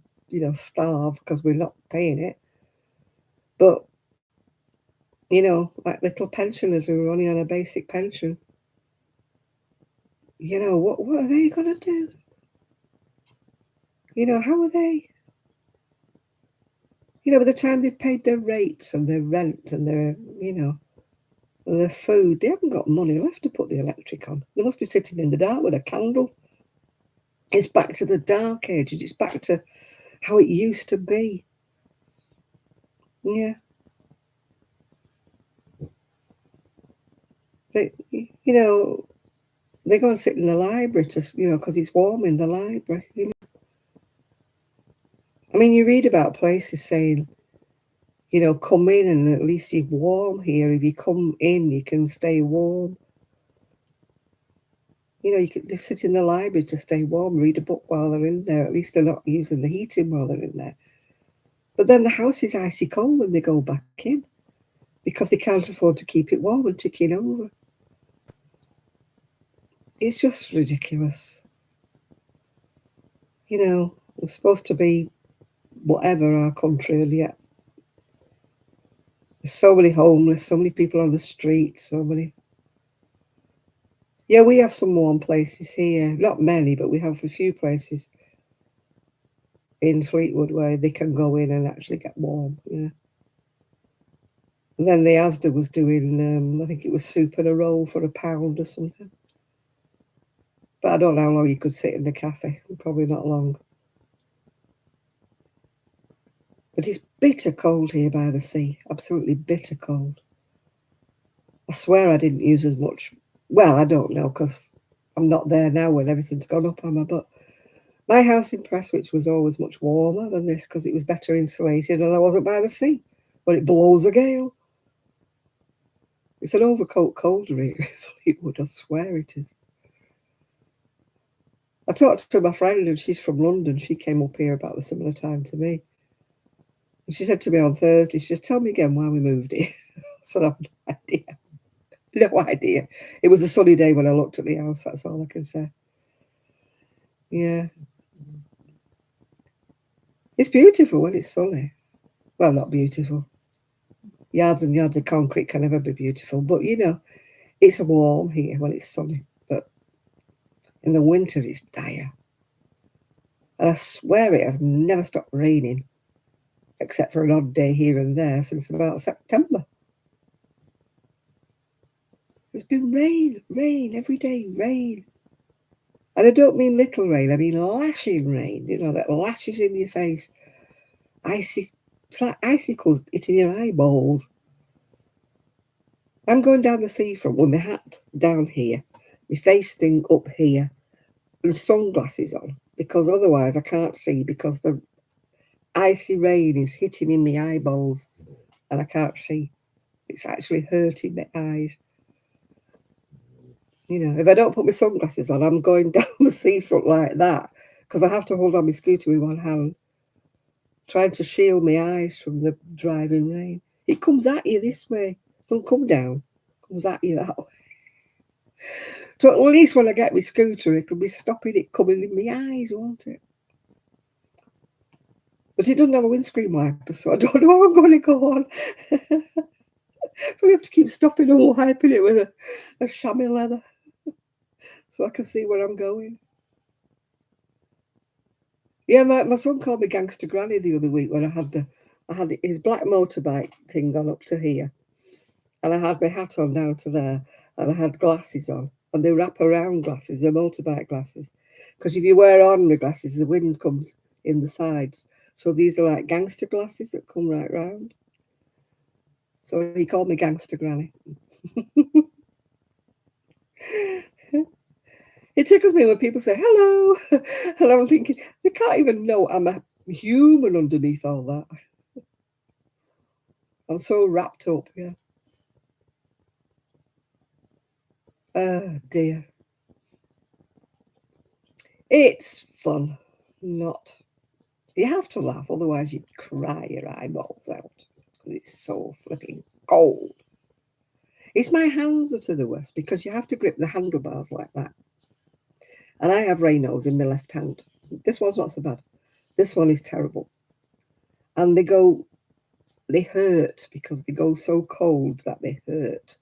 starve because we're not paying it. But, like little pensioners who are only on a basic pension, what are they going to do? How are they? By the time they've paid their rates and their rent and their food, they haven't got money left to put the electric on. They must be sitting in the dark with a candle. It's back to the dark ages. It's back to how it used to be. Yeah. They go and sit in the library because it's warm in the library. I mean, you read about places saying, come in and at least you're warm here. If you come in, you can stay warm. You can just sit in the library to stay warm, read a book while they're in there. At least they're not using the heating while they're in there. But then the house is icy cold when they go back in because they can't afford to keep it warm and ticking over. It's just ridiculous. We're supposed to be whatever our country, and yet there's so many homeless, so many people on the street, so many. Yeah, we have some warm places here. Not many, but we have a few places in Fleetwood where they can go in and actually get warm. Yeah. And then the Asda was doing, I think it was soup and a roll for £1 or something. But I don't know how long you could sit in the cafe. Probably not long. But it's bitter cold here by the sea. Absolutely bitter cold. I swear I didn't use as much. Well, I don't know because I'm not there now when everything's gone up, am I? But my house in Prestwich was always much warmer than this because it was better insulated and I wasn't by the sea. But it blows a gale. It's an overcoat colder here, Fleetwood, I swear it is. I talked to my friend and she's from London. She came up here about the similar time to me. And she said to me on Thursday, she said, tell me again why we moved here. So I have no idea. No idea. It was a sunny day when I looked at the house, that's all I can say. Yeah. It's beautiful when it's sunny. Well, not beautiful. Yards and yards of concrete can never be beautiful. But, you know, it's warm here when it's sunny. But in the winter, it's dire. And I swear it has never stopped raining, except for an odd day here and there, since about September. There's been rain, every day, rain. And I don't mean little rain, I mean lashing rain, you know, that lashes in your face. It's like icicles hitting your eyeballs. I'm going down the seafront with my hat down here, my face thing up here, and sunglasses on, because otherwise I can't see because the icy rain is hitting in my eyeballs and I can't see. It's actually hurting my eyes. You know, if I don't put my sunglasses on, I'm going down the seafront like that because I have to hold on my scooter with one hand, trying to shield my eyes from the driving rain. It comes at you this way. It doesn't come down. It comes at you that way. So at least when I get my scooter, it'll be stopping it coming in my eyes, won't it? But it doesn't have a windscreen wiper, so I don't know how I'm going to go on. I'll have to keep stopping and wiping it with a chamois leather so I can see where I'm going. Yeah, my son called me gangster granny the other week when I had his black motorbike thing on up to here, and I had my hat on down to there, and I had glasses on, and they wrap around glasses, they're motorbike glasses, because if you wear ordinary glasses, the wind comes in the sides. So these are like gangster glasses that come right round. So he called me gangster granny. It tickles me when people say hello, and I'm thinking they can't even know I'm a human underneath all that. I'm so wrapped up, yeah. Oh dear. It's fun. Not. You have to laugh, otherwise you'd cry your eyeballs out. It's so flipping cold. It's my hands that are the worst because you have to grip the handlebars like that. And I have Raynaud's in my left hand. This one's not so bad. This one is terrible. And they hurt because they go so cold that they hurt.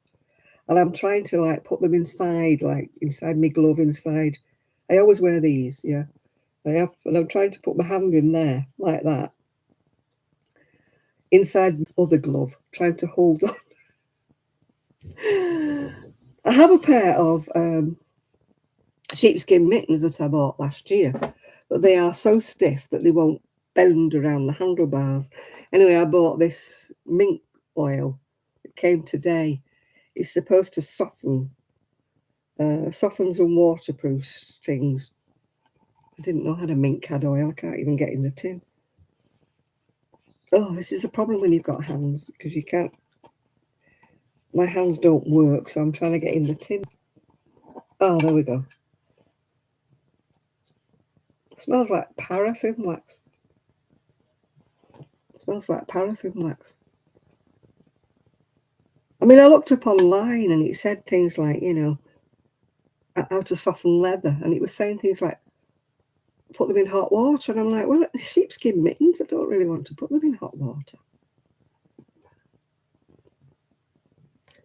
And I'm trying to like put them inside, like inside my glove, inside. I always wear these, yeah. And I'm trying to put my hand in there, like that, inside the other glove, trying to hold on. I have a pair of sheepskin mittens that I bought last year, but they are so stiff that they won't bend around the handlebars. Anyway, I bought this mink oil. It came today. It's supposed to softens and waterproofs things. I didn't know how to mink had oil. I can't even get in the tin. Oh, this is a problem when you've got hands because you can't. My hands don't work, so I'm trying to get in the tin. Oh, there we go. It smells like paraffin wax. It smells like paraffin wax. I mean, I looked up online and it said things like, you know, how to soften leather. And it was saying things like, put them in hot water. And I'm like, well, sheepskin mittens, I don't really want to put them in hot water.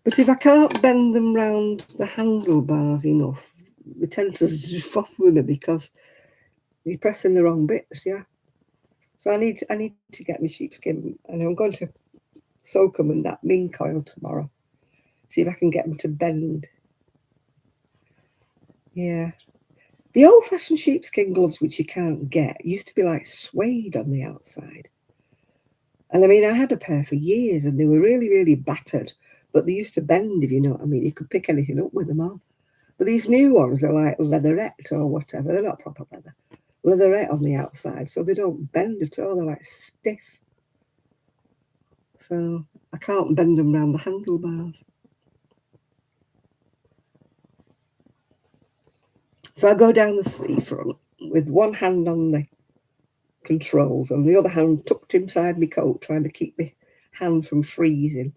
But if I can't bend them round the handlebars enough, they tend to just off with me because you're pressing the wrong bits, yeah. So I need to get my sheepskin, and I'm going to soak them in that mink oil tomorrow. See if I can get them to bend. Yeah. The old-fashioned sheepskin gloves, which you can't get, used to be like suede on the outside. And I mean, I had a pair for years and they were really, really battered, but they used to bend, if you know what I mean. You could pick anything up with them on. But these new ones are like leatherette or whatever. They're not proper leather. Leatherette on the outside, so they don't bend at all. They're like stiff. So I can't bend them round the handlebars. So I go down the seafront with one hand on the controls and the other hand tucked inside my coat, trying to keep my hand from freezing.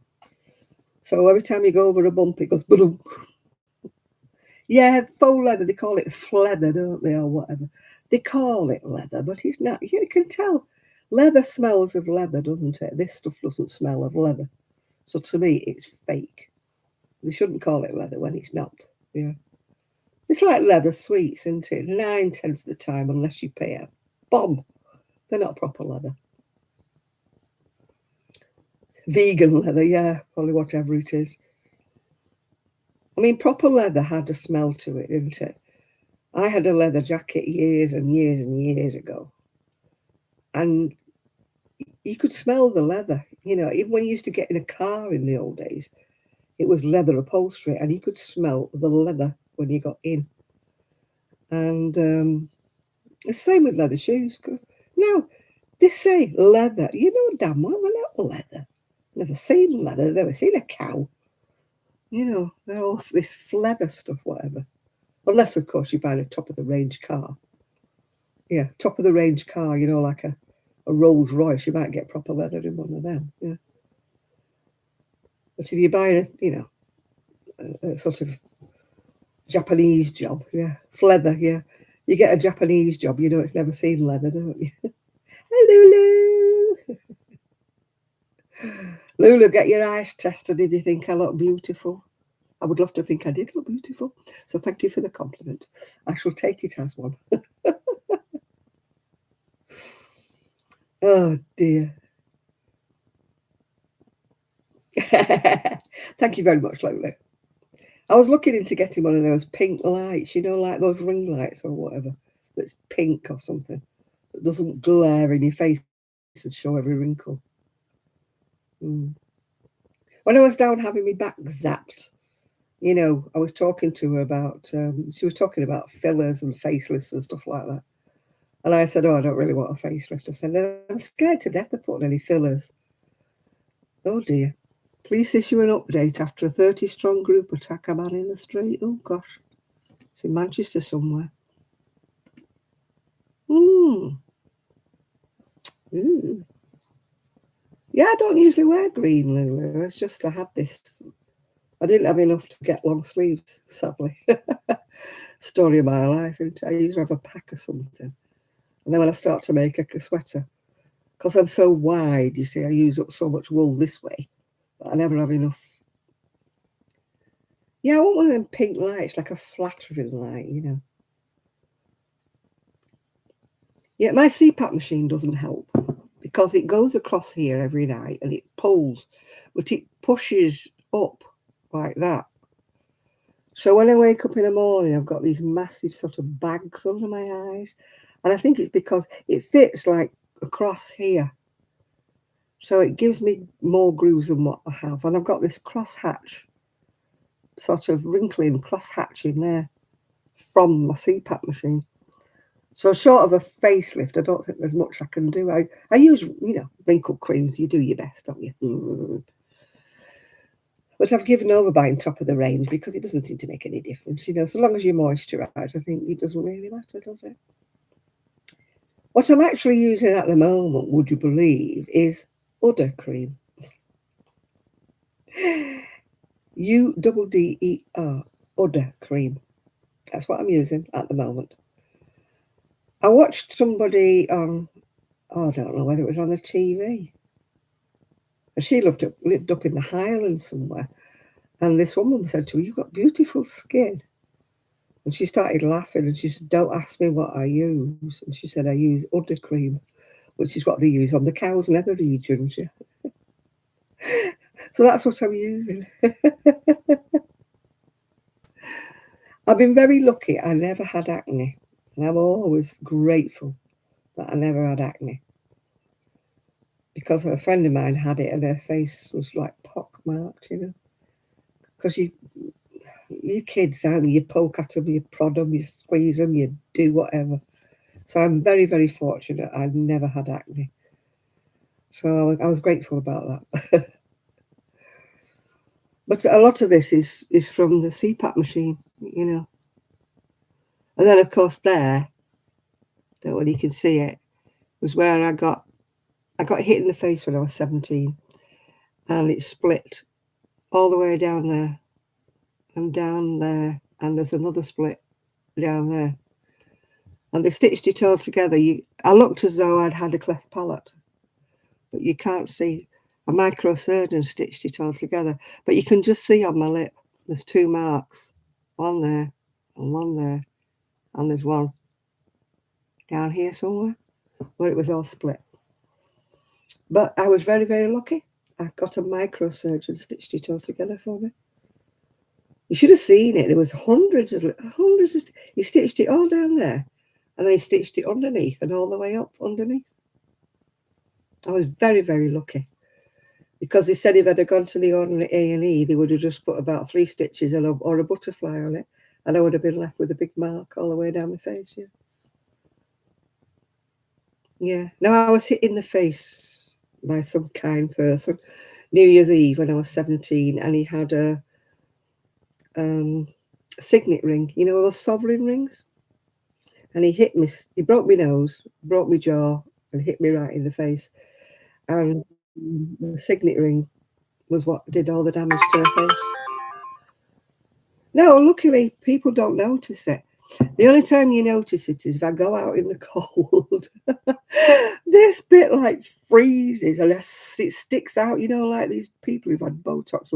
So every time you go over a bump, it goes boom. Yeah, faux leather. They call it fleather, don't they, or whatever. They call it leather, but it's not. You can tell. Leather smells of leather, doesn't it? This stuff doesn't smell of leather. So to me, it's fake. They shouldn't call it leather when it's not. Yeah. It's like leather sweets, isn't it? 9/10 of the time, unless you pay a bomb, they're not proper leather. Vegan leather, yeah, probably whatever it is. I mean, proper leather had a smell to it, didn't it? I had a leather jacket years and years and years ago, and you could smell the leather. You know, even when you used to get in a car in the old days, it was leather upholstery, and you could smell the leather when you got in. And the same with leather shoes. Now, they say leather. You know damn well they're not leather. Never seen leather. Never seen a cow. You know, they're all this leather stuff, whatever. Unless, of course, you buy a top of the range car. Yeah, top of the range car, you know, like a Rolls Royce, you might get proper leather in one of them. Yeah. But if you buy a sort of Japanese job, yeah, leather, yeah. You get a Japanese job, you know it's never seen leather, don't you? Hello, Lulu. Lulu, get your eyes tested if you think I look beautiful. I would love to think I did look beautiful. So thank you for the compliment. I shall take it as one. Oh dear. Thank you very much, Lulu. I was looking into getting one of those pink lights, you know, like those ring lights or whatever, that's pink or something, that doesn't glare in your face and show every wrinkle. Mm. When I was down having my back zapped, you know, I was talking to her about, she was talking about fillers and facelifts and stuff like that. And I said, oh, I don't really want a facelift. I said, I'm scared to death of putting any fillers. Oh dear. Police issue an update after a 30-strong group attack a man in the street. Oh gosh. It's in Manchester somewhere. Mm. Ooh. Yeah, I don't usually wear green, Lulu. It's just I had this. I didn't have enough to get long sleeves, sadly. Story of my life. I usually have a pack or something. And then when I start to make a sweater, because I'm so wide, you see, I use up so much wool this way, but I never have enough. Yeah, I want one of them pink lights, like a flattering light, you know. Yeah, my CPAP machine doesn't help because it goes across here every night and it pulls, but it pushes up like that. So when I wake up in the morning, I've got these massive sort of bags under my eyes. And I think it's because it fits like across here. So it gives me more grooves than what I have. And I've got this crosshatch, sort of wrinkling crosshatch in there from my CPAP machine. So short of a facelift, I don't think there's much I can do. I use, you know, wrinkle creams. You do your best, don't you? Mm. But I've given over buying top of the range because it doesn't seem to make any difference. You know, so long as you moisturise, I think it doesn't really matter, does it? What I'm actually using at the moment, would you believe, is udder cream. UDDER, udder cream. That's what I'm using at the moment. I watched somebody on, oh, I don't know whether it was on the TV. And she lived up in the Highlands somewhere. And this woman said to her, you've got beautiful skin. And she started laughing and she said, don't ask me what I use. And she said, I use udder cream, which is what they use on the cow's nether regions. Yeah. So that's what I'm using. I've been very lucky. I never had acne. And I'm always grateful that I never had acne. Because a friend of mine had it and her face was like pock-marked, you know. Because you kids, aren't you? You poke at them, you prod them, you squeeze them, you do whatever. So I'm very, very fortunate I've never had acne. So I was grateful about that. But a lot of this is from the CPAP machine, you know. And then, of course, there, that when you can see it, was where I got hit in the face when I was 17, and it split all the way down there, and there's another split down there. And they stitched it all together. I looked as though I'd had a cleft palate, but you can't see. A microsurgeon stitched it all together, but you can just see on my lip, there's 2 marks, one there and one there, and there's one down here somewhere where it was all split. But I was very, very lucky. I got a microsurgeon stitched it all together for me. You should have seen it. There was hundreds. He stitched it all down there, and then he stitched it underneath and all the way up underneath. I was very, very lucky, because they said if I'd have gone to the ordinary A&E, they would have just put about 3 stitches or a butterfly on it, and I would have been left with a big mark all the way down my face. Yeah. Yeah. Now, I was hit in the face by some kind person New Year's Eve when I was 17, and he had a signet ring, you know, those sovereign rings. And he hit me. He broke my nose, broke my jaw, and hit me right in the face. And the signet ring was what did all the damage to her face. No, luckily, people don't notice it. The only time you notice it is if I go out in the cold. This bit like freezes and it sticks out, you know, like these people who've had Botox.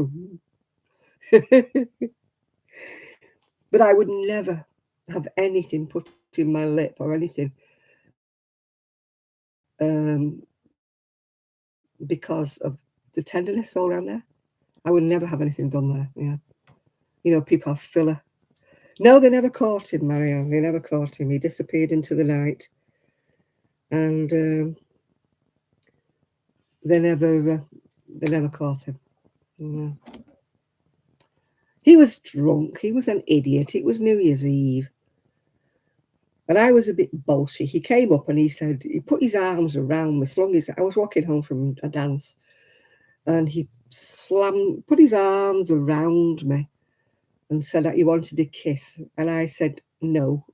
But I would never have anything put in my lip or anything because of the tenderness all around there. I would never have anything done there. Yeah. You know, people have filler. No, they never caught him, Marianne. They never caught him. He disappeared into the night. And they never caught him. No. He was drunk. He was an idiot. It was New Year's Eve. And I was a bit bolshy. He came up and he said, he put his arms around me. I was walking home from a dance, and he put his arms around me and said that he wanted a kiss. And I said, no.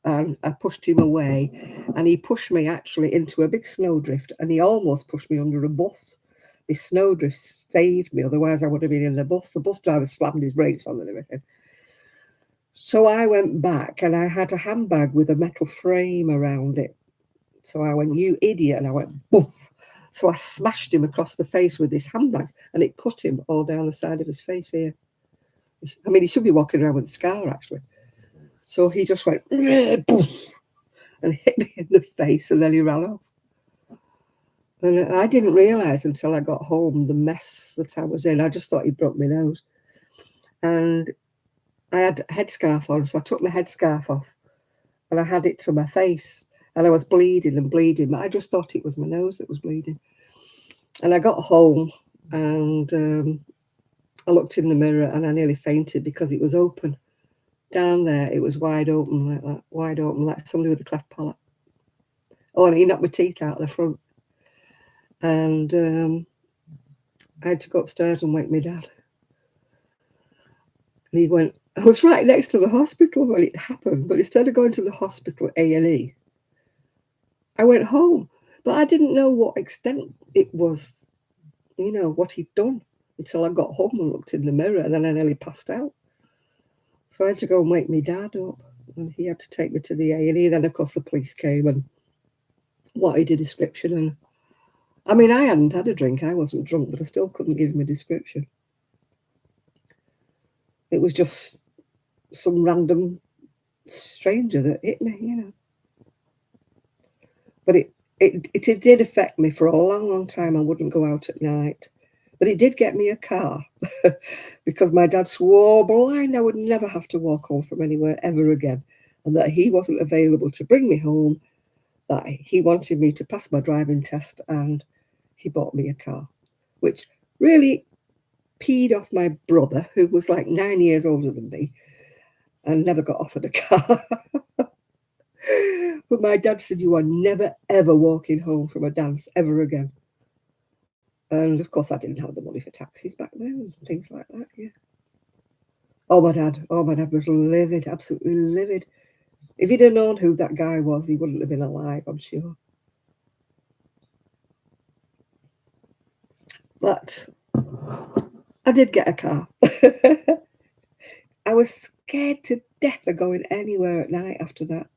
And I pushed him away, and he pushed me actually into a big snowdrift, and he almost pushed me under a bus. This snowdrift saved me, otherwise I would have been in the bus. The bus driver slammed his brakes on and everything. So I went back, and I had a handbag with a metal frame around it. So I went, you idiot, and I went, boof. So I smashed him across the face with this handbag, and it cut him all down the side of his face here. I mean, he should be walking around with a scar, actually. So he just went, boof, and hit me in the face, and then he ran off. And I didn't realise until I got home the mess that I was in. I just thought he broke my nose. And I had a headscarf on, so I took my headscarf off, and I had it to my face, and I was bleeding and bleeding, but I just thought it was my nose that was bleeding. And I got home, and I looked in the mirror, and I nearly fainted because it was open. Down there, it was wide open like that, wide open, like somebody with a cleft palate. Oh, and he knocked my teeth out the front. And I had to go upstairs and wake my dad. And he went, I was right next to the hospital when it happened, but instead of going to the hospital A&E, I went home. But I didn't know what extent it was, you know, what he'd done until I got home and looked in the mirror, and then I nearly passed out. So I had to go and wake my dad up, and he had to take me to the A&E. Then, of course, the police came and wanted a description. And I mean, I hadn't had a drink. I wasn't drunk, but I still couldn't give him a description. It was just some random stranger that hit me, you know. But it did affect me for a long, long time. I wouldn't go out at night. But it did get me a car because my dad swore blind I would never have to walk home from anywhere ever again. and that he wasn't available to bring me home, that he wanted me to pass my driving test, and he bought me a car, which really peed off my brother, who was like 9 years older than me and never got offered a car. But my dad said, "You are never, ever walking home from a dance ever again." And of course, I didn't have the money for taxis back then and things like that. Yeah. Oh, my dad was livid, absolutely livid. If he'd have known who that guy was, he wouldn't have been alive, I'm sure. But I did get a car. I was scared to death of going anywhere at night after that.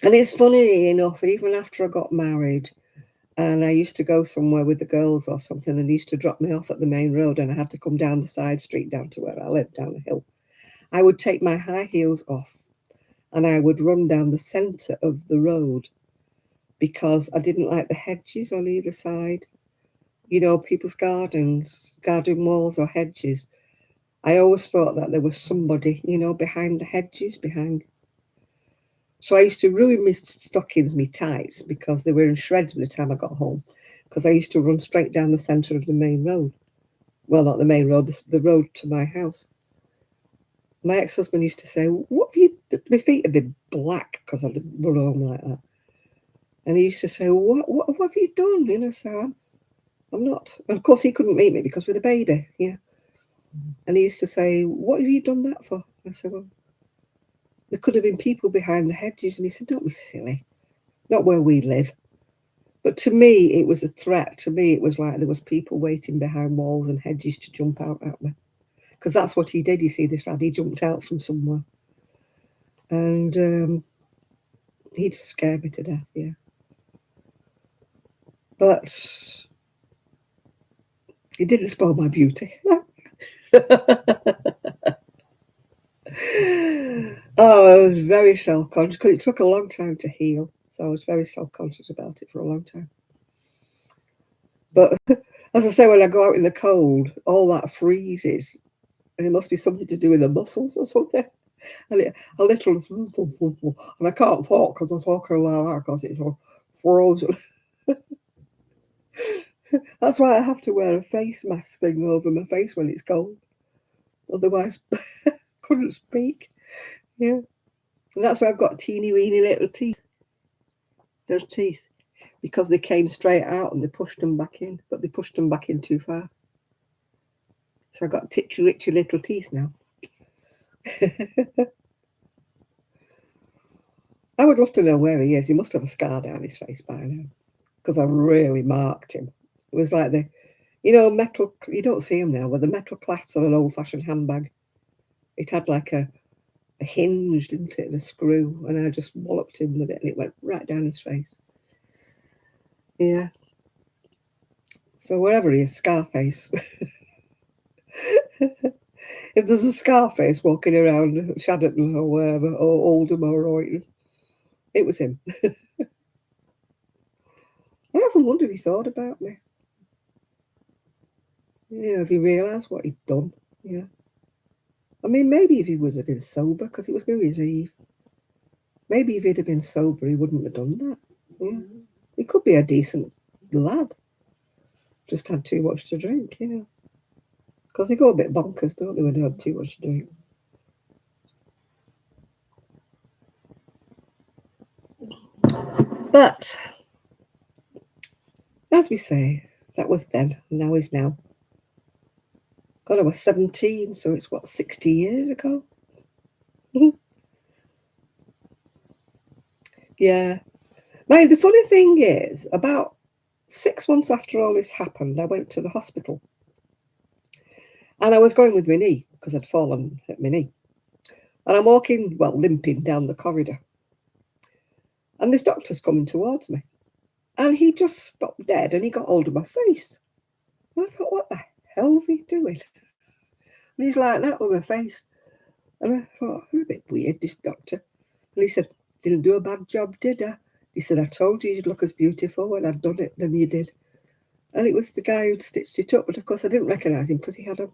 And it's funny enough, even after I got married, and I used to go somewhere with the girls or something, and they used to drop me off at the main road, and I had to come down the side street down to where I lived, down the hill. I would take my high heels off and I would run down the centre of the road because I didn't like the hedges on either side. You know, people's gardens, garden walls or hedges. I always thought that there was somebody, you know, behind the hedges, behind. So I used to ruin my stockings, my tights, because they were in shreds by the time I got home, because I used to run straight down the centre of the main road. Well, not the main road, the road to my house. My ex-husband used to say, "What have you?" My feet had been black because I didn't run home like that. And he used to say, what have you done? You know, so I'm not. And of course, he couldn't meet me because we're a baby. Yeah. And he used to say, "What have you done that for?" I said, "Well, there could have been people behind the hedges." And he said, "Don't be silly. Not where we live." But to me, it was a threat. To me, it was like there was people waiting behind walls and hedges to jump out at me. Because that's what he did, you see, this lad. He jumped out from somewhere. And he just scared me to death, yeah. But it didn't spoil my beauty. Oh, I was very self-conscious because it took a long time to heal. So I was very self-conscious about it for a long time. But as I say, when I go out in the cold, all that freezes. And it must be something to do with the muscles or something. And a little, and I can't talk because I'm talking like that because it's all frozen. That's why I have to wear a face mask thing over my face when it's cold. Otherwise, I couldn't speak. Yeah. And that's why I've got teeny weeny little teeth. Those teeth. Because they came straight out and they pushed them back in. But they pushed them back in too far. So I've got titchy witchy little teeth now. I would love to know where he is. He must have a scar down his face by now. Because I really marked him. It was like the, you know, metal, you don't see them now, but the metal clasps on an old-fashioned handbag. It had like a hinge, didn't it, and a screw, and I just walloped him with it, and it went right down his face. Yeah. So wherever he is, Scarface. If there's a Scarface walking around Shadderton or wherever, or Oldham or Royton, it was him. I often wonder if he thought about me. You know, if he realised what he'd done. Yeah. I mean, maybe if he would have been sober, because it was New Year's Eve. Maybe if he'd have been sober, he wouldn't have done that. Yeah. He could be a decent lad. Just had too much to drink, you know. Because they go a bit bonkers, don't they, when they have too much to drink. But, as we say, that was then, now is now. God, I was 17, so it's what, 60 years ago? Yeah. Now, the funny thing is, about 6 months after all this happened, I went to the hospital. And I was going with my knee, because I'd fallen at my knee. And I'm walking, well, limping down the corridor. And this doctor's coming towards me. And he just stopped dead and he got hold of my face. And I thought, what the hell's he doing? And he's like that with my face. And I thought, oh, a bit weird, this doctor. And he said, "Didn't do a bad job, did I?" He said, "I told you you'd look as beautiful when I'd done it than you did." And it was the guy who'd stitched it up. But of course, I didn't recognise him because he had a,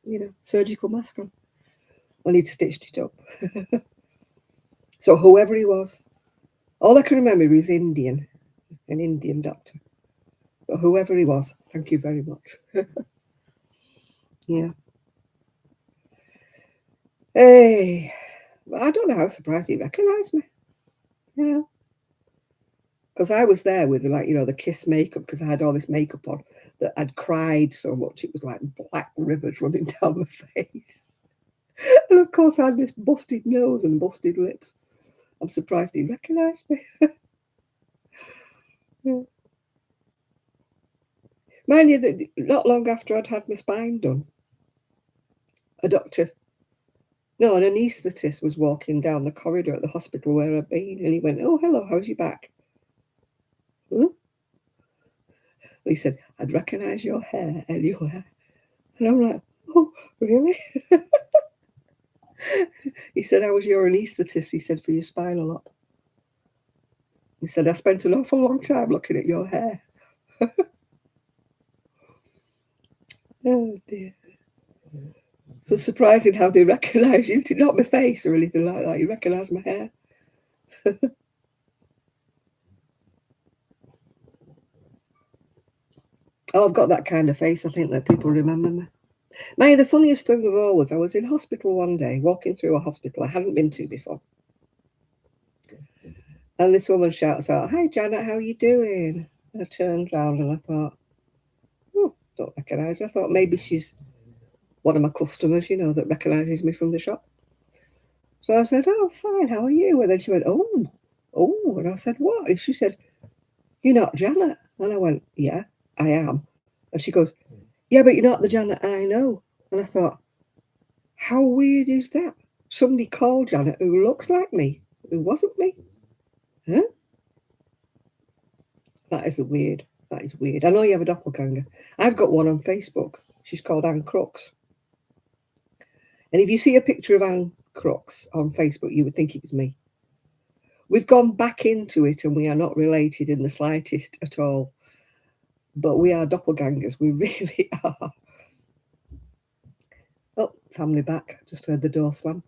you know, surgical mask on. And he'd stitched it up. So whoever he was, all I can remember he was Indian, an Indian doctor. But whoever he was, thank you very much. Yeah. Hey, I don't know how surprised he recognised me, you know, because I was there with, like, the kiss makeup, because I had all this makeup on that I'd cried so much it was like black rivers running down my face. And of course I had this busted nose and busted lips. I'm surprised he recognised me. Yeah. Mind you, that not long after I'd had my spine done, a doctor, no, an anaesthetist was walking down the corridor at the hospital where I'd been, and he went, "Oh, hello, how's your back?" Hmm? He said, "I'd recognise your hair anywhere." And I'm like, "Oh, really?" He said, "I was your anaesthetist," he said, "for your spinal op." He said, "I spent an awful long time looking at your hair." Oh, dear. So surprising how they recognise you. Not my face or anything like that. You recognise my hair. Oh, I've got that kind of face. I think that people remember me. Mate, the funniest thing of all was I was in hospital one day, walking through a hospital I hadn't been to before. And this woman shouts out, "Hi, Janet, how are you doing?" And I turned round and I thought, "Oh, don't recognise her." I thought maybe she's one of my customers, that recognises me from the shop. So I said, "Oh, fine, how are you?" And then she went, "Oh." And I said, "What?" And she said, "You're not Janet." And I went, "Yeah, I am." And she goes, "Yeah, but you're not the Janet I know." And I thought, how weird is that? Somebody called Janet who looks like me, who wasn't me. Huh? That is weird. That is weird. I know you have a doppelganger. I've got one on Facebook. She's called Anne Crooks. And if you see a picture of Anne Crooks on Facebook, you would think it was me. We've gone back into it and we are not related in the slightest at all. But we are doppelgangers. We really are. Oh, family back. Just heard the door slam.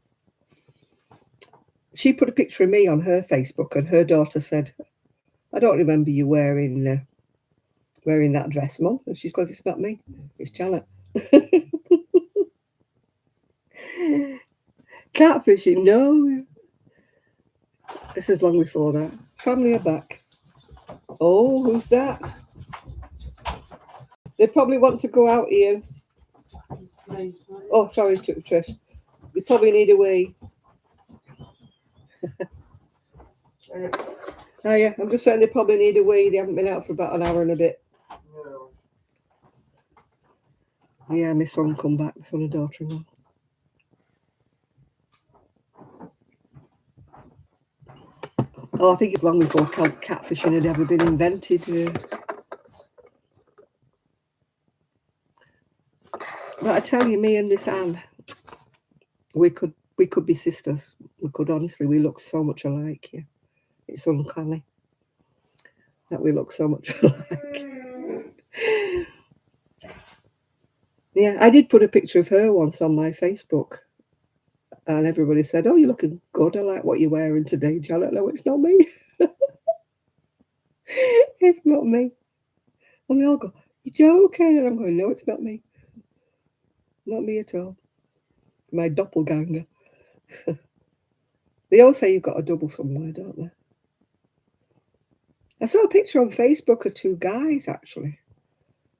She put a picture of me on her Facebook and her daughter said, "I don't remember you wearing that dress, Mum." And she goes, "It's not me. It's Janet." Catfishing, no. This is long before that. Family are back. Oh, who's that? They probably want to go out, Ian. Oh, sorry, Trish. They probably need a wee. Oh, yeah, I'm just saying they probably need a wee. They haven't been out for about an hour and a bit. Yeah, my son come back, my son and daughter-in-law. Oh, I think it's long before catfishing had ever been invented. But I tell you, me and this Anne, we could be sisters. We could, honestly. We look so much alike. Yeah, it's uncanny that we look so much alike. Yeah, I did put a picture of her once on my Facebook, and everybody said, "Oh, you're looking good. I like what you're wearing today, Janet." No, it's not me. It's not me. And they all go, "You're joking?" And I'm going, "No, it's not me. Not me at all. My doppelganger." They all say you've got a double somewhere, don't they? I saw a picture on Facebook of two guys, actually.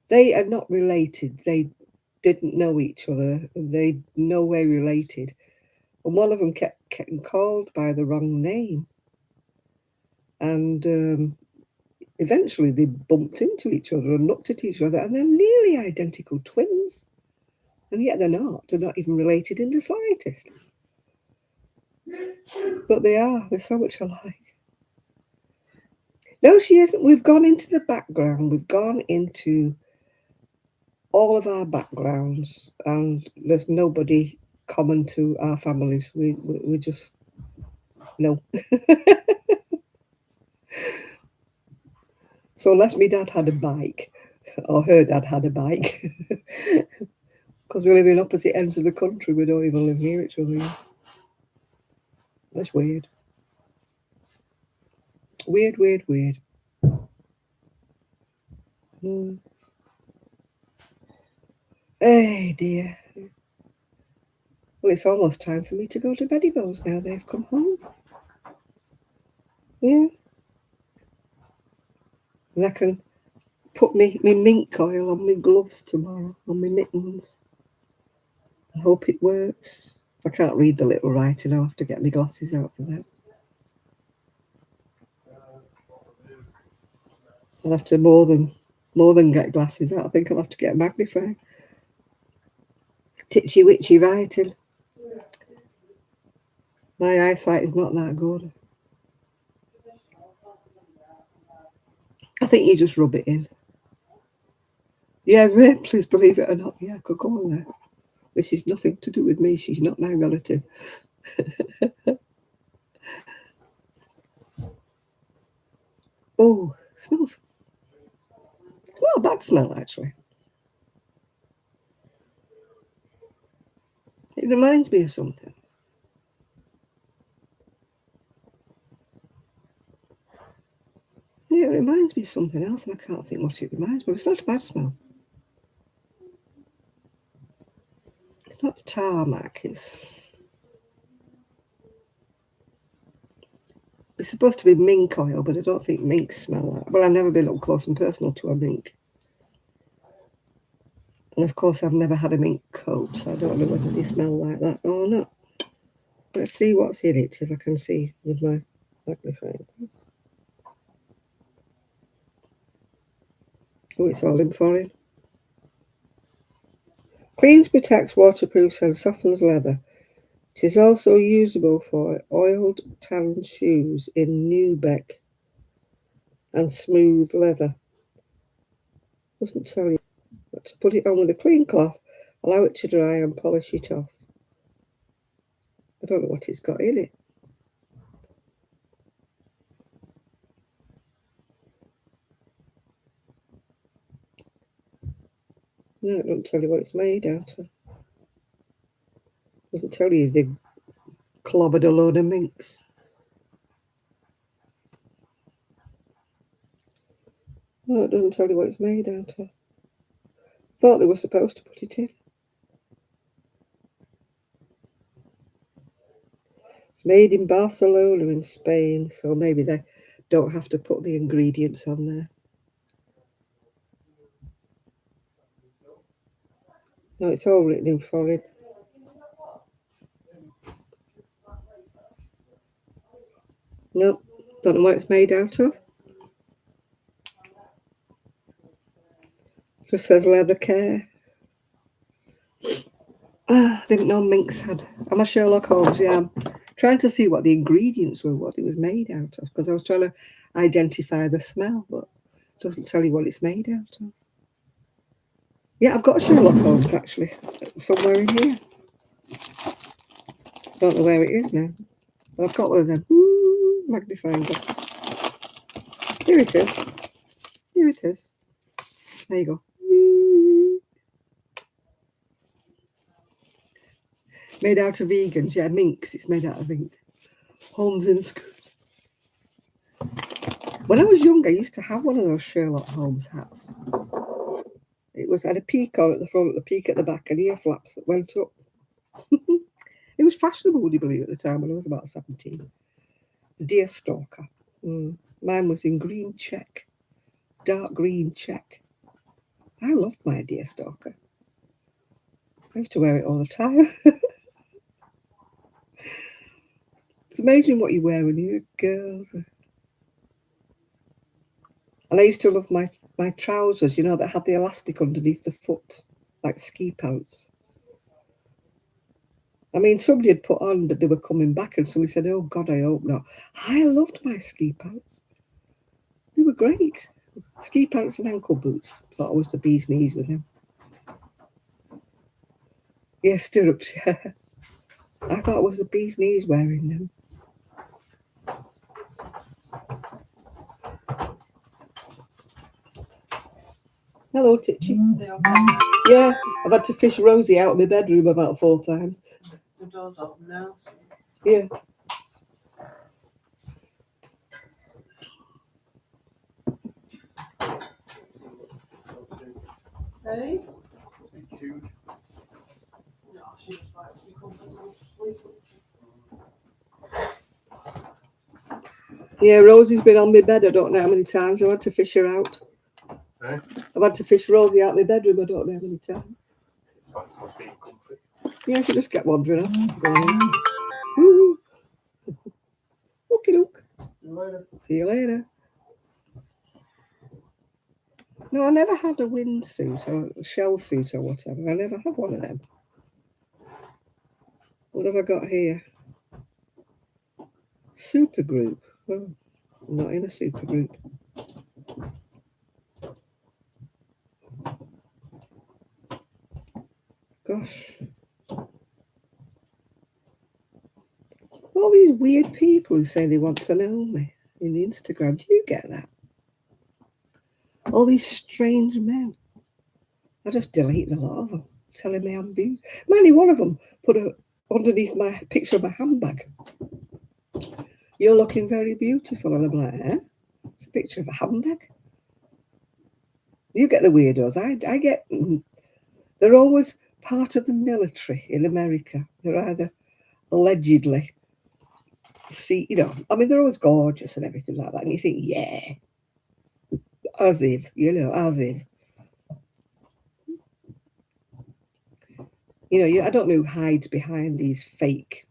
They are not related. They didn't know each other. They no way related. And one of them kept getting called by the wrong name. And eventually they bumped into each other and looked at each other, and they're nearly identical twins. And yet they're not. They're not even related in the slightest. But they are. They're so much alike. No, she isn't. We've gone into the background. We've gone into all of our backgrounds, and there's nobody common to our families. We just, no. So unless my dad had a bike, or her dad had a bike, because we live in opposite ends of the country, we don't even live near each other. That's weird. Weird, weird, weird. Hey dear. Well, it's almost time for me to go to Betty Bo's now. They've come home. Yeah. And I can put me mink oil on my gloves tomorrow, on my mittens. I hope it works. I can't read the little writing. I'll have to get my glasses out for that. I'll have to more than get glasses out. I think I'll have to get a magnifying. Titchy witchy writing. My eyesight is not that good. I think you just rub it in. Yeah, really, please believe it or not. Yeah, I could go on there. This is nothing to do with me. She's not my relative. Oh, smells. It's not a bad smell, actually. It reminds me of something. Yeah, it reminds me of something else, and I can't think what it reminds me of. It's not a bad smell. It's not tarmac. It's supposed to be mink oil, but I don't think minks smell like. Well, I've never been up close and personal to a mink. And of course, I've never had a mink coat, so I don't know whether they smell like that or not. Let's see what's in it, if I can see with my magnifying glass. Oh, it's all in foreign. Cleans, protects, waterproofs and softens leather. It is also usable for oiled tan shoes in nubuck and smooth leather. Doesn't tell you. But to put it on with a clean cloth, allow it to dry and polish it off. I don't know what it's got in it. No, it doesn't tell you what it's made out of. It doesn't tell you they've clobbered a load of minks. No, it doesn't tell you what it's made out of. Thought they were supposed to put it in. It's made in Barcelona in Spain, so maybe they don't have to put the ingredients on there. No, it's all written in foreign. No, don't know what it's made out of. Just says leather care. I didn't know minks had. I'm a Sherlock Holmes, yeah. I'm trying to see what the ingredients were, what it was made out of, because I was trying to identify the smell, but it doesn't tell you what it's made out of. Yeah, I've got a Sherlock Holmes, actually, somewhere in here. Don't know where it is now. But I've got one of them. Magnifying glasses. Here it is. Here it is. There you go. Made out of vegans. Yeah, minks. It's made out of ink. Holmes and Scrooge. When I was young, I used to have one of those Sherlock Holmes hats. It had a peak on at the front, a peak at the back, and ear flaps that went up. It was fashionable, would you believe, at the time when I was about 17. Deer stalker. Mine was in green check, dark green check. I loved my deer stalker. I used to wear it all the time. It's amazing what you wear when you're a girl. And I used to love my trousers, that had the elastic underneath the foot, like ski pants. I mean, somebody had put on that they were coming back, and somebody said, "Oh God, I hope not." I loved my ski pants. They were great. Ski pants and ankle boots. Thought I was the bee's knees with them. Yeah, stirrups, yeah. I thought I was the bee's knees wearing them. Hello, Titchy. Yeah, I've had to fish Rosie out of my bedroom about 4 times. The door's open now. Yeah. Hey? It's huge. No, she was like, you come to sleep. Yeah, Rosie's been on my bed. I don't know how many times. I've had to fish her out. Eh? I've had to fish Rosie out of my bedroom. I don't know how many times. So it's not being comfy. Yeah, she just kept wandering off. Woo. Okie doke. See you later. See you later. No, I never had a windsuit or a shell suit or whatever. I never had one of them. What have I got here? Super group. Oh, I'm not in a super group. Gosh. All these weird people who say they want to know me in the Instagram. Do you get that? All these strange men. I just delete the lot of them, telling me I'm beautiful. Mainly one of them put underneath my picture of my handbag. You're looking very beautiful. And I'm like, eh? It's a picture of a handbag. You get the weirdos. I get, they're always part of the military in America. They're either allegedly, I mean, they're always gorgeous and everything like that. And you think, yeah, as if, as if. I don't know who hides behind these fake.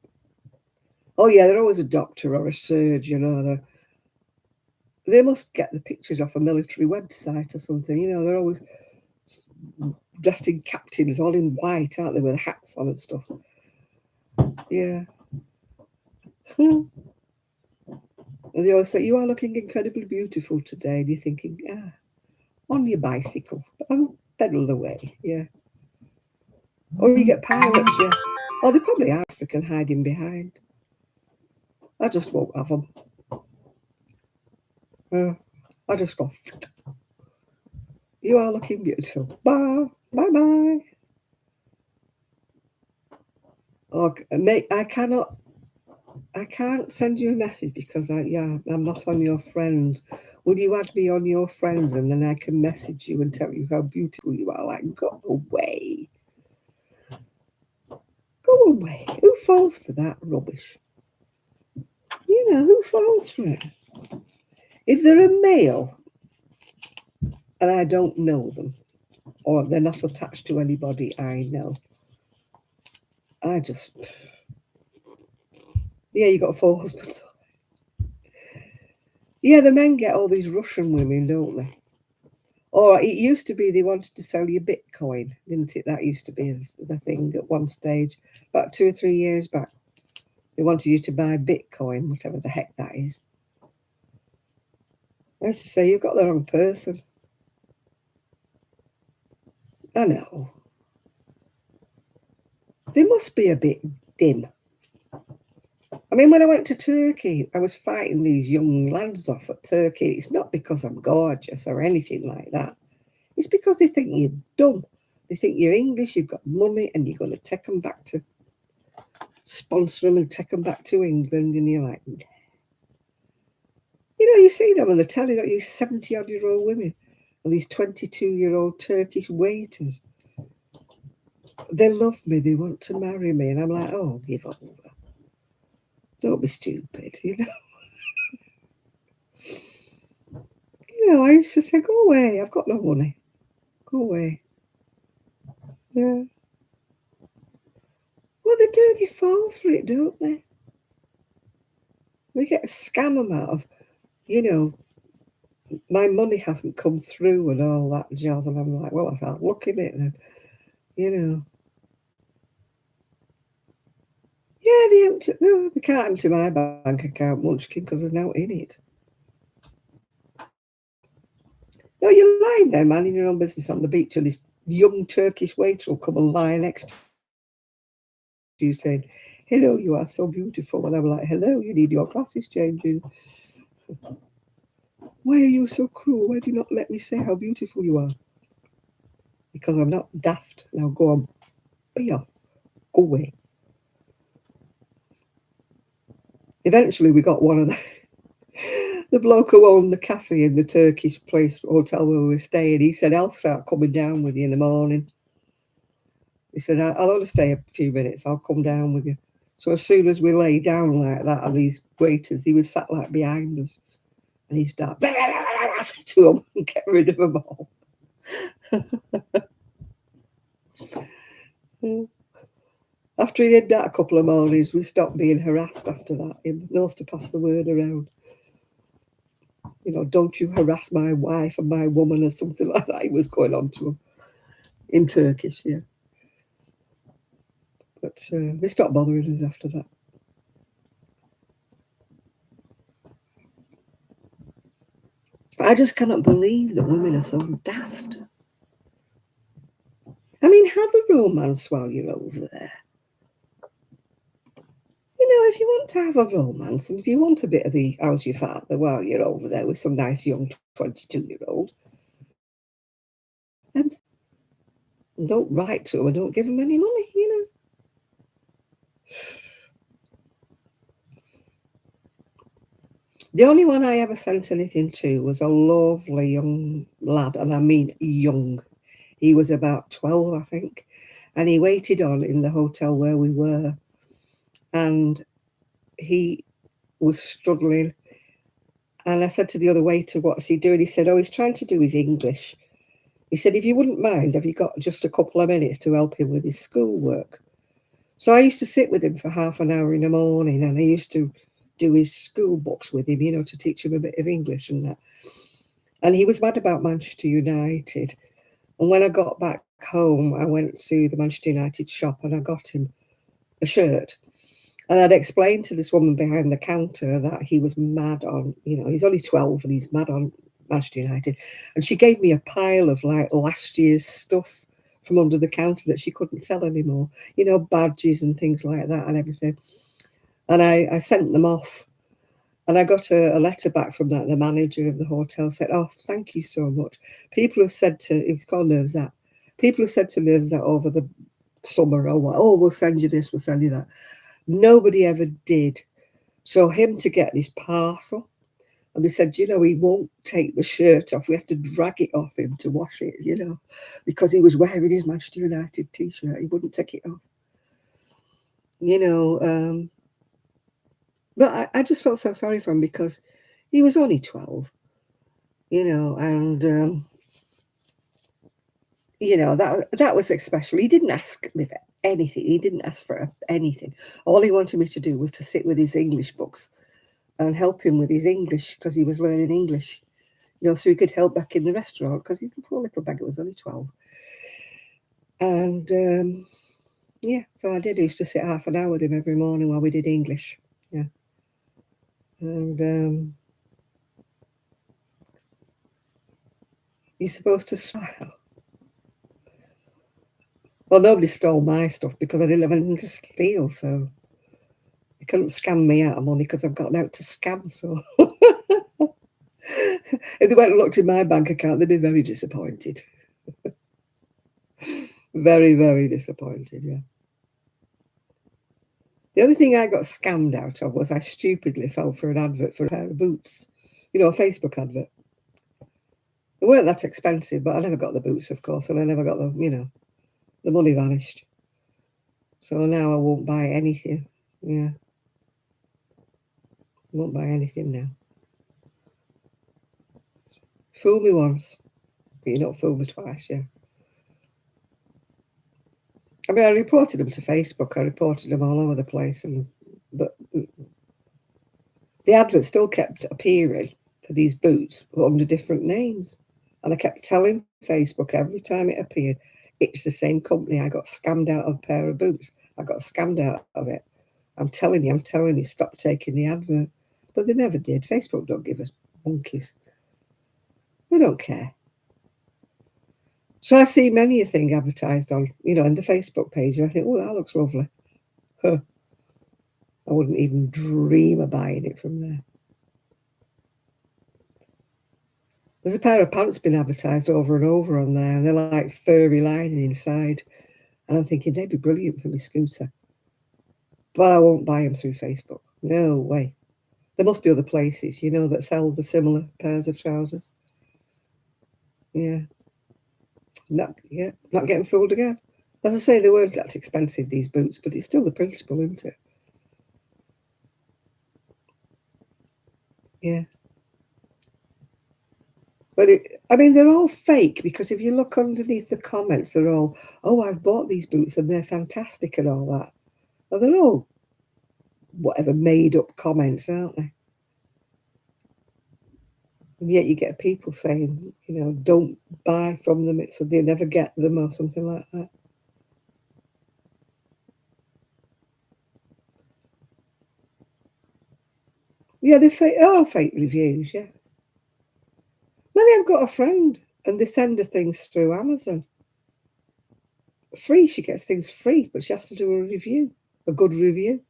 Oh, yeah, they're always a doctor or a surgeon, they must get the pictures off a military website or something. They're always dressed in captains, all in white, aren't they, with hats on and stuff. Yeah. And they always say, you are looking incredibly beautiful today. And you're thinking, on your bicycle, pedal away. Yeah. Or you get pilots, yeah. Oh, they probably are African hiding behind. I just won't have them. I just go, you are looking beautiful. Bye. Bye-bye. Oh, mate, I can't send you a message because I'm not on your friends. Will you add me on your friends and then I can message you and tell you how beautiful you are? Like, go away. Go away. Who falls for that rubbish? Who falls for it? If they're a male and I don't know them, or they're not attached to anybody I know, I just, yeah, you got 4 husbands. Yeah, the men get all these Russian women, don't they? Or it used to be they wanted to sell you Bitcoin, didn't it? That used to be the thing at one stage, about 2 or 3 years back. They wanted you to buy Bitcoin, whatever the heck that is. I used to say, you've got the wrong person. I know. They must be a bit dim. I mean, when I went to Turkey, I was fighting these young lads off at Turkey. It's not because I'm gorgeous or anything like that. It's because they think you're dumb. They think you're English, you've got money, and you're going to take them back to sponsor them and take them back to England. And you're like, you see them on the telly, don't you? 70-odd-year-old women and these 22-year-old Turkish waiters. They love me. They want to marry me. And I'm like, oh, give over. Don't be stupid, I used to say, go away. I've got no money. Go away. Yeah. Well, they do. They fall for it, don't they? They get a scam them out of, my money hasn't come through and all that jazz. And I'm like, well, I can't look in it. And, you know. Yeah, they can't empty my bank account, Munchkin, because there's no in it. No, you're lying there, man, in your own business on the beach, and this young Turkish waiter will come and lie next to you saying, hello, you are so beautiful. And I'm like, hello, you need your glasses changing. Why are you so cruel? Why do you not let me say how beautiful you are? Because I'm not daft. Now go on. Be off. Go away. Eventually we got one of The bloke who owned the cafe in the Turkish place hotel where we were staying, he said, I'll start coming down with you in the morning. He said, I'll only stay a few minutes, I'll come down with you. So as soon as we lay down like that, and these waiters, he was sat like behind us, and he started to them and get rid of them all. After he did that a couple of mornings, we stopped being harassed after that. He knows to pass the word around. You know, don't you harass my wife and my woman or something like that. He was going on to him in Turkish, yeah. But they stopped bothering us after that. I just cannot believe that women are so daft. I mean, have a romance while you're over there. You know, if you want to have a romance and if you want a bit of the how's your father while you're over there with some nice young 22-year-old, and don't write to them and don't give them any money, you know. The only one I ever sent anything to was a lovely young lad, and I mean young. He was about 12, I think, and he waited on in the hotel where we were, and he was struggling. And I said to the other waiter, what's he doing? He said, oh, he's trying to do his English. He said, if you wouldn't mind, have you got just a couple of minutes to help him with his schoolwork? So I used to sit with him for half an hour in the morning, and I used to do his school books with him, you know, to teach him a bit of English and that. And he was mad about Manchester United. And when I got back home, I went to the Manchester United shop and I got him a shirt. And I'd explained to this woman behind the counter that he was mad on, you know, he's only 12 and he's mad on Manchester United. And she gave me a pile of like last year's stuff from under the counter that she couldn't sell anymore, you know, badges and things like that and everything. And I sent them off. And I got a letter back from the manager of the hotel said, oh, thank you so much. People have said to, it's called Nerves That. People have said to Nerves That over the summer, oh, we'll send you this, we'll send you that. Nobody ever did. So him to get this parcel, and they said, you know, he won't take the shirt off. We have to drag it off him to wash it, you know, because he was wearing his Manchester United T-shirt. He wouldn't take it off. You know, but I just felt so sorry for him because he was only 12, you know, and, you know, that was especially, he didn't ask me for anything. He didn't ask for anything. All he wanted me to do was to sit with his English books and help him with his English because he was learning English, you know, so he could help back in the restaurant because he was a poor little beggar, was only 12. And, yeah, so I did. I used to sit half an hour with him every morning while we did English, yeah. And you're supposed to smile. Well, nobody stole my stuff because I didn't have anything to steal, so they couldn't scam me out of money because I've got out to scam, so if they went and looked in my bank account, they'd be very disappointed. Very, very disappointed, yeah. The only thing I got scammed out of was I stupidly fell for an advert for a pair of boots. You know, a Facebook advert. They weren't that expensive, but I never got the boots, of course, and I never got the, you know, the money vanished. So now I won't buy anything. Yeah. I won't buy anything now. Fool me once, but you're not fool me twice, yeah. I mean, I reported them to Facebook. I reported them all over the place, but the advert still kept appearing for these boots but under different names. And I kept telling Facebook every time it appeared, it's the same company. I got scammed out of a pair of boots. I got scammed out of it. I'm telling you, stop taking the advert. But they never did. Facebook don't give a monkeys. They don't care. So I see many a thing advertised on, you know, in the Facebook page, and I think, oh, that looks lovely. Huh. I wouldn't even dream of buying it from there. There's a pair of pants been advertised over and over on there, and they're like furry lining inside. And I'm thinking they'd be brilliant for my scooter. But I won't buy them through Facebook. No way. There must be other places, you know, that sell the similar pairs of trousers. Yeah. Not getting fooled again. As I say, they weren't that expensive, these boots, but it's still the principle, isn't it? Yeah. But I mean, they're all fake, because if you look underneath the comments, they're all, oh, I've bought these boots and they're fantastic and all that. Well, they're all whatever made up comments, aren't they? And yet you get people saying, you know, don't buy from them, so they never get them or something like that. Yeah, they're all fake reviews, yeah. Maybe I've got a friend and they send her things through Amazon. Free, she gets things free, but she has to do a review, a good review.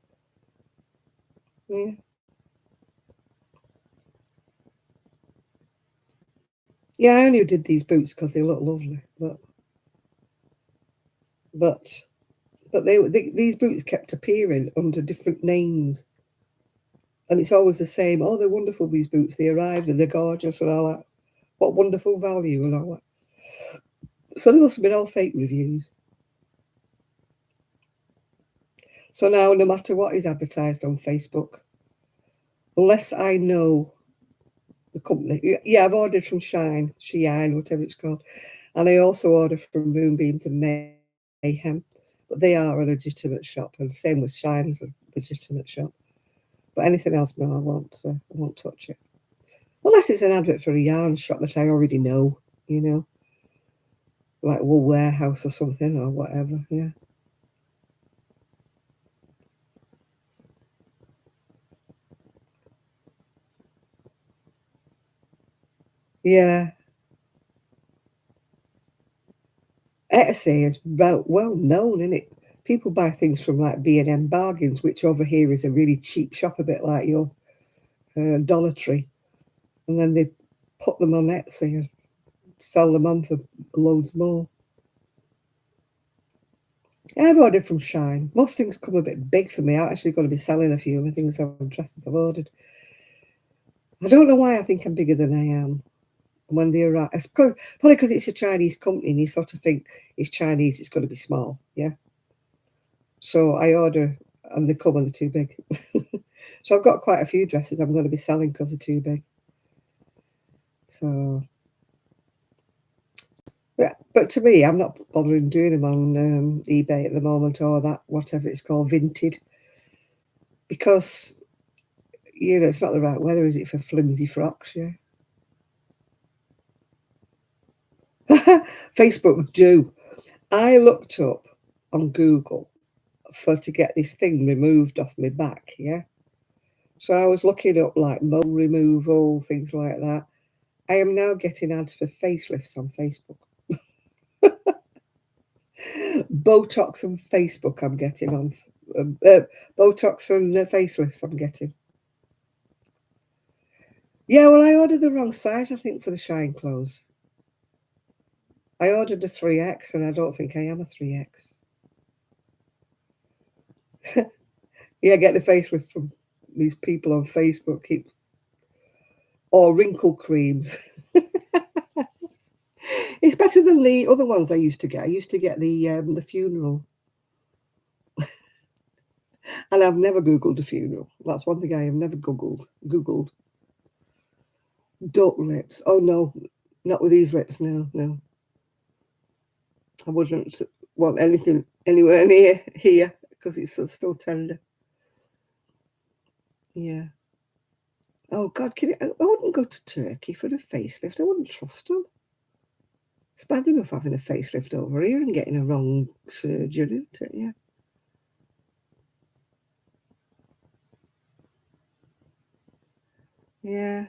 Yeah. Yeah, I only did these boots because they look lovely, but these boots kept appearing under different names, and it's always the same. Oh, they're wonderful, these boots. They arrived and they're gorgeous and all that. What wonderful value and all that. So they must have been all fake reviews. So now, no matter what is advertised on Facebook, unless I know the company, yeah, I've ordered from Shein, whatever it's called, and I also order from Moonbeams and Mayhem, but they are a legitimate shop, and same with Shine's a legitimate shop. But anything else, no, I won't. So I won't touch it, unless it's an advert for a yarn shop that I already know, you know, like Wool Warehouse or something or whatever. Yeah. Yeah. Etsy is well known, isn't it? People buy things from like B&M Bargains, which over here is a really cheap shop, a bit like your Dollar Tree, and then they put them on Etsy and sell them on for loads more. I've ordered from Shine. Most things come a bit big for me. I'm actually going to be selling a few of the things dresses I've ordered. I don't know why I think I'm bigger than I am. When they arrive, it's probably because it's a Chinese company and you sort of think it's Chinese, it's going to be small. Yeah. So I order and they come and they're too big. So I've got quite a few dresses I'm going to be selling because they're too big. So, yeah, but to me, I'm not bothering doing them on eBay at the moment or that, whatever it's called, Vinted. Because, you know, it's not the right weather, is it, for flimsy frocks, yeah? Facebook do. I looked up on Google to get this thing removed off my back, yeah? So I was looking up like mole removal, things like that. I am now getting ads for facelifts on Facebook. Botox on Facebook I'm getting on. Botox and facelifts I'm getting. Yeah, well, I ordered the wrong size, I think, for the Shine clothes. I ordered a 3X and I don't think I am a 3X. Yeah, get the facelift from these people on Facebook. Or wrinkle creams. It's better than the other ones I used to get. I used to get the funeral. And I've never Googled a funeral. That's one thing I have never Googled. Duck lips. Oh, no. Not with these lips. No, no. I wouldn't want anything anywhere near here because it's still tender. Yeah. Oh, God, I wouldn't go to Turkey for a facelift. I wouldn't trust them. It's bad enough having a facelift over here and getting a wrong surgery, isn't it? Yeah. Yeah.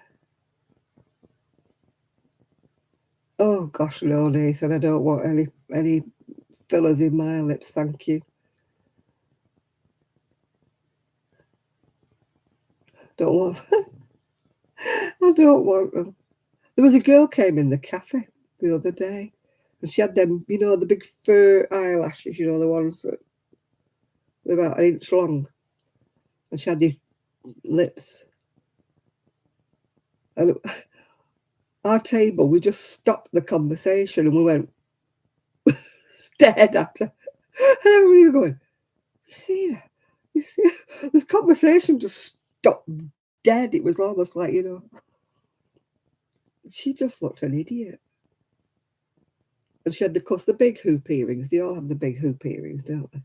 Oh, gosh, no, Nathan. I don't want any fillers in my lips, thank you. Don't want. I don't want them. There was a girl came in the cafe the other day, and she had them, you know, the big fur eyelashes, you know, the ones that are about an inch long, and she had these lips. And our table, we just stopped the conversation and we went, stared at her. And everybody was going, you see her? You see her? The conversation just stopped dead. It was almost like, she just looked an idiot. And she had, of course, the big hoop earrings. They all have the big hoop earrings, don't they?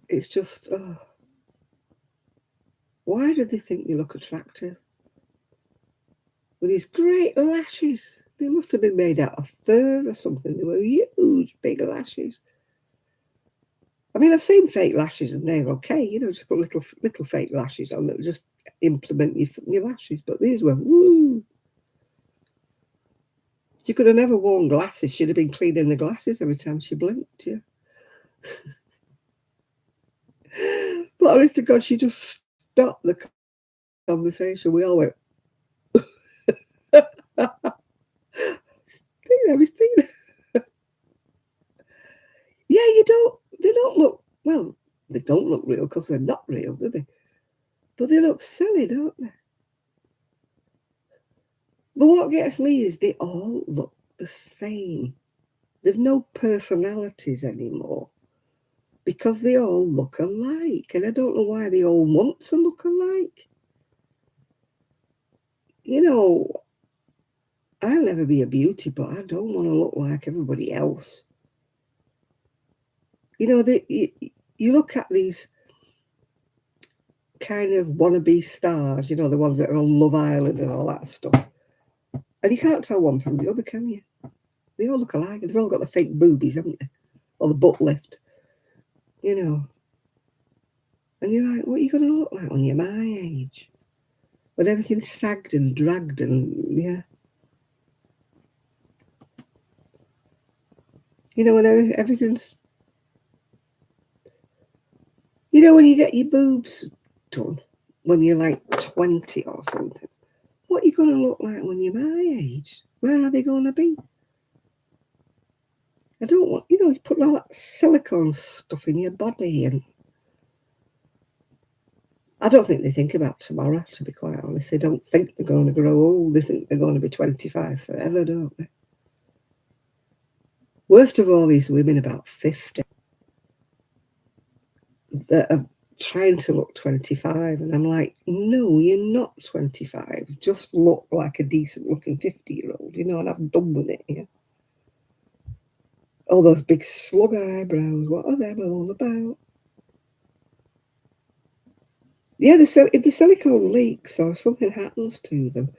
It's just, why do they think they look attractive? With these great lashes. They must have been made out of fur or something. They were huge, big lashes. I mean, I've seen fake lashes and they're okay. Just put little fake lashes on that just implement your lashes. But these were, woo. She could have never worn glasses. She'd have been cleaning the glasses every time she blinked, yeah. But honest to God, she just stopped the conversation. We all went, Christina. Yeah, they don't look, well, they don't look real because they're not real, do they? But they look silly, don't they? But what gets me is they all look the same. There's no personalities anymore because they all look alike. And I don't know why they all want to look alike. I'll never be a beauty, but I don't want to look like everybody else. You look at these kind of wannabe stars, the ones that are on Love Island and all that stuff. And you can't tell one from the other, can you? They all look alike. They've all got the fake boobies, haven't they? Or the butt lift. And you're like, what are you going to look like when you're my age? When everything's sagged and dragged and, yeah. When everything's... when you get your boobs done, when you're like 20 or something, what are you going to look like when you're my age? Where are they going to be? I don't want, you put all that silicone stuff in your body, and I don't think they think about tomorrow, to be quite honest. They don't think they're going to grow old. They think they're going to be 25 forever, don't they? Worst of all, these women about 50 that are trying to look 25, and I'm like, no, you're not 25. Just look like a decent looking 50-year-old, and I'm done with it, yeah. All those big slug eyebrows, what are them all about? Yeah, if the silicone leaks or something happens to them,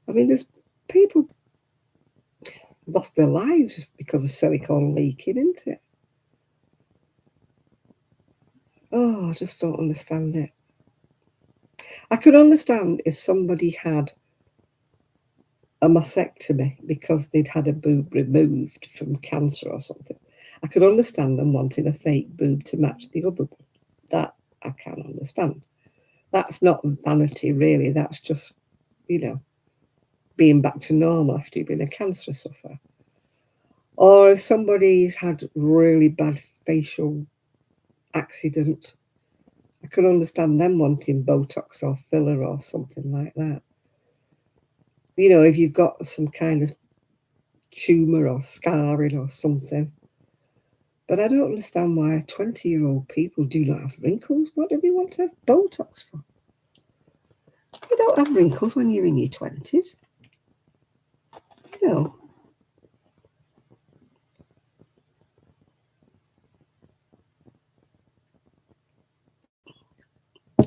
I mean, there's people lost their lives because of silicone leaking, isn't it? Oh, I just don't understand it. I could understand if somebody had a mastectomy because they'd had a boob removed from cancer or something. I could understand them wanting a fake boob to match the other one. That I can understand. That's not vanity, really. That's just, being back to normal after you've been a cancer sufferer. Or if somebody's had really bad facial accident, I could understand them wanting Botox or filler or something like that. If you've got some kind of tumour or scarring or something. But I don't understand why 20-year-old people do not have wrinkles. What do they want to have Botox for? You don't have wrinkles when you're in your 20s.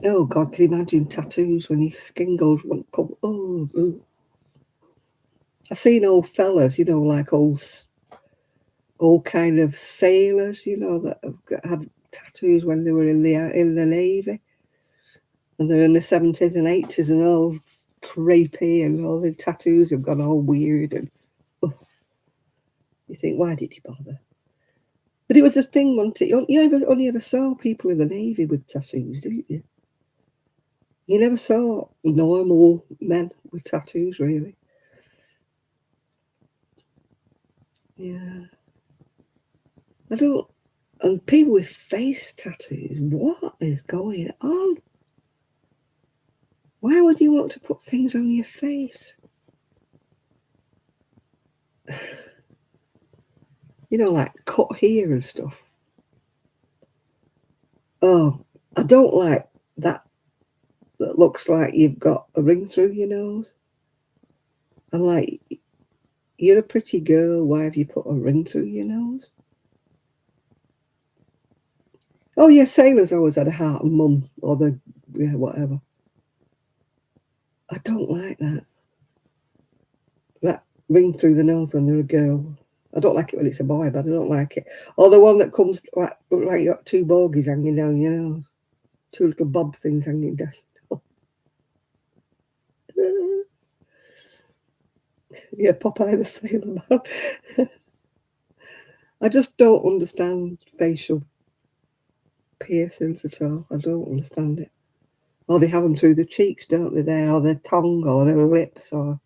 Oh, God, can you imagine tattoos when your skin goes one color? Oh. I've seen old fellas, like old kind of sailors, that have had tattoos when they were in the Navy. And they're in the 70s and 80s and all crepey, and all the tattoos have gone all weird. And you think, why did you bother? But it was a thing, wasn't it? You only ever saw people in the Navy with tattoos, didn't you? You never saw normal men with tattoos, really. Yeah. I don't... And people with face tattoos, what is going on? Why would you want to put things on your face? You know, like cut hair and stuff. Oh, I don't like that looks like you've got a ring through your nose. I'm like, you're a pretty girl. Why have you put a ring through your nose? Oh, yeah, sailors always had a heart and mum or the, yeah, whatever. I don't like that. That ring through the nose when they're a girl. I don't like it when it's a boy, but I don't like it. Or the one that comes like you got two bogies hanging down your nose. Two little bob things hanging down. Yeah, Popeye the Sailor Man. I just don't understand facial piercings at all. I don't understand it. Or they have them through the cheeks, don't they? There, or their tongue, or their lips, or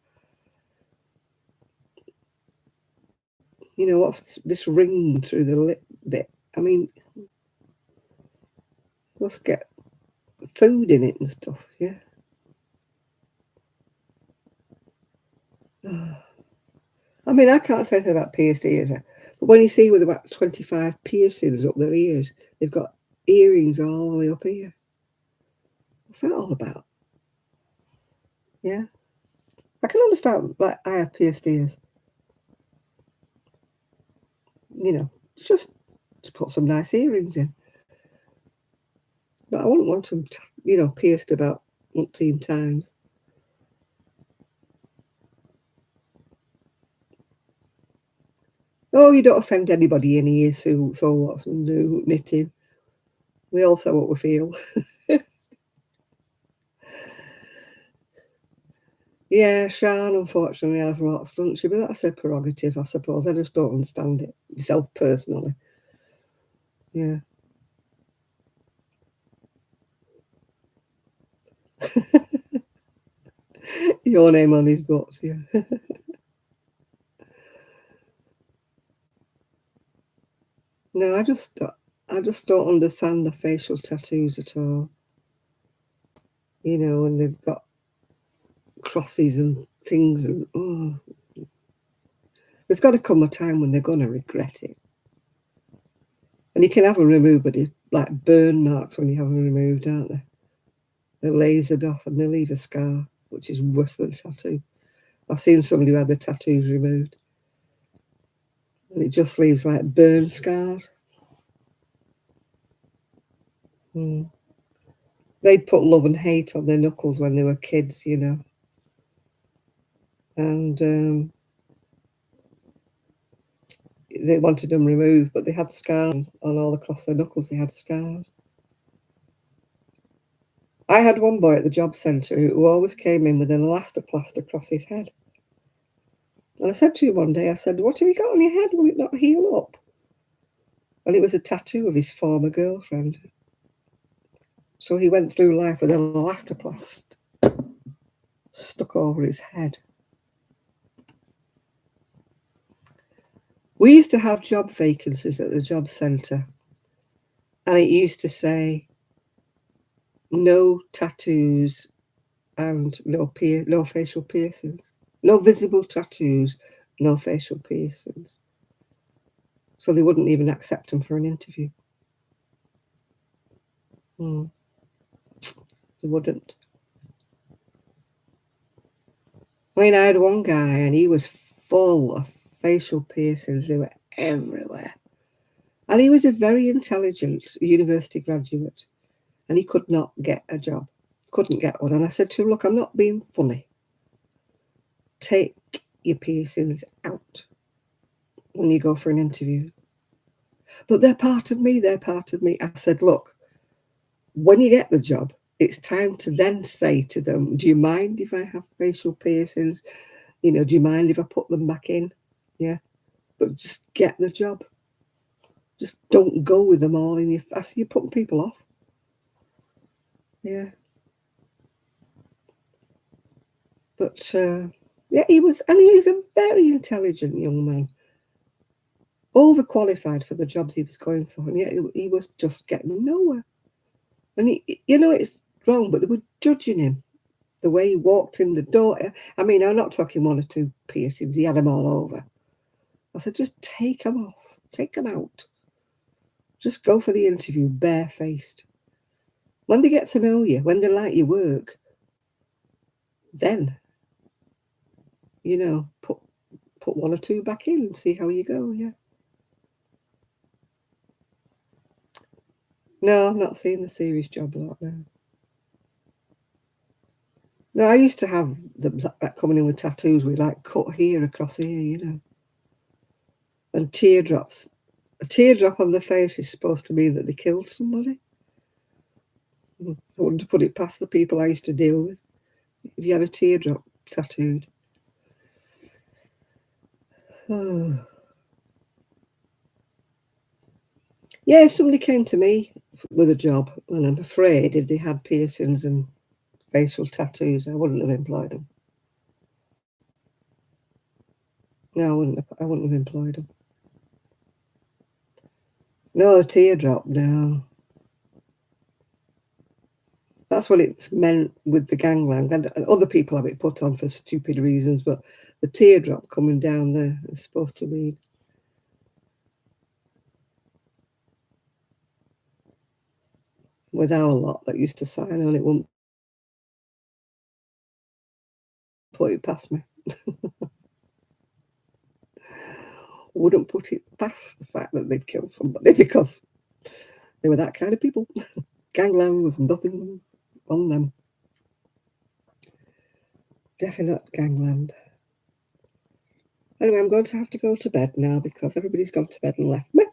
you know, what's this ring through the lip bit? I mean, let's get food in it and stuff. Yeah. I mean, I can't say anything about pierced ears, but when you see with about 25 piercings up their ears, they've got earrings all the way up here. What's that all about? Yeah. I can understand, like, I have pierced ears. You know, just to put some nice earrings in. But I wouldn't want them, you know, pierced about 18 times. Oh, you don't offend anybody in here, Sue, so what's new knitting? We all say what we feel. Yeah, Sian unfortunately has lots, doesn't she? But that's her prerogative, I suppose. I just don't understand it, myself personally. Yeah. Your name on his books, yeah. No, I just don't understand the facial tattoos at all. You know, and they've got crosses and things, and oh, there's got to come a time when they're going to regret it. And you can have them removed, but it's like burn marks when you have them removed, aren't they? They're lasered off and they leave a scar, which is worse than a tattoo. I've seen somebody who had the tattoos removed, and it just leaves like burn scars. Mm. They'd put love and hate on their knuckles when they were kids, you know. And they wanted them removed, but they had scars on all across their knuckles. They had scars. I had one boy at the job centre who always came in with an elastoplast across his head. And I said to him one day, I said, "What have you got on your head? Will it not heal up?" And it was a tattoo of his former girlfriend. So he went through life with an elastoplast stuck over his head. We used to have job vacancies at the job centre, and it used to say no tattoos and no facial piercings, no visible tattoos, no facial piercings. So they wouldn't even accept them for an interview. They wouldn't. I mean, I had one guy and he was full of facial piercings. They were everywhere. And he was a very intelligent university graduate, and he could not get a job, couldn't get one. And I said to him, "Look, I'm not being funny. Take your piercings out when you go for an interview." "But they're part of me, they're part of me." I said, "Look, when you get the job, it's time to then say to them, do you mind if I have facial piercings? You know, do you mind if I put them back in? Yeah, but just get the job. Just don't go with them all in your face. You're putting people off." Yeah. But yeah, he was a very intelligent young man, overqualified for the jobs he was going for, and yet he was just getting nowhere. And he, you know, it's wrong, but they were judging him. The way he walked in the door. I mean, I'm not talking one or two piercings. He had them all over. I said, just take them off. Take them out. Just go for the interview barefaced. When they get to know you, when they like your work, then, you know, put one or two back in and see how you go, yeah. No, I'm not seeing the serious job lot now. No, I used to have that coming in with tattoos with like cut here across here, you know. And teardrops. A teardrop on the face is supposed to mean that they killed somebody. I wouldn't have put it past the people I used to deal with. If you had a teardrop tattooed. Oh. Yeah, if somebody came to me with a job, and I'm afraid if they had piercings and facial tattoos, I wouldn't have employed them. No, I wouldn't have employed them. No, a teardrop, no. That's what it's meant with the gangland. And other people have it put on for stupid reasons, but the teardrop coming down there is supposed to mean. With our lot that used to sign on, it wouldn't put it past me. Wouldn't put it past the fact that they'd killed somebody because they were that kind of people. Gangland was nothing on them. Definite gangland. Anyway, I'm going to have to go to bed now because everybody's gone to bed and left me.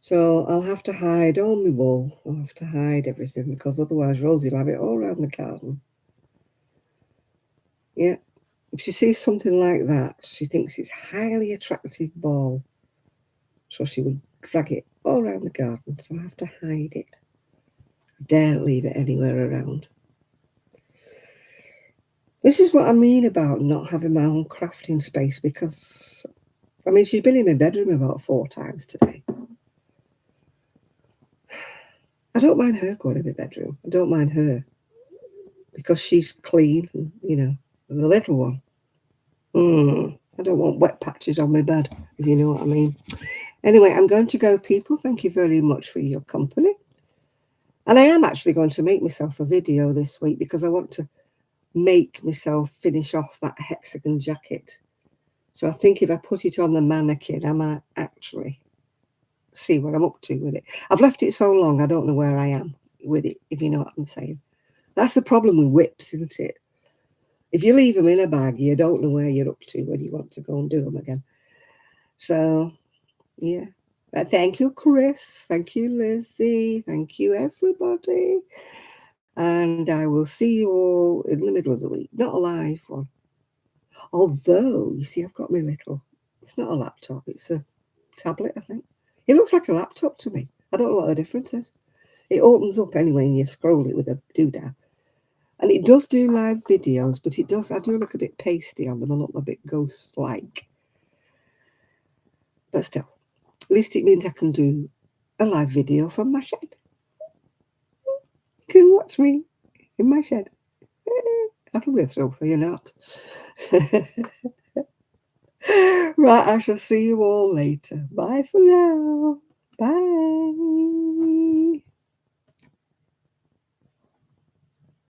So I'll have to hide all my wool. I'll have to hide everything because otherwise Rosie will have it all around the garden. Yeah. If she sees something like that, she thinks it's highly attractive ball. So she would drag it all around the garden. So I have to hide it. I daren't leave it anywhere around. This is what I mean about not having my own crafting space because, I mean, she's been in my bedroom about 4 times today. I don't mind her going in my bedroom. I don't mind her because she's clean, and, you know, the little one. I don't want wet patches on my bed, if you know what I mean. Anyway, I'm going to go, people. Thank you very much for your company. And I am actually going to make myself a video this week because I want to make myself finish off that hexagon jacket. So I think if I put it on the mannequin, I might actually see what I'm up to with it. I've left it so long, I don't know where I am with it, if you know what I'm saying. That's the problem with whips, isn't it? If you leave them in a bag, you don't know where you're up to when you want to go and do them again. So, yeah. Thank you, Chris. Thank you, Lizzie. Thank you, everybody. And I will see you all in the middle of the week. Not a live one. Although, you see, I've got my little, it's not a laptop, it's a tablet, I think. It looks like a laptop to me. I don't know what the difference is. It opens up anyway and you scroll it with a doodah. And it does do live videos, but it does, I do look a bit pasty on them. I look a bit ghost-like. But still, at least it means I can do a live video from my shed. You can watch me in my shed. That'll be a thrill for you, not. Right, I shall see you all later. Bye for now. Bye.